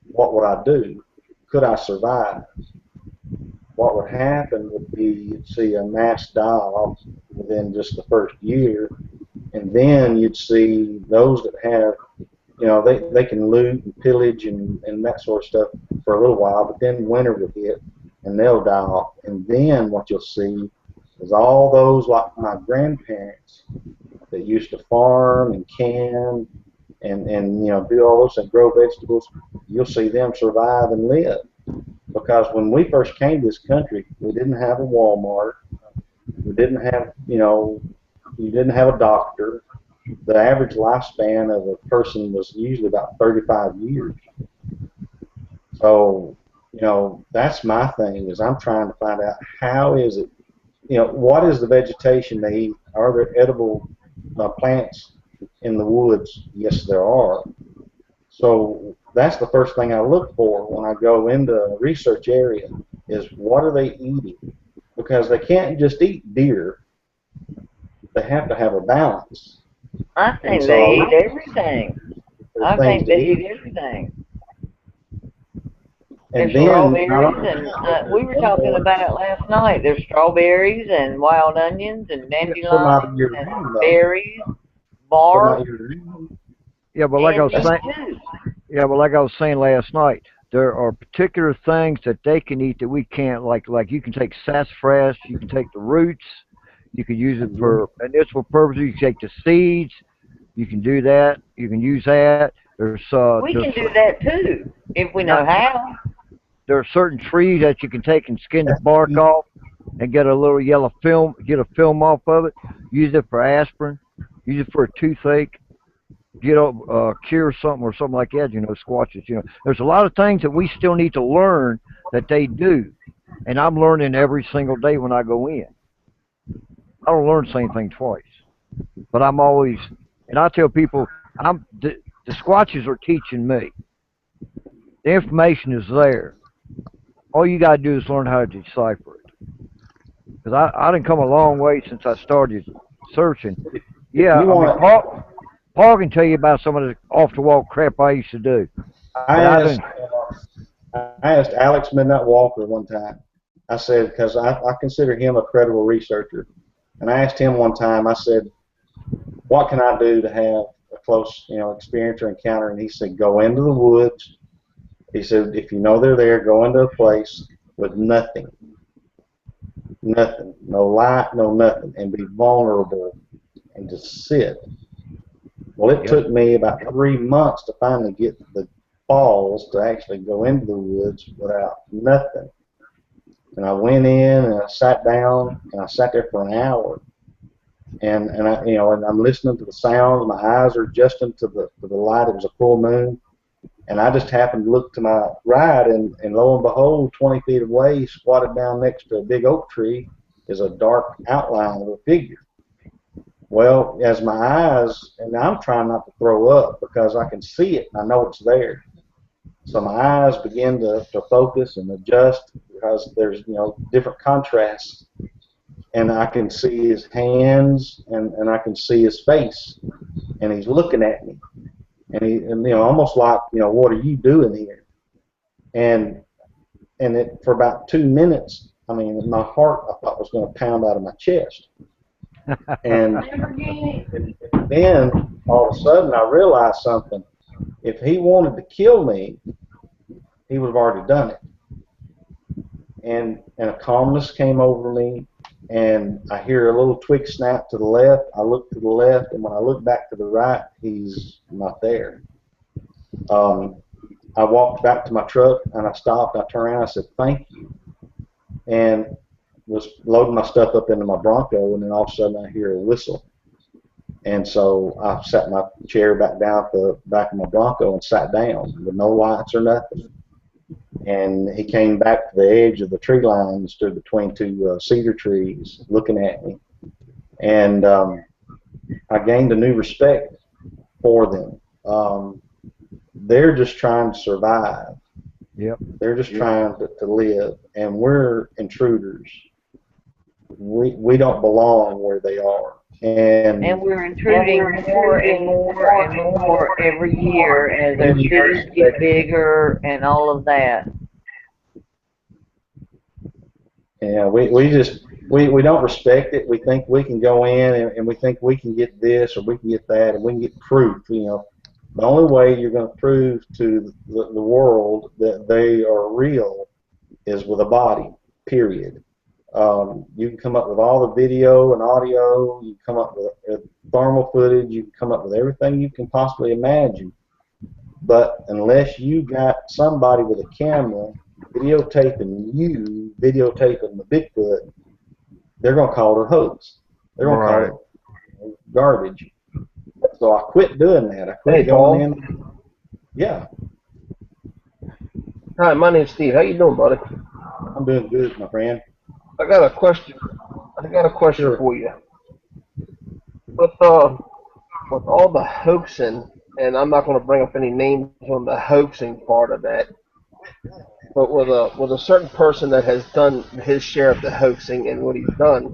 What would I do? Could I survive? What would happen would be you'd see a mass die-off within just the first year, and then you'd see those that have, they can loot and pillage and that sort of stuff for a little while, but then winter would hit and they'll die off. And then what you'll see is all those like my grandparents that used to farm and can and do all those and grow vegetables, you'll see them survive and live. Because when we first came to this country, we didn't have a Walmart. We didn't have, you didn't have a doctor. The average lifespan of a person was usually about 35 years. So, that's my thing, is I'm trying to find out how is it, what is the vegetation they eat? Are there edible plants in the woods? Yes, there are. So that's the first thing I look for when I go into a research area, is what are they eating? Because they can't just eat deer. They have to have a balance. I think they eat everything. I think they eat everything. And strawberries, and we were talking about it last night. There's strawberries and wild onions and dandelions and berries, bark. Yeah, but like I was saying, Yeah, but like I was saying last night, there are particular things that they can eat that we can't. Like you can take sassafras, you can take the roots, you can use it Mhm. for medicinal purposes. You can take the seeds, you can do that. You can use that. We can do that too if we know Not, how. there are certain trees that you can take and skin the bark off and get a little yellow film, get a film off of it. Use it for aspirin. Use it for a toothache. Get a cure something or something like that. Squatches. There's a lot of things that we still need to learn that they do, and I'm learning every single day when I go in. I don't learn the same thing twice, but I'm always, and I tell people, the Squatches are teaching me. The information is there. All you got to do is learn how to decipher it. Because I didn't come a long way since I started searching. If Yeah, you I mean, want, Paul can tell you about some of the off the wall crap I used to do, I but I asked didn't. I asked Alex Midnight Walker one time. I said because I consider him a credible researcher, and I asked him one time. I said, "What can I do to have a close, experience or encounter?" And he said, "Go into the woods." He said, "If you know they're there, go into a place with nothing, nothing, no light, no nothing, and be vulnerable and just sit." Well, it Yep, took me about 3 months to finally get the balls to actually go into the woods without nothing. And I went in and I sat down and I sat there for an hour. And and I'm listening to the sounds. My eyes are adjusting to the light. It was a full moon, and I just happened to look to my right, and lo and behold, 20 feet away, squatted down next to a big oak tree, is a dark outline of a figure. Well, as my eyes, and I'm trying not to throw up because I can see it and I know it's there. So my eyes begin to focus and adjust because there's different contrasts, and I can see his hands and I can see his face, and he's looking at me, and almost like what are you doing here? And for about 2 minutes, I mean my heart I thought was going to pound out of my chest, and then all of a sudden I realized something. If he wanted to kill me, he would have already done it. And a calmness came over me, and I hear a little twig snap to the left. I look to the left, and when I look back to the right, he's not there. Um, I walked back to my truck and I stopped. I turned around. I said, "Thank you," and was loading my stuff up into my Bronco, and then all of a sudden I hear a whistle. And so I sat my chair back down at the back of my Bronco and sat down with no lights or nothing. And he came back to the edge of the tree line and stood between two cedar trees looking at me. And I gained a new respect for them. They're just trying to survive. yep. They're just trying to live. And we're intruders. We don't belong where they are. And And we're intruding more and more and more every year as our cities get bigger and all of that. we don't respect it. We think we can go in and we think we can get this or we can get that and we can get proof. The only way you're going to prove to the world that they are real is with a body, period. You can come up with all the video and audio, you can come up with thermal footage, you can come up with everything you can possibly imagine. But unless you got somebody with a camera videotaping the Bigfoot, they're going to call it a hoax. They're going to call Right. it garbage. So I quit doing that. I Hey, quit going Paul. in. Yeah, Hi, my name's Steve. How you doing, buddy? I'm doing good, my friend. I got a question. I got a question Sure. for you. With with all the hoaxing, and I'm not going to bring up any names on the hoaxing part of that, but with a certain person that has done his share of the hoaxing and what he's done,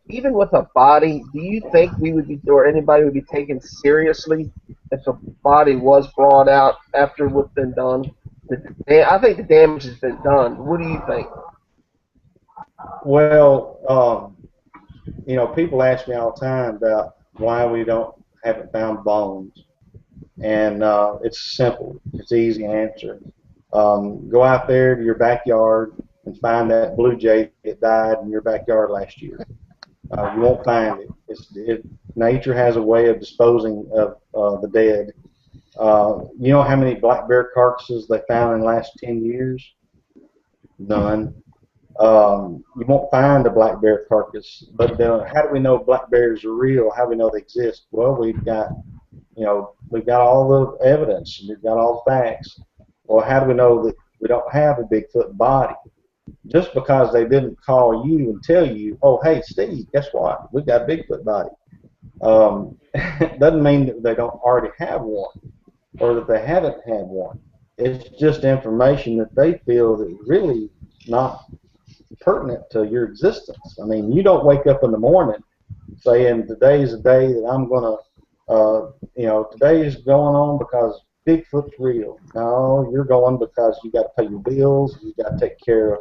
even with a body, do you think we would be, or anybody would be taken seriously if the body was brought out after what's been done? I think the damage has been done. What do you think? Well, people ask me all the time about why we don't haven't found bones. And it's simple. It's easy answer. Go out there to your backyard and find that blue jay that died in your backyard last year. You won't find it. Nature has a way of disposing of the dead. You know how many black bear carcasses they found in the last 10 years? None. You won't find a black bear carcass. But how do we know black bears are real? How do we know they exist? Well, we've got all the evidence. We've got all the facts. Well, how do we know that we don't have a Bigfoot body? Just because they didn't call you and tell you, oh, hey, Steve, guess what? We've got a Bigfoot body. Doesn't mean that they don't already have one or that they haven't had one. It's just information that they feel that really not pertinent to your existence. I mean, you don't wake up in the morning saying today's the day that I'm going to, today is going on because Bigfoot's real. No, you're going because you got to pay your bills, you got to take care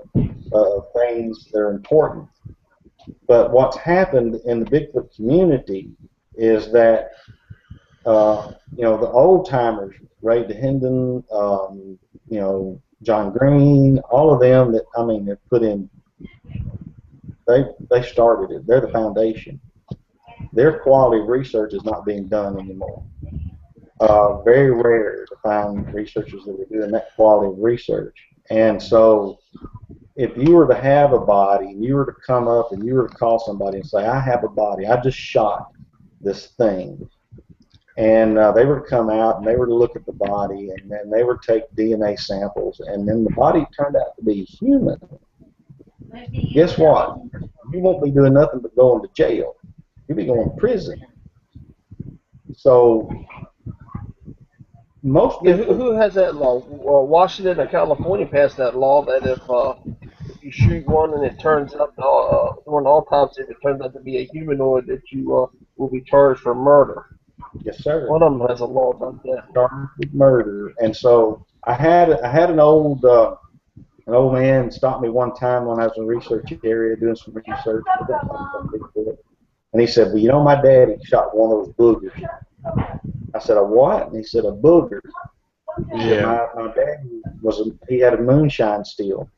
of things that are important. But what's happened in the Bigfoot community is that the old timers, Ray DeHenden, John Green, all of them that have put in. They started it. They're the foundation. Their quality of research is not being done anymore. Very rare to find researchers that are doing that quality of research. And so, if you were to have a body, and you were to come up and you were to call somebody and say, "I have a body. I just shot this thing," and they were to come out and they were to look at the body and then they would take DNA samples and then the body turned out to be human, guess what? You won't be doing nothing but going to jail. You'll be going to prison. So most people, Who has that law? Well, Washington and California passed that law that if you shoot one and it turns out during autopsy, if it turns out to be a humanoid, that you will be charged for murder. yes sir, One of them has a law about that. charged with murder. And so I had an old man stop me one time when I was in a research area doing some research. And he said, "Well, you know, my daddy shot one of those boogers." I said, "A what?" And he said, "A booger." He said, my daddy he had a moonshine steel,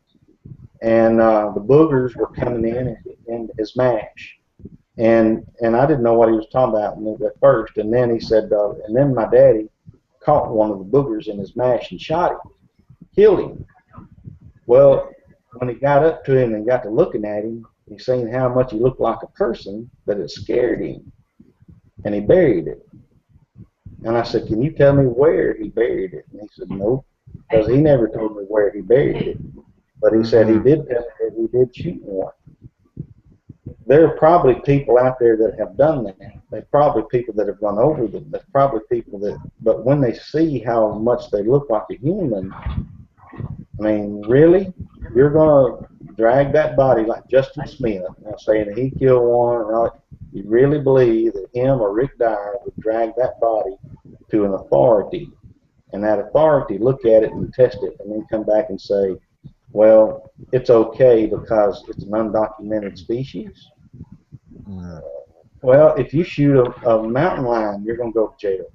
and the boogers were coming in his mash, and I didn't know what he was talking about at first. And then he said, and then my daddy caught one of the boogers in his mash and shot him, killed him. Well, when he got up to him and got to looking at him, he seen how much he looked like a person that it scared him, and he buried it. And I said, "Can you tell me where he buried it?" And he said, "Nope," because he never told me where he buried it. But he said he did tell me that he did shoot one. There are probably people out there that have done that. There's probably people that have run over them. There's probably people that, but when they see how much they look like a human, I mean, really? You're going to drag that body like Justin Smith, saying that he killed one, and you really believe that him or Rick Dyer would drag that body to an authority, and that authority look at it and test it, and then come back and say, well, it's okay because it's an undocumented species? Well, if you shoot a mountain lion, you're going to go to jail.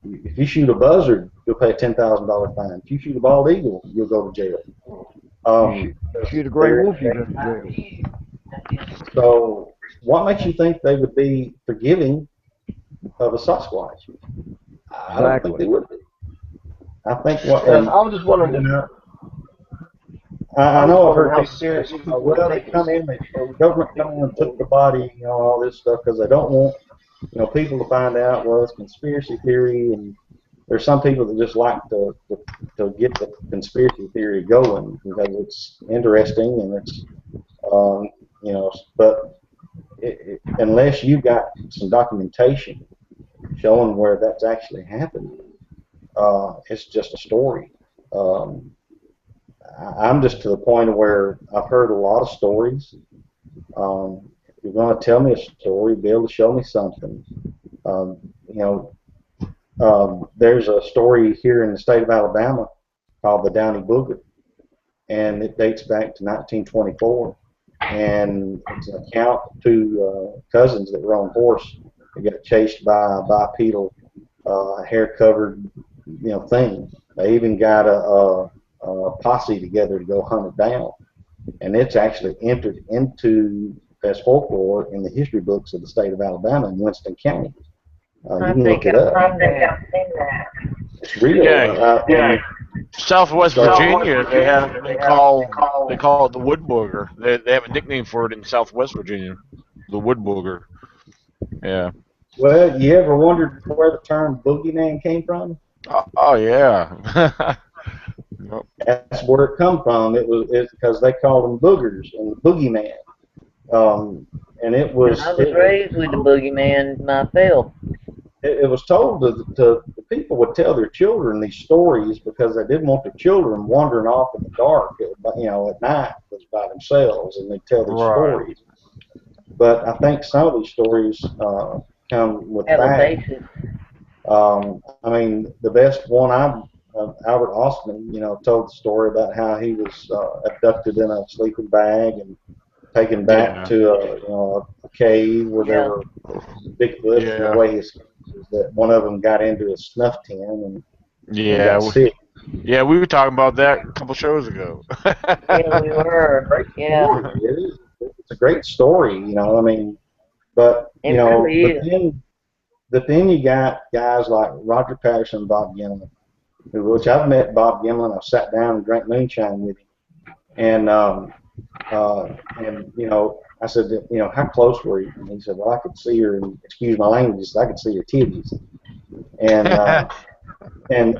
If you shoot a buzzard, you'll pay a $10,000 fine. If you shoot a bald eagle, you'll go to jail. Shoot a gray wolf, you go to jail. So, what makes you think they would be forgiving of a Sasquatch? I don't think they would be. I think what. I was just wondering. I know I've heard how serious. Well, they come in, the government come in and took the body, all this stuff because they don't want, people to find out. Well, it's conspiracy theory, and there's some people that just like to get the conspiracy theory going because it's interesting and it's, but unless you got some documentation showing where that's actually happened, it's just a story. I'm just to the point of where I've heard a lot of stories. If you're going to tell me a story, be able to show me something. There's a story here in the state of Alabama called the Downy Booger, and it dates back to 1924. And it's an account of two cousins that were on a horse. They got chased by a bipedal hair-covered, thing. They even got a posse together to go hunt it down, and it's actually entered into as folklore in the history books of the state of Alabama and Winston County. You I can think look it I've up. seen that. It's real. Yeah, Southwest So, Virginia, they call it the wood booger. They have a nickname for it in Southwest Virginia, the wood booger. Yeah. well, you ever wondered where the term boogeyman came from? Oh yeah. Yep. That's where it come from. It's because they called them boogers and the boogeyman. Um, and And I was raised with the boogeyman myself. it was told to the people would tell their children these stories because they didn't want their children wandering off in the dark, at night was by themselves, and they'd tell these Right. stories. But I think some of these stories come with Have a fact. basis. I mean, the best one Albert Austin, told the story about how he was abducted in a sleeping bag and taken back Yeah. to a cave where there Yeah. were Bigfoots, and the Yeah. way he escaped is that one of them got into a snuff tin and Yeah. got sick. Yeah. We were talking about that a couple shows ago. Yeah, we were. Great Yeah. story. It is. It's a great story, I mean, but It really but is. then you got guys like Roger Patterson and Bob Gimlin, which I've met Bob Gimlin. I've sat down and drank moonshine with him, and I said, how close were you? And he said, well, I could see her, and excuse my language, he said, I could see her titties, and and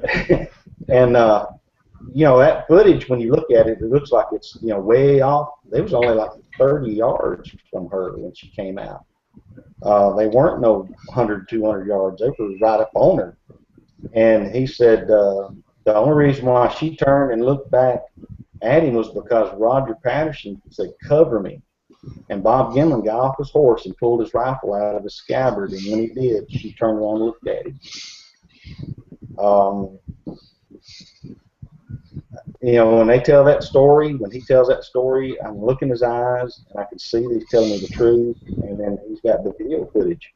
and that footage, when you look at it, it looks like it's way off. They was only like 30 yards from her when she came out. They weren't no 100, 200 yards. They were right up on her. And he said the only reason why she turned and looked back at him was because Roger Patterson said, cover me. And Bob Gimlin got off his horse and pulled his rifle out of his scabbard. And when he did, she turned around and looked at him. Um, when they tell that story, when he tells that story, I'm looking in his eyes and I can see that he's telling me the truth. And then he's got the video footage.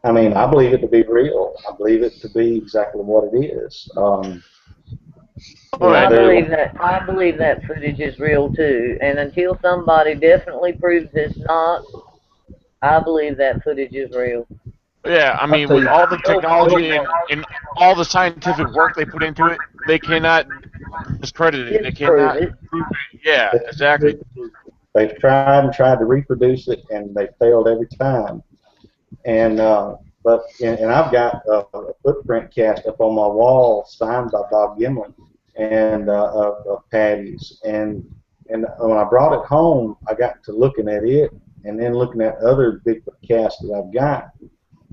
I mean, I believe it to be real. I believe it to be exactly what it is. Oh, I believe that footage is real too. And until somebody definitely proves it's not, I believe that footage is real. yeah. I I'll mean, tell with you, all the technology and all the scientific work they put into it, they cannot discredit it. They Disprove cannot it. prove it. Yeah. Exactly. they've tried and tried to reproduce it, and they failed every time. And and I've got a footprint cast up on my wall signed by Bob Gimlin and of Patty's. And when I brought it home, I got to looking at it and then looking at other Bigfoot casts that I've got.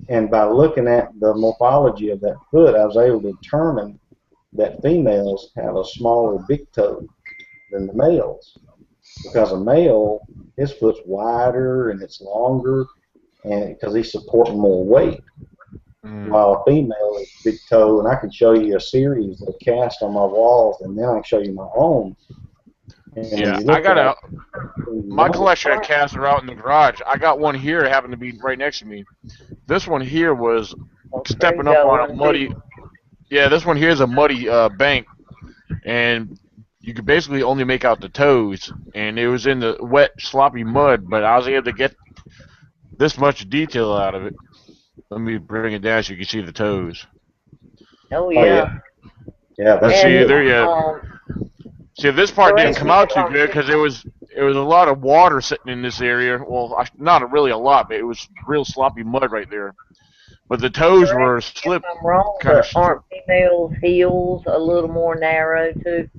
And by looking at the morphology of that foot, I was able to determine that females have a smaller big toe than the males, because a male, his foot's wider and it's longer, and because he's supporting more weight, Mm. while a female is big toe. And I can show you a series of casts on my walls, and then I can show you my own. And when Yeah. you I look got at a it, you my know, collection of casts are out in the garage. I got one here that happened to be right next to me. This one here was Well, Craig's stepping up got on a one muddy. too. Yeah, this one here is a muddy bank, and you could basically only make out the toes, and it was in the wet, sloppy mud. But I was able to get this much detail out of it. Let me bring it down so you can see the toes. Oh oh yeah. yeah, yeah, And that's see And good. there, yeah. See, this part didn't correct come me out if too good because it was a lot of water sitting in this area. Well, not really a lot, but it was real sloppy mud right there. But the toes correct were me if slip, I'm wrong, kind of. but aren't females' heels a little more narrow too?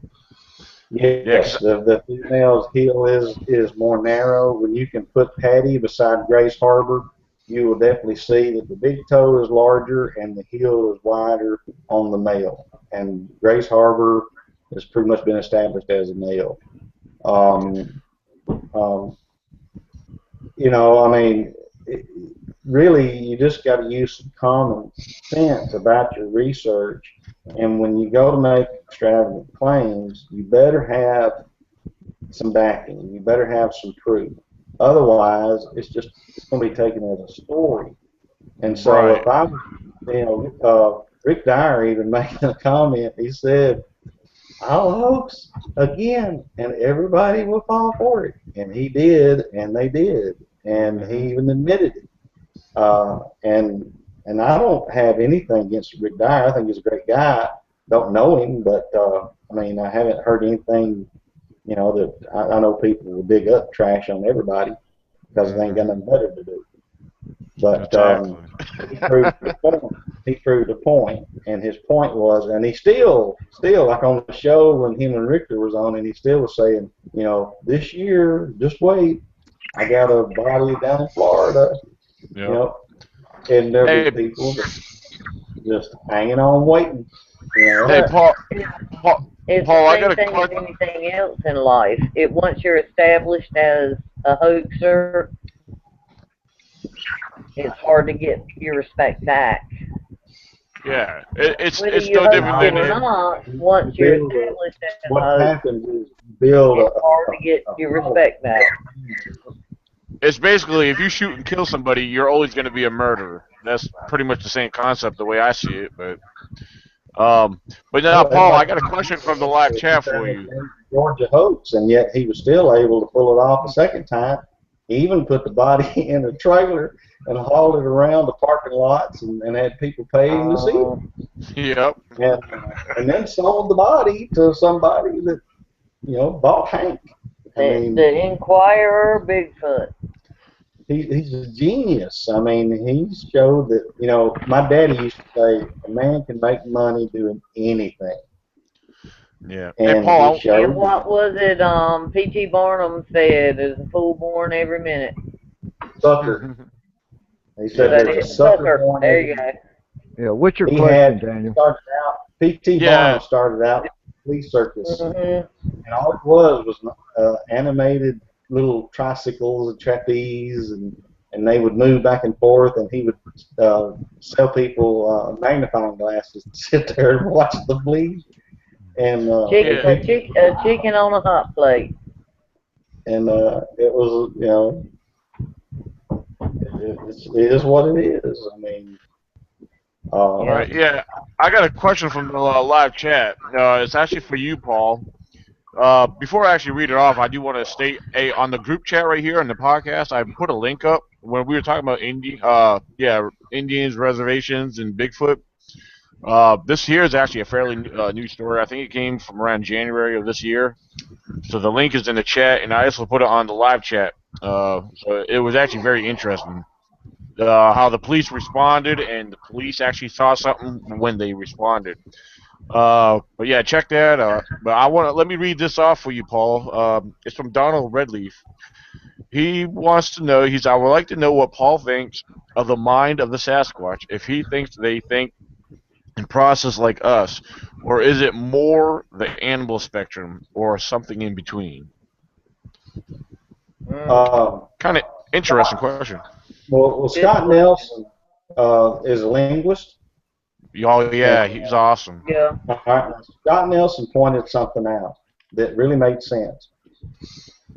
Yeah, cause Yes, the female's heel is more narrow. When you can put Patty beside Grace Harbor, you will definitely see that the big toe is larger and the heel is wider on the male. And Grace Harbor has pretty much been established as a male. Um, um, I mean, really, you just got to use some common sense about your research. And when you go to make extravagant claims, you better have some backing. You better have some proof. Otherwise, it's going to be taken as a story. And so Right. if I was, Rick Dyer even making a comment, he said, I'll hoax again, and everybody will fall for it. And he did, and they did, and he even admitted it. And I don't have anything against Rick Dyer. I think he's a great guy. Don't know him, but I mean, I haven't heard anything. That I know people will dig up trash on everybody because they ain't got nothing better to do. But Exactly. he proved the point. He proved the point, and his point was, and he still like on the show when him and Richter was on, and he still was saying, this year, just wait, I got a body down in Florida, you Yep. know, and there'll be Hey, people that just hanging on waiting, hey, That, Paul, It's the Paul, I got same a thing as question. anything else in life. Once you're established as a hoaxer, it's hard to get your respect back. Yeah, Whether it's you no hoax different it than or it. not, you once you're build established as a what hoaxer, happens is you build it's hard to get a your following. respect back. It's basically if you shoot and kill somebody, you're always going to be a murderer. That's pretty much the same concept the way I see it. Um, but now, Well, Paul, like I got a question from the live chat for you. Georgia hoax, and yet he was still able to pull it off a second time. He even put the body in a trailer and hauled it around the parking lots and had people pay him to see it. Uh, Yep. And then sold the body to somebody that, bought Hank. I mean, the Inquirer, Bigfoot. he's a genius. I mean, he showed that, my daddy used to say, a man can make money doing anything. Yeah. Hey, And he Paul. And showed what was it? P.T. Barnum said, "There's a fool born every minute." sucker. He Is said that there's a it? sucker Sucker. born There every you minute. go. Yeah, what's your He question, had Daniel? started out. P.T. Yeah. Barnum started out with a police circus, Mhm. and all it was animated little tricycles and trapeze, and they would move back and forth, and he would sell people magnifying glasses to sit there and watch them bleed, and Chicken, Yeah. a chicken on a hot plate. it was it is what it is. I mean, All uh, Yeah. right. Yeah. I got a question from the live chat. It's actually for you, Paul. Before I actually read it off, I do want to state, on the group chat right here on the podcast, I put a link up when we were talking about Indians, reservations, and Bigfoot. This here is actually a fairly new story. I think it came from around January of this year. So the link is in the chat, and I also put it on the live chat. So it was actually very interesting. How the police responded, and the police actually saw something when they responded. But yeah, check that. But let me read this off for you, Paul. It's from Donald Redleaf. He wants to know. I would like to know what Paul thinks of the mind of the Sasquatch. If he thinks they think and process like us, or is it more the animal spectrum, or something in between? Mm. Kind of interesting Scott, question. Good Scott question. Nelson is a linguist. Oh And yeah, he's awesome. Yeah. Scott Nelson pointed something out that really made sense.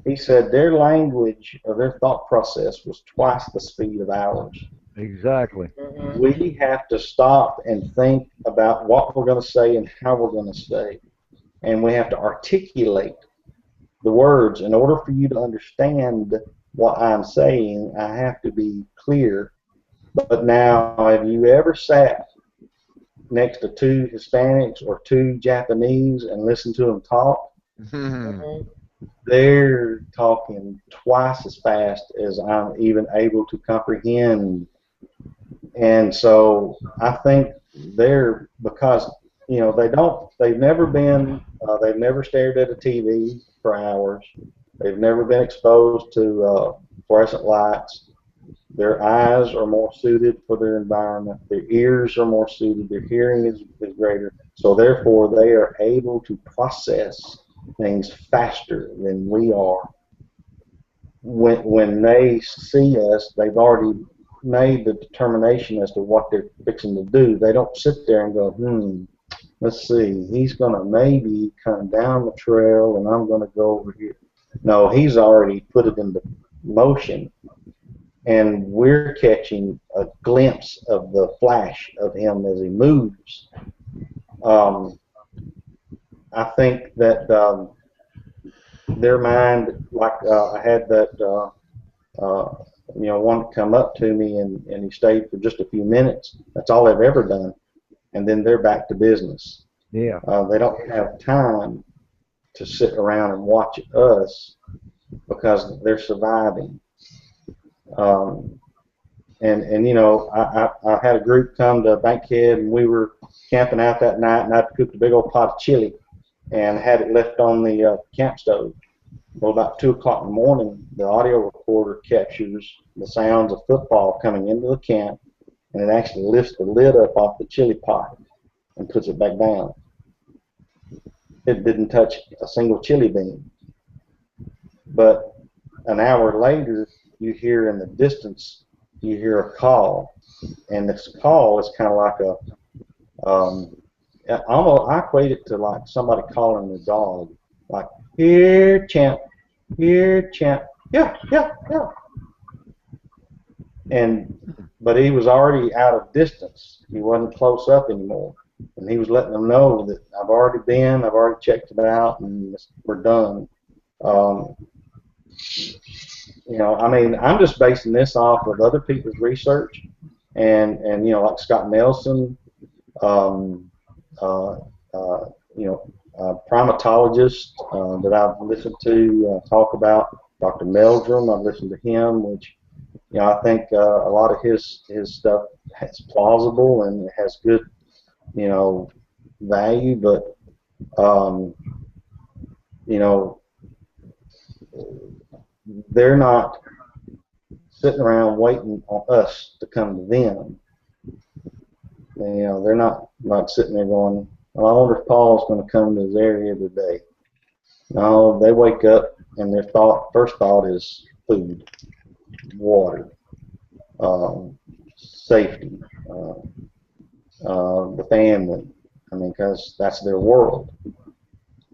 He said their language or their thought process was twice the speed of ours. Exactly. Mhm. We have to stop and think about what we're going to say and how we're going to say. And we have to articulate the words. In order for you to understand what I'm saying, I have to be clear. But now, have you ever sat next to two Hispanics or two Japanese and listened to them talk? Mhm. They're talking twice as fast as I'm even able to comprehend. And so I think because, they've never stared at a TV for hours. They've never been exposed to fluorescent lights. Their eyes are more suited for their environment. Their ears are more suited. Their hearing is greater. So therefore, they are able to process things faster than we are. When they see us, they've already made the determination as to what they're fixing to do. They don't sit there and go, let's see, he's going to maybe come down the trail and I'm going to go over here. No, he's already put it into motion. and we're catching a glimpse of the flash of him as he moves. Um, I think that their mind, like I had that, one come up to me and he stayed for just a few minutes. That's all they've ever done, and then they're back to business. Yeah. They don't have time to sit around and watch us because they're surviving. Um, and I had a group come to Bankhead, and we were camping out that night, and I cooked a big old pot of chili and had it left on the camp stove. Well, about 2 o'clock in the morning, the audio recorder captures the sounds of football coming into the camp, and it actually lifts the lid up off the chili pot and puts it back down. It didn't touch a single chili bean. But an hour later, you hear in the distance, you hear a call, and this call is kind of like I equate it to like somebody calling the dog, like, here, champ, yeah, yeah, yeah. But he was already out of distance. He wasn't close up anymore. And he was letting them know that I've already checked it out, and we're done. I'm just basing this off of other people's research, and like Scott Nelson, uh, uh, primatologist that I've listened to talk about, Dr. Meldrum. I've listened to him, which I think a lot of his stuff is plausible and it has good value, but you know they're not sitting around waiting on us to come to them. They're not sitting there going, well, I wonder if Paul's going to come to this area today. No, they wake up and their first thought is food, water, safety, the family. I mean, because that's their world.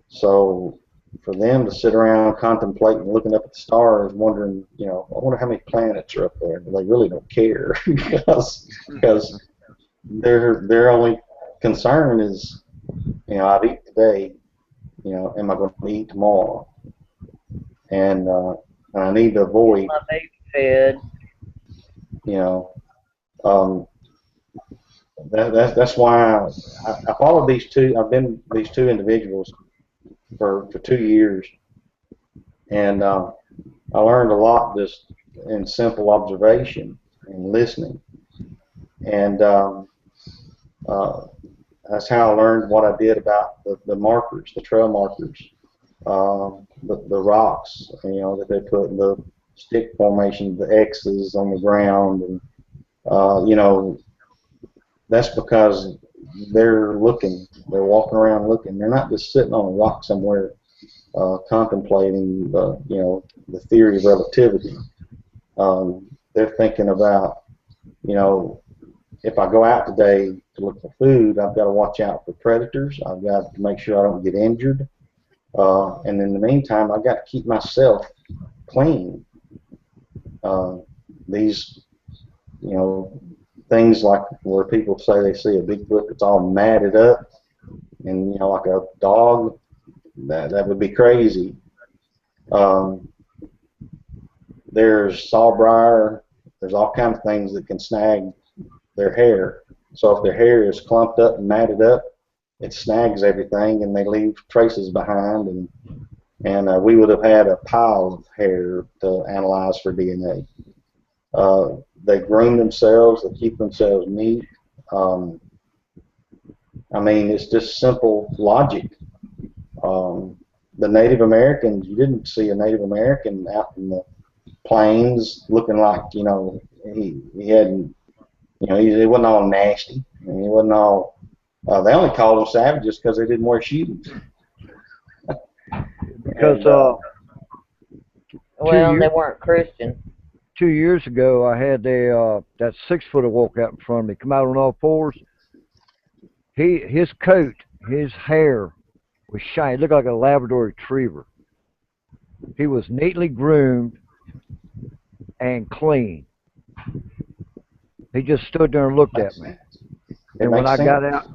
So for them to sit around contemplating, looking up at the stars, wondering, I wonder how many planets are up there. They really don't care because their only concern is, I've eaten today. Am I going to eat tomorrow? And I need to avoid. My baby fed. That's why I followed these two. I've been these two individuals for 2 years, and I learned a lot just in simple observation and listening, and that's how I learned what I did about the markers, the trail markers, the rocks, that they put in the stick formation, the X's on the ground, and that's because they're walking around looking. They're not just sitting on a rock somewhere contemplating the theory of relativity. They're thinking about, if I go out today to look for food, I've got to watch out for predators. I've got to make sure I don't get injured. And in the meantime, I've got to keep myself clean. These, things like where people say they see a Bigfoot that's all matted up and, like a dog, that would be crazy. There's sawbriar. There's all kinds of things that can snag their hair. So if their hair is clumped up and matted up, it snags everything and they leave traces behind. And we would have had a pile of hair to analyze for DNA. They groom themselves. They keep themselves neat. It's just simple logic. The Native Americans, you didn't see a Native American out in the plains looking like, he hadn't, he wasn't all nasty. He wasn't all, they only called them savages because they didn't wear shoes. Because, well, they weren't Christian. 2 years ago, I had that 6-footer walk out in front of me, come out on all fours. His coat, his hair was shiny. It looked like a Labrador Retriever. He was neatly groomed and clean. He just stood there and looked at Makes me. sense. It And when makes I got sense. out,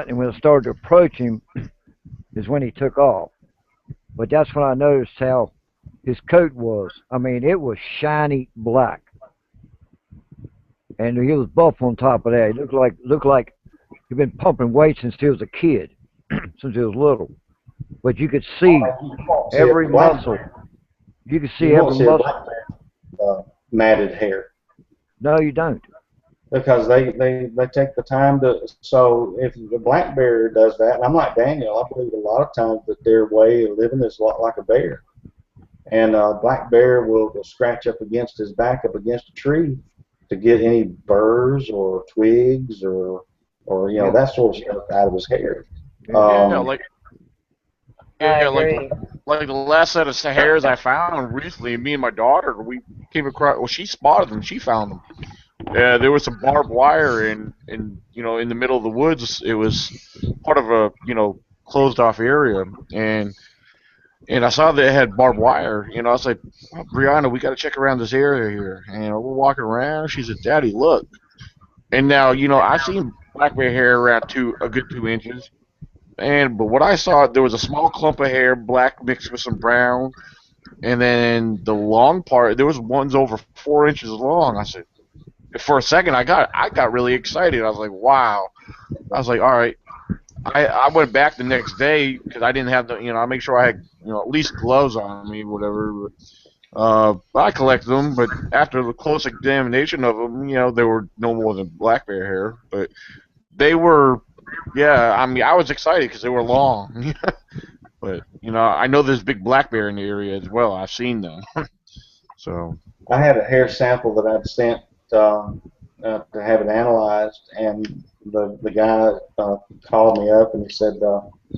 and when I started to approach him, is when he took off. But that's when I noticed how his coat was. I mean, it was shiny black, and he was buff on top of that. He looked like he'd been pumping weight since he was a kid, since he was little. But you could see You won't see a every black muscle. You could you see won't every see a muscle. black bear matted hair No, you don't. because they take the time to. So if the black bear does that, and I'm like Daniel, I believe a lot of times that their way of living is a lot like a bear. And a black bear will scratch up against his back up against a tree to get any burrs or twigs or Yeah, that sort of stuff out of his hair. yeah. Yeah, Um, like I yeah, agree. like the last set of hairs I found recently. Me and my daughter, we came across. Well, she spotted them. She found them. There was some barbed wire in the middle of the woods. It was part of a closed off area, and I saw that it had barbed wire. I was like, oh, Brianna, we got to check around this area here. And we're walking around. She said, Daddy, look. And now I've seen black bear hair around a good 2 inches. But what I saw, there was a small clump of hair, black mixed with some brown, and then the long part, there was ones over 4 inches long. I said, for a second, I got really excited. I was like, wow. I was like, all right. I went back the next day because I didn't have I make sure I had at least gloves on me, whatever. I collected them, but after the close examination of them, they were no more than black bear hair, but they were. Yeah, I mean, I was excited because they were long. But I know there's big black bear in the area as well. I've seen them. So. I had a hair sample that I'd sent to have it analyzed, and the guy called me up and he said,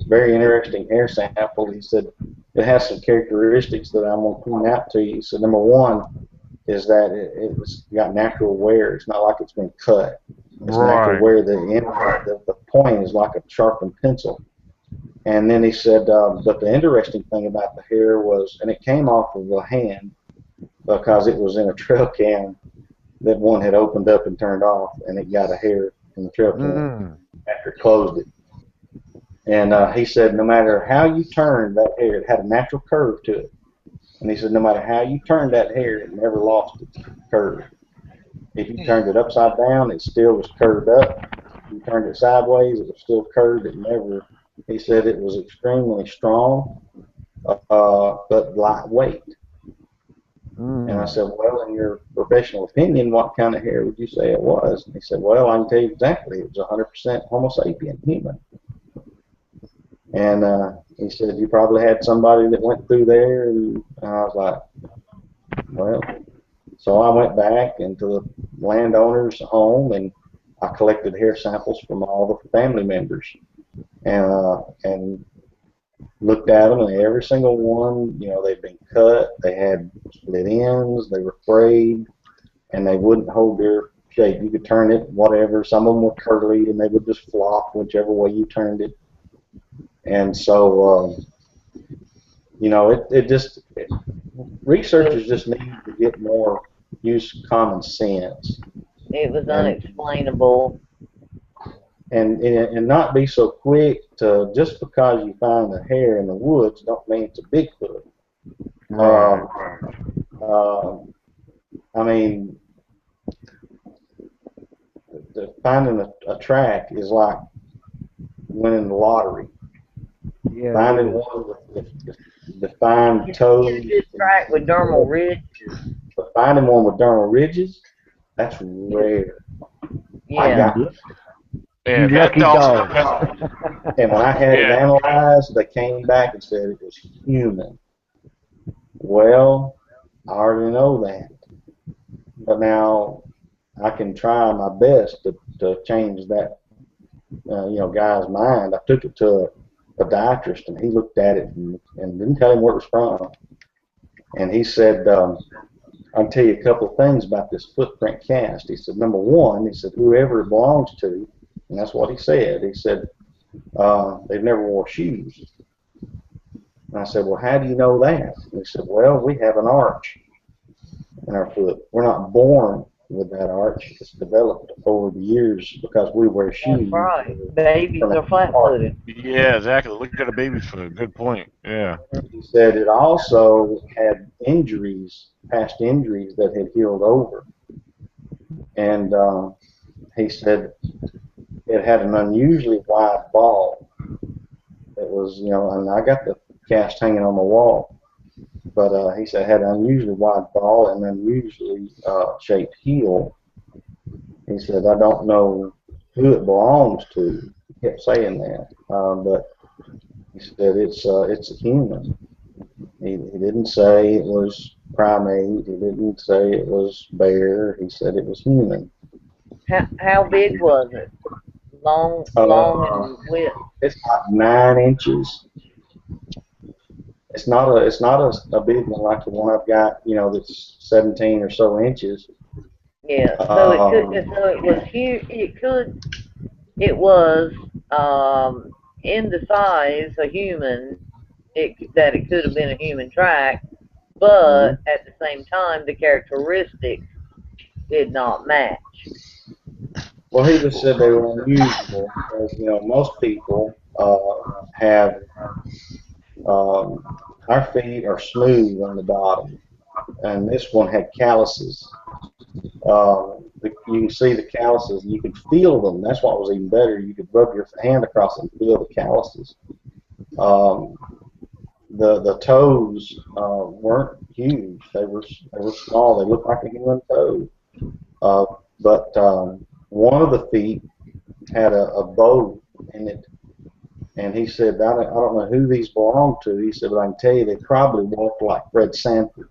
"Very interesting hair sample." He said it has some characteristics that I'm going to point out to you. He said, number one is that it's got natural wear. It's not like it's been cut. It's natural Right. wear. The point is like a sharpened pencil. And then he said, but the interesting thing about the hair was, and it came off of the hand because it was in a trail can that one had opened up and turned off, and it got a hair in the trail can Mm. after it closed it. And he said, no matter how you turned that hair, it had a natural curve to it. And he said, no matter how you turned that hair, it never lost its curve. If you turned it upside down, it still was curved up. If you turned it sideways, it was still curved. It never. He said it was extremely strong, but lightweight. And I Mm. said, well, in your professional opinion, what kind of hair would you say it was? And he said, well, I can tell you exactly. It was 100% Homo sapien, human. And he said, you probably had somebody that went through there. And I was like, well. So I went back into the landowner's home and I collected hair samples from all the family members and looked at them, and every single one, they'd been cut, they had split ends, they were frayed, and they wouldn't hold their shape. You could turn it, whatever. Some of them were curly, and they would just flop whichever way you turned it. And so, researchers just need to get more use common sense It was and unexplainable. and not be so quick to just because you find a hair in the woods don't mean it's a Bigfoot. Right. Um, uh, I mean, finding a track is like winning the lottery. Yeah, it Finding is. one with defined You toes, just track with dermal ridges. but finding one with dermal ridges, that's rare. I Yeah. got, Yeah, You that lucky also dog. depends. and when I had it Yeah. analyzed, they came back and said it was human. Well, I already know that, but now I can try my best to change that, guy's mind. I took it to a podiatrist, and he looked at it and didn't tell him where it was from. And he said, I'll tell you a couple of things about this footprint cast. He said, number one, he said, whoever it belongs to, and that's what he said. He said, they've never wore shoes. And I said, well, how do you know that? And he said, well, we have an arch. in our foot. We're not born with that arch. It's developed over the years because we wear That's shoes right. Babies from are the heart. flat-footed. Yeah, exactly. Look at a baby foot. Good point. Yeah. He said it also had injuries, past injuries that had healed over. And he said it had an unusually wide ball. It was, and I got the cast hanging on the wall. But he said it had an unusually wide ball and unusually shaped heel. He said, I don't know who it belongs to. He kept saying that. But he said it's a human. He didn't say it was primate. He didn't say it was bear. He said it was human. How big was it? Long Uh, and width. it's like 9 inches. It's not a big one like the one I've got, that's 17 or so inches. Yeah. So it could. Um, So it was huge. It was in the size a human. That it could have been a human track, but mhm. at the same time, the characteristics did not match. Well, he just said they were unusual because most people have our feet are smooth on the bottom, and this one had calluses. You can see the calluses, you could feel them. That's what was even better. You could rub your hand across and feel the calluses. Um, the toes weren't huge. They were small. They looked like a human toe. Uh, but one of the feet had a bow in it, and he said, I don't know who these belong to. He said, but I can tell you they probably walked like Fred Sanford.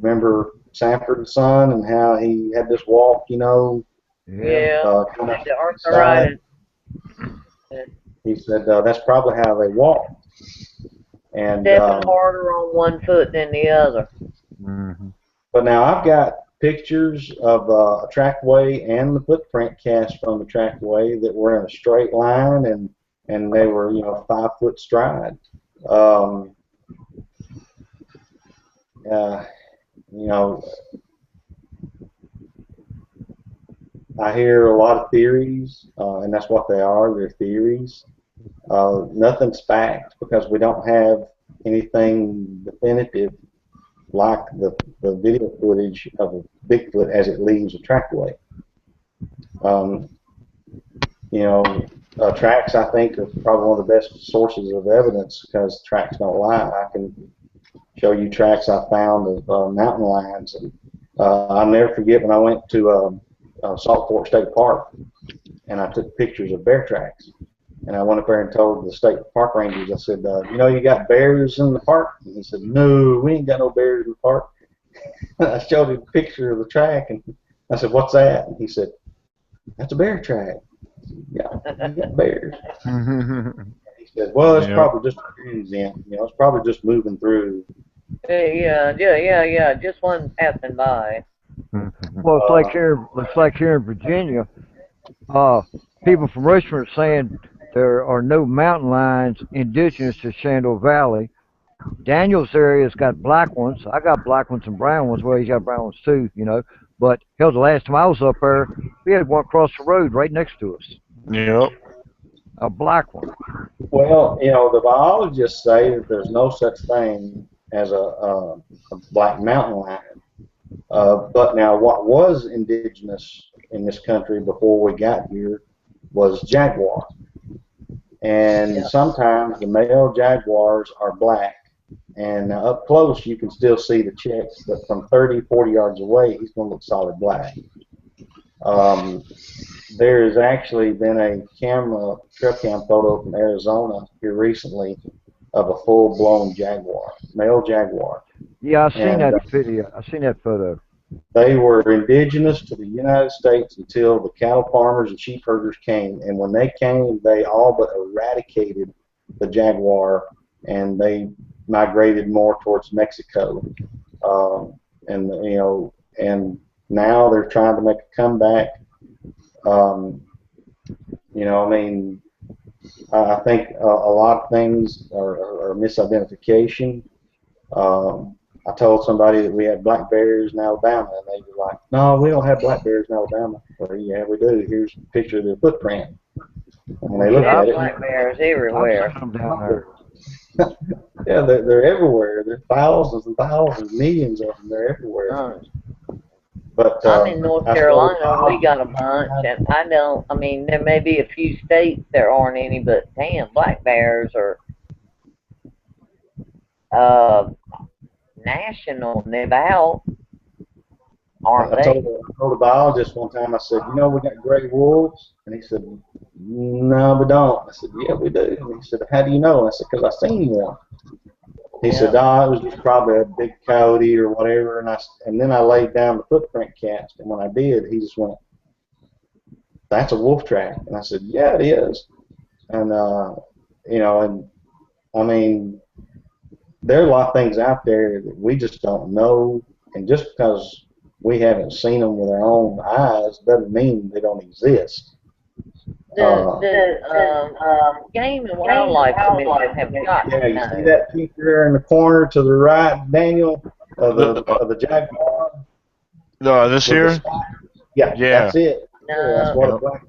Remember Sanford and Son and how he had this walk, Yeah. Yeah, kind of the side? arthritis. He said that's probably how they walked. And Stepping harder on one foot than the other. Hmm. but now I've got pictures of a trackway and the footprint cast from the trackway that were in a straight line, and they were 5 foot stride. Um, uh, you know, I hear a lot of theories, and that's what they are. They're theories. Nothing's fact because we don't have anything definitive like the video footage of a Bigfoot as it leaves a trackway. Um, tracks I think are probably one of the best sources of evidence because tracks don't lie. I can show you tracks I found of mountain lions, and I'll never forget when I went to Salt Fork State Park and I took pictures of bear tracks. And I went up there and told the state park rangers, I said, you got bears in the park? And he said, no, we ain't got no bears in the park. I showed him a picture of the track, and I said, what's that? And he said, that's a bear track. Yeah, you got bears. He said, well, it's Yep. probably just a transient. It's probably just moving through. Yeah. Just one passing by. Well, Uh, it's like here in Virginia. Uh, People from Richmond are saying there are no mountain lions indigenous to Shenandoah Valley. Daniel's area's got black ones. I got black ones and brown ones. Well, he's got brown ones too. But hell, the last time I was up there, we had one across the road right next to us, Yep. a black one. well, the biologists say that there's no such thing as a black mountain lion. But now, what was indigenous in this country before we got here was jaguar. And Yeah. sometimes the male jaguars are black. And up close, you can still see the checks, but from 30, 40 yards away, he's going to look solid black. There has actually been a trail cam photo from Arizona here recently of a full-blown jaguar, male jaguar. Yeah, I seen And that video. I seen that photo. they were indigenous to the United States until the cattle farmers and sheep herders came. And when they came, they all but eradicated the jaguar, and they migrated more towards Mexico. And and now they're trying to make a comeback. I mean, I think a lot of things are misidentification. I told somebody that we had black bears in Alabama, and they were like, "No, we don't have black bears in Alabama." Well, yeah, we do. Here's a picture of their footprint. And when Well, they shit, look at There's it, black bears I've everywhere. seen them down there. yeah, they're everywhere. There's thousands and thousands, millions of them. They're everywhere. Um, But I'm in North I told Carolina. We got a bunch, and I don't. I mean, there may be a few states there aren't any, but damn, black bears are uh national and they're out, aren't they? I told a biologist one time, I said, you know, we got gray wolves? And he said, no, we don't. I said, yeah, we do. And he said, how do you know? And I said, because I seen one. He Yeah. said, oh, it was just probably a big coyote or whatever. And then I laid down the footprint cast. And when I did, he just went, that's a wolf track. And I said, yeah, it is. And, you know, and I mean, there are a lot of things out there that we just don't know. And just because we haven't seen them with our own eyes doesn't mean they don't exist. The Game and Wildlife Commission have got Yeah, to you see know. that picture in the corner to the right, Daniel, of The, the jaguar this with the here? spot? Yeah, Yeah. that's it. That's No, what a Yep. black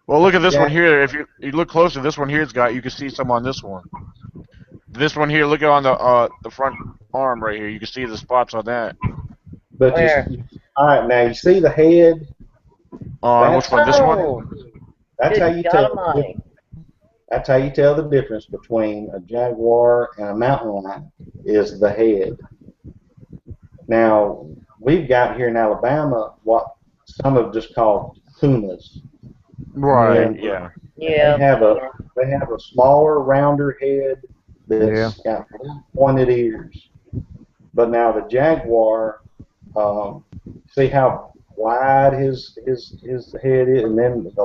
Well, look at this one jaguar. here. If you look closer, this one here's got. You can see some on this one. This one here. Look at on the front arm right here. You can see the spots on that. But where? all right, now you see the head. On which That's one? This one? Oh, that's how good you God tell. Almighty! That's how you tell the difference between a jaguar and a mountain lion is the head. Now we've got here in Alabama what some have just called pumas, Right. and Yeah. Yeah, they have a smaller, rounder head Yeah. that's got pointed ears. But now the jaguar, see how wide his head is, and then the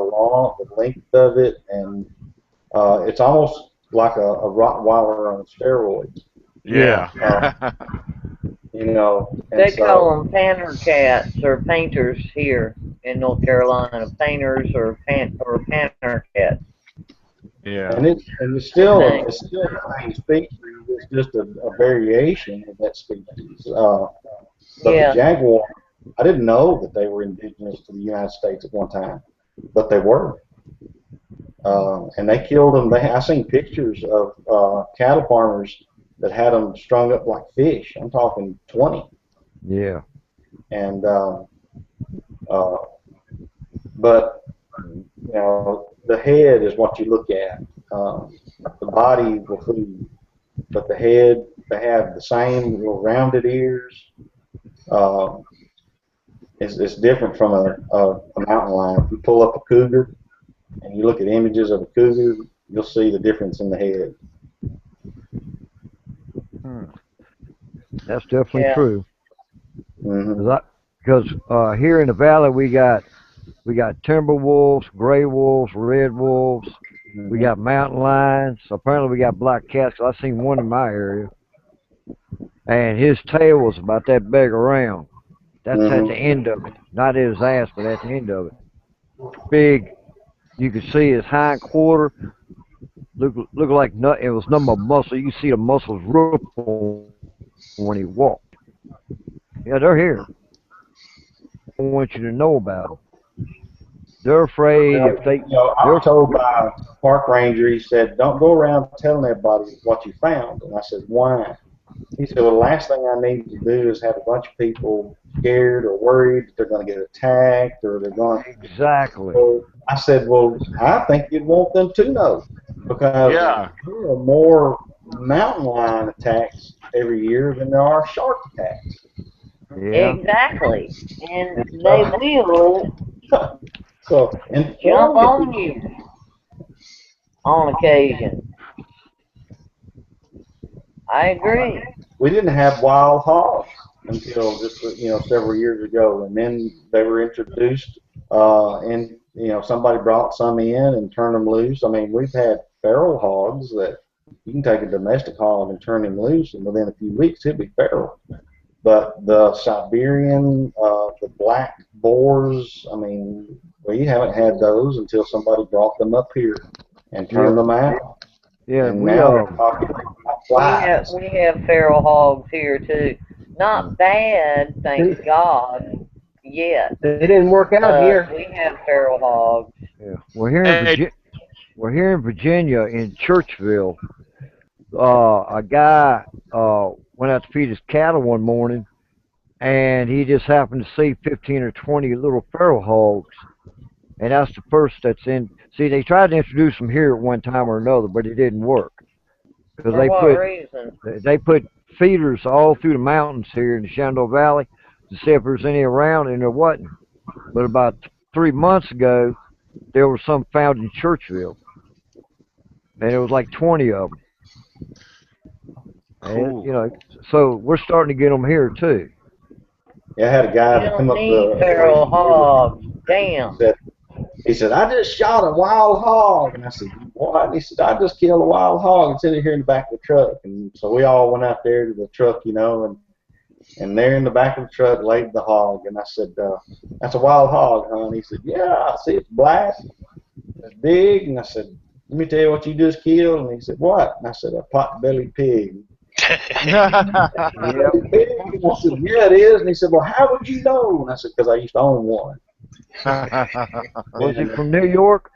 length of it, and it's almost like a Rottweiler on steroids. Yeah. Uh, Yeah. you know, and they call so them painter cats or painters here in North Carolina. Painters or painter cats. Yeah. and Nickname. it's still the same species. It's just a variation of that species. But the Yeah. jaguar, I didn't know that they were indigenous to the United States at one time, but they were. And they killed them. I seen pictures of cattle farmers that had them strung up like fish. I'm talking 20. Yeah. And uh, but you know, the head is what you look at. The body will fool, but the head, they have the same little rounded ears. Uh, it's different from a mountain lion. If you pull up a cougar and you look at images of a cougar, you'll see the difference in the head. Hmm. That's definitely Yeah. true. Hmm. Because here in the valley we got timber wolves, gray wolves, red wolves. We got mountain lions. Apparently we got black cats. 'Cause I seen one in my area, and his tail was about that big around. That's at the Hmm. end of it, not at his ass, but at the end of it. Big. You could see his hind quarter. Look like it was nothing but muscle. You could see the muscles ripple when he walked. Yeah, they're here. I want you to know about them. They're afraid if they. I They're was told by a park ranger, he said, don't go around telling everybody what you found. And I said, why? He said, well, the last thing I need to do is have a bunch of people scared or worried that they're going to get attacked or they're going to. exactly. So I said, well, I think you'd want them to know because Yeah. there are more mountain lion attacks every year than there are shark attacks. Yeah. Exactly. And And they will in jump Florida, on you on occasion. I agree. we didn't have wild hogs until just several years ago, and then they were introduced, and somebody brought some in and turned them loose. I mean, we've had feral hogs that you can take a domestic hog and turn him loose, and within a few weeks he'll be feral. But the Siberian, the black boars, I mean, we haven't had those until somebody brought them up here and Yeah. turned them out. Yeah. And We now they're populating flies. we have feral hogs here too. Not bad, thank God, yet. They didn't work out But here. we have feral hogs. Yeah. Hey, We're here in Virginia in Churchville. A guy went out to feed his cattle one morning, and he just happened to see 15 or 20 little feral hogs. And that's the first that's in. See, they tried to introduce them here at one time or another, but it didn't work because For what reason? they put feeders all through the mountains here in the Shenandoah Valley to see if there's any around, and there wasn't. But about 3 months ago, there was some found in Churchville, and it was like 20 of them. And cool. so we're starting to get them here too. Yeah, I had a guy You that don't come up need the place feral we live hogs. in. Damn. He said, I just shot a wild hog. And I said, what? And he said, I just killed a wild hog and sitting here in the back of the truck. And so we all went out there to the truck, and there in the back of the truck laid the hog. And I said, that's a wild hog, huh? And he said, yeah, I see it's black. It's big. And I said, let me tell you what you just killed. And he said, what? And I said, a pot-bellied pig. Yep. Pot-bellied pig? And I said, yeah, it is. And he said, well, how would you know? And I said, because I used to own one. Was he And from New York?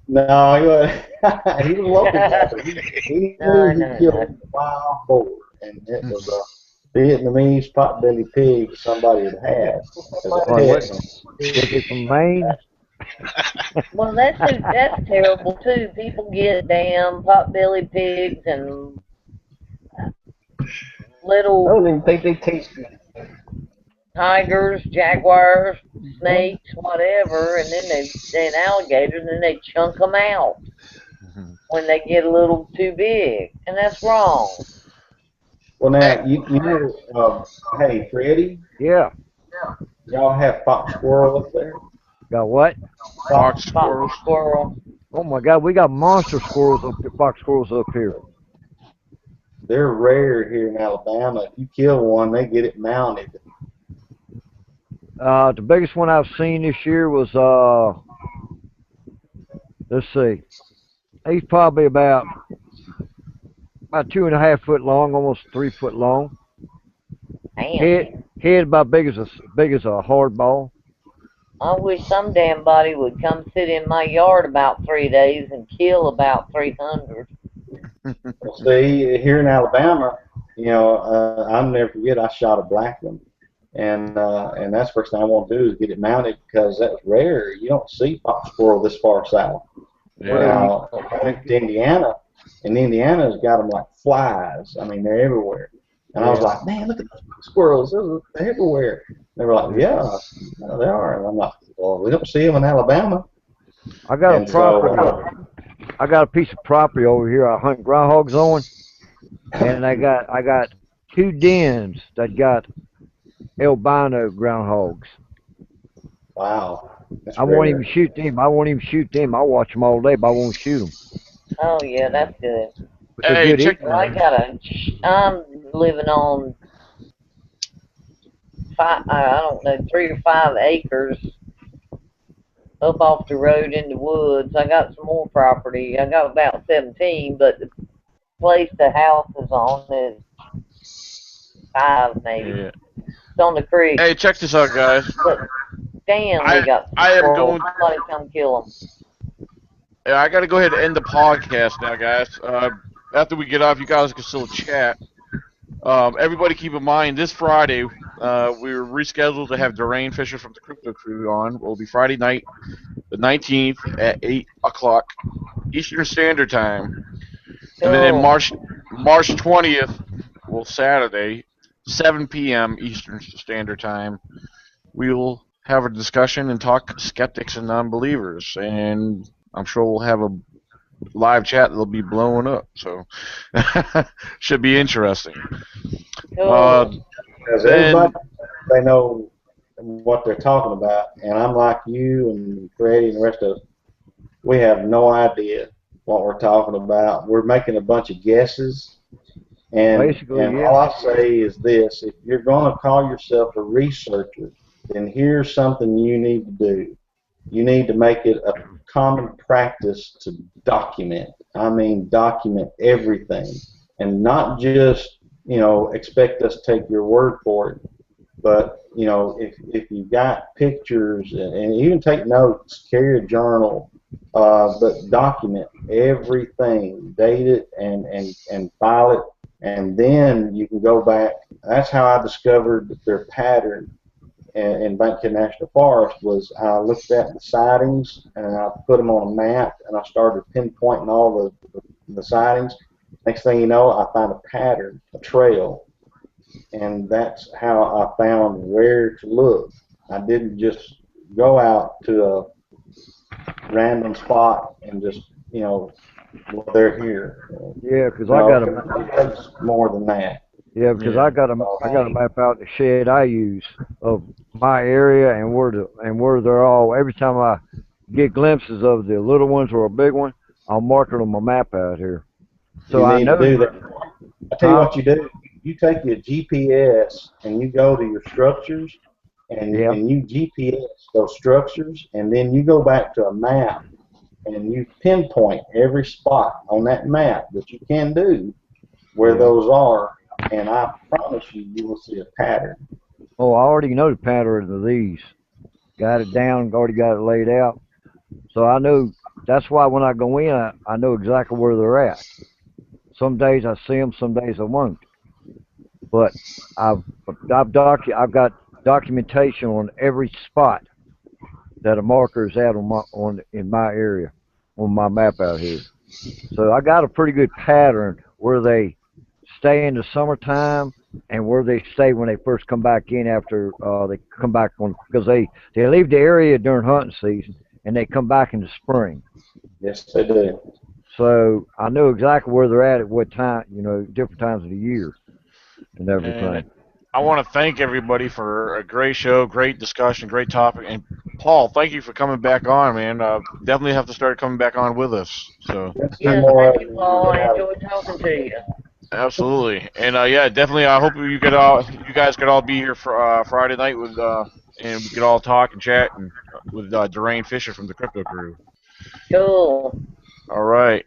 no, he was, he was a local guy, but he knew No, he no, killed no. a wild boar, and it was a Vietnamese pot-bellied pig somebody had had as a Or what? pet. Was he from Maine? Well, that's terrible too. People get damn pot-bellied pigs and I little don't even think they taste good. tigers, jaguars, snakes, whatever, and then alligators, and then they chunk them out when they get a little too big, and that's wrong. Well, now you know, hey Freddie, Yeah. y'all have fox squirrel up there? Got what? Fox Fox Fox squirrels. squirrel. Oh my God, we got monster squirrels up here, fox squirrels up here. they're rare here in Alabama. If you kill one, they get it mounted. The biggest one I've seen this year was let's see, he's probably about 2.5 foot long, almost 3 foot long. Damn. Head about big as a hard ball. I wish some damn body would come sit in my yard about 3 days and kill about 300. Well, see, here in Alabama, I'll never forget. I shot a black one, and that's the first thing I want to do is get it mounted because that's rare. You don't see fox squirrel this far south. Well, Yeah. Now, I went to Indiana, and Indiana's got them like flies. I mean, they're everywhere. And I was Yeah. like, man, look at those squirrels. They're everywhere. They were like, yeah, they are. And I'm like, well, we don't see them in Alabama. I got a And so, I got a piece of property over here I hunt groundhogs on, and I got two dens that got albino groundhogs. wow, that's I won't even rare. shoot them. I won't even shoot them. I watch them all day, but I won't shoot them. Oh yeah, that's good. But they're Hey, good check. eating Well, though. I'm living on I don't know, 3 or 5 acres up off the road in the woods. I got some more property. I got about 17, but the place the house is on is 5 maybe. Yeah. It's on the creek. Hey, check this out, guys. But damn, we I got some I am squirrels. going. Somebody come kill them. I got to go ahead and end the podcast now, guys. After we get off, you guys can still chat. Everybody, keep in mind this Friday. We're rescheduled to have Durain Fisher from the Crypto Crew on. It will be Friday night, the 19th at 8 o'clock Eastern Standard Time, and then Cool. March 20th, well Saturday, 7 p.m. Eastern Standard Time. We will have a discussion and talk skeptics and non-believers, and I'm sure we'll have a live chat that'll be blowing up. So should be interesting. Uh, Cool. Because everybody, then they know what they're talking about, and I'm like you and Freddie and the rest of us. We have no idea what we're talking about. We're making a bunch of guesses, Basically, and all yeah. I say is this: if you're going to call yourself a researcher, then here's something you need to do. You need to make it a common practice to document. I mean, document everything. and not just, expect us to take your word for it, but if you got pictures and even take notes, carry a journal, but document everything, date it and file it, and then you can go back. That's how I discovered their pattern in Bankhead National Forest. Was I looked at the sightings and I put them on a map and I started pinpointing all the sightings. Next thing you know, I found a pattern, a trail, and that's how I found where to look. I didn't just go out to a random spot and just, well, they're here. Yeah, because I No, got a it takes more than that. yeah, because Yeah. I got a map out the shed I use of my area and where they're all. Every time I get glimpses of the little ones or a big one, I'll mark it on my map out here. So You I need to know, do that. I tell you huh? what you do. You take your GPS and you go to your structures Yeah, and you GPS those structures, and then you go back to a map and you pinpoint every spot on that map that you can do where yeah. those are, and I promise you, you will see a pattern. Oh, I already know the pattern of these. Got it down, already got it laid out. So I know that's why when I go in, I know exactly where they're at. Some days I see them, some days I won't. But I've I've got documentation on every spot that a marker is at on in my area on my map out here. So I got a pretty good pattern where they stay in the summertime and where they stay when they first come back in after they come back on because they leave the area during hunting season and they come back in the spring. Yes, they do. So I know exactly where they're at what time, different times of the year and And everything. I want to thank everybody for a great show, great discussion, great topic. And Paul, thank you for coming back on, man. Definitely have to start coming back on with us. So Let's do Yes, more thank of you, it when we Paul. get I out of enjoyed talking to you. absolutely, and yeah, definitely. I hope you guys could all be here for Friday night with and we could all talk and chat and with Durain Fisher from the Crypto Crew. Cool. All right.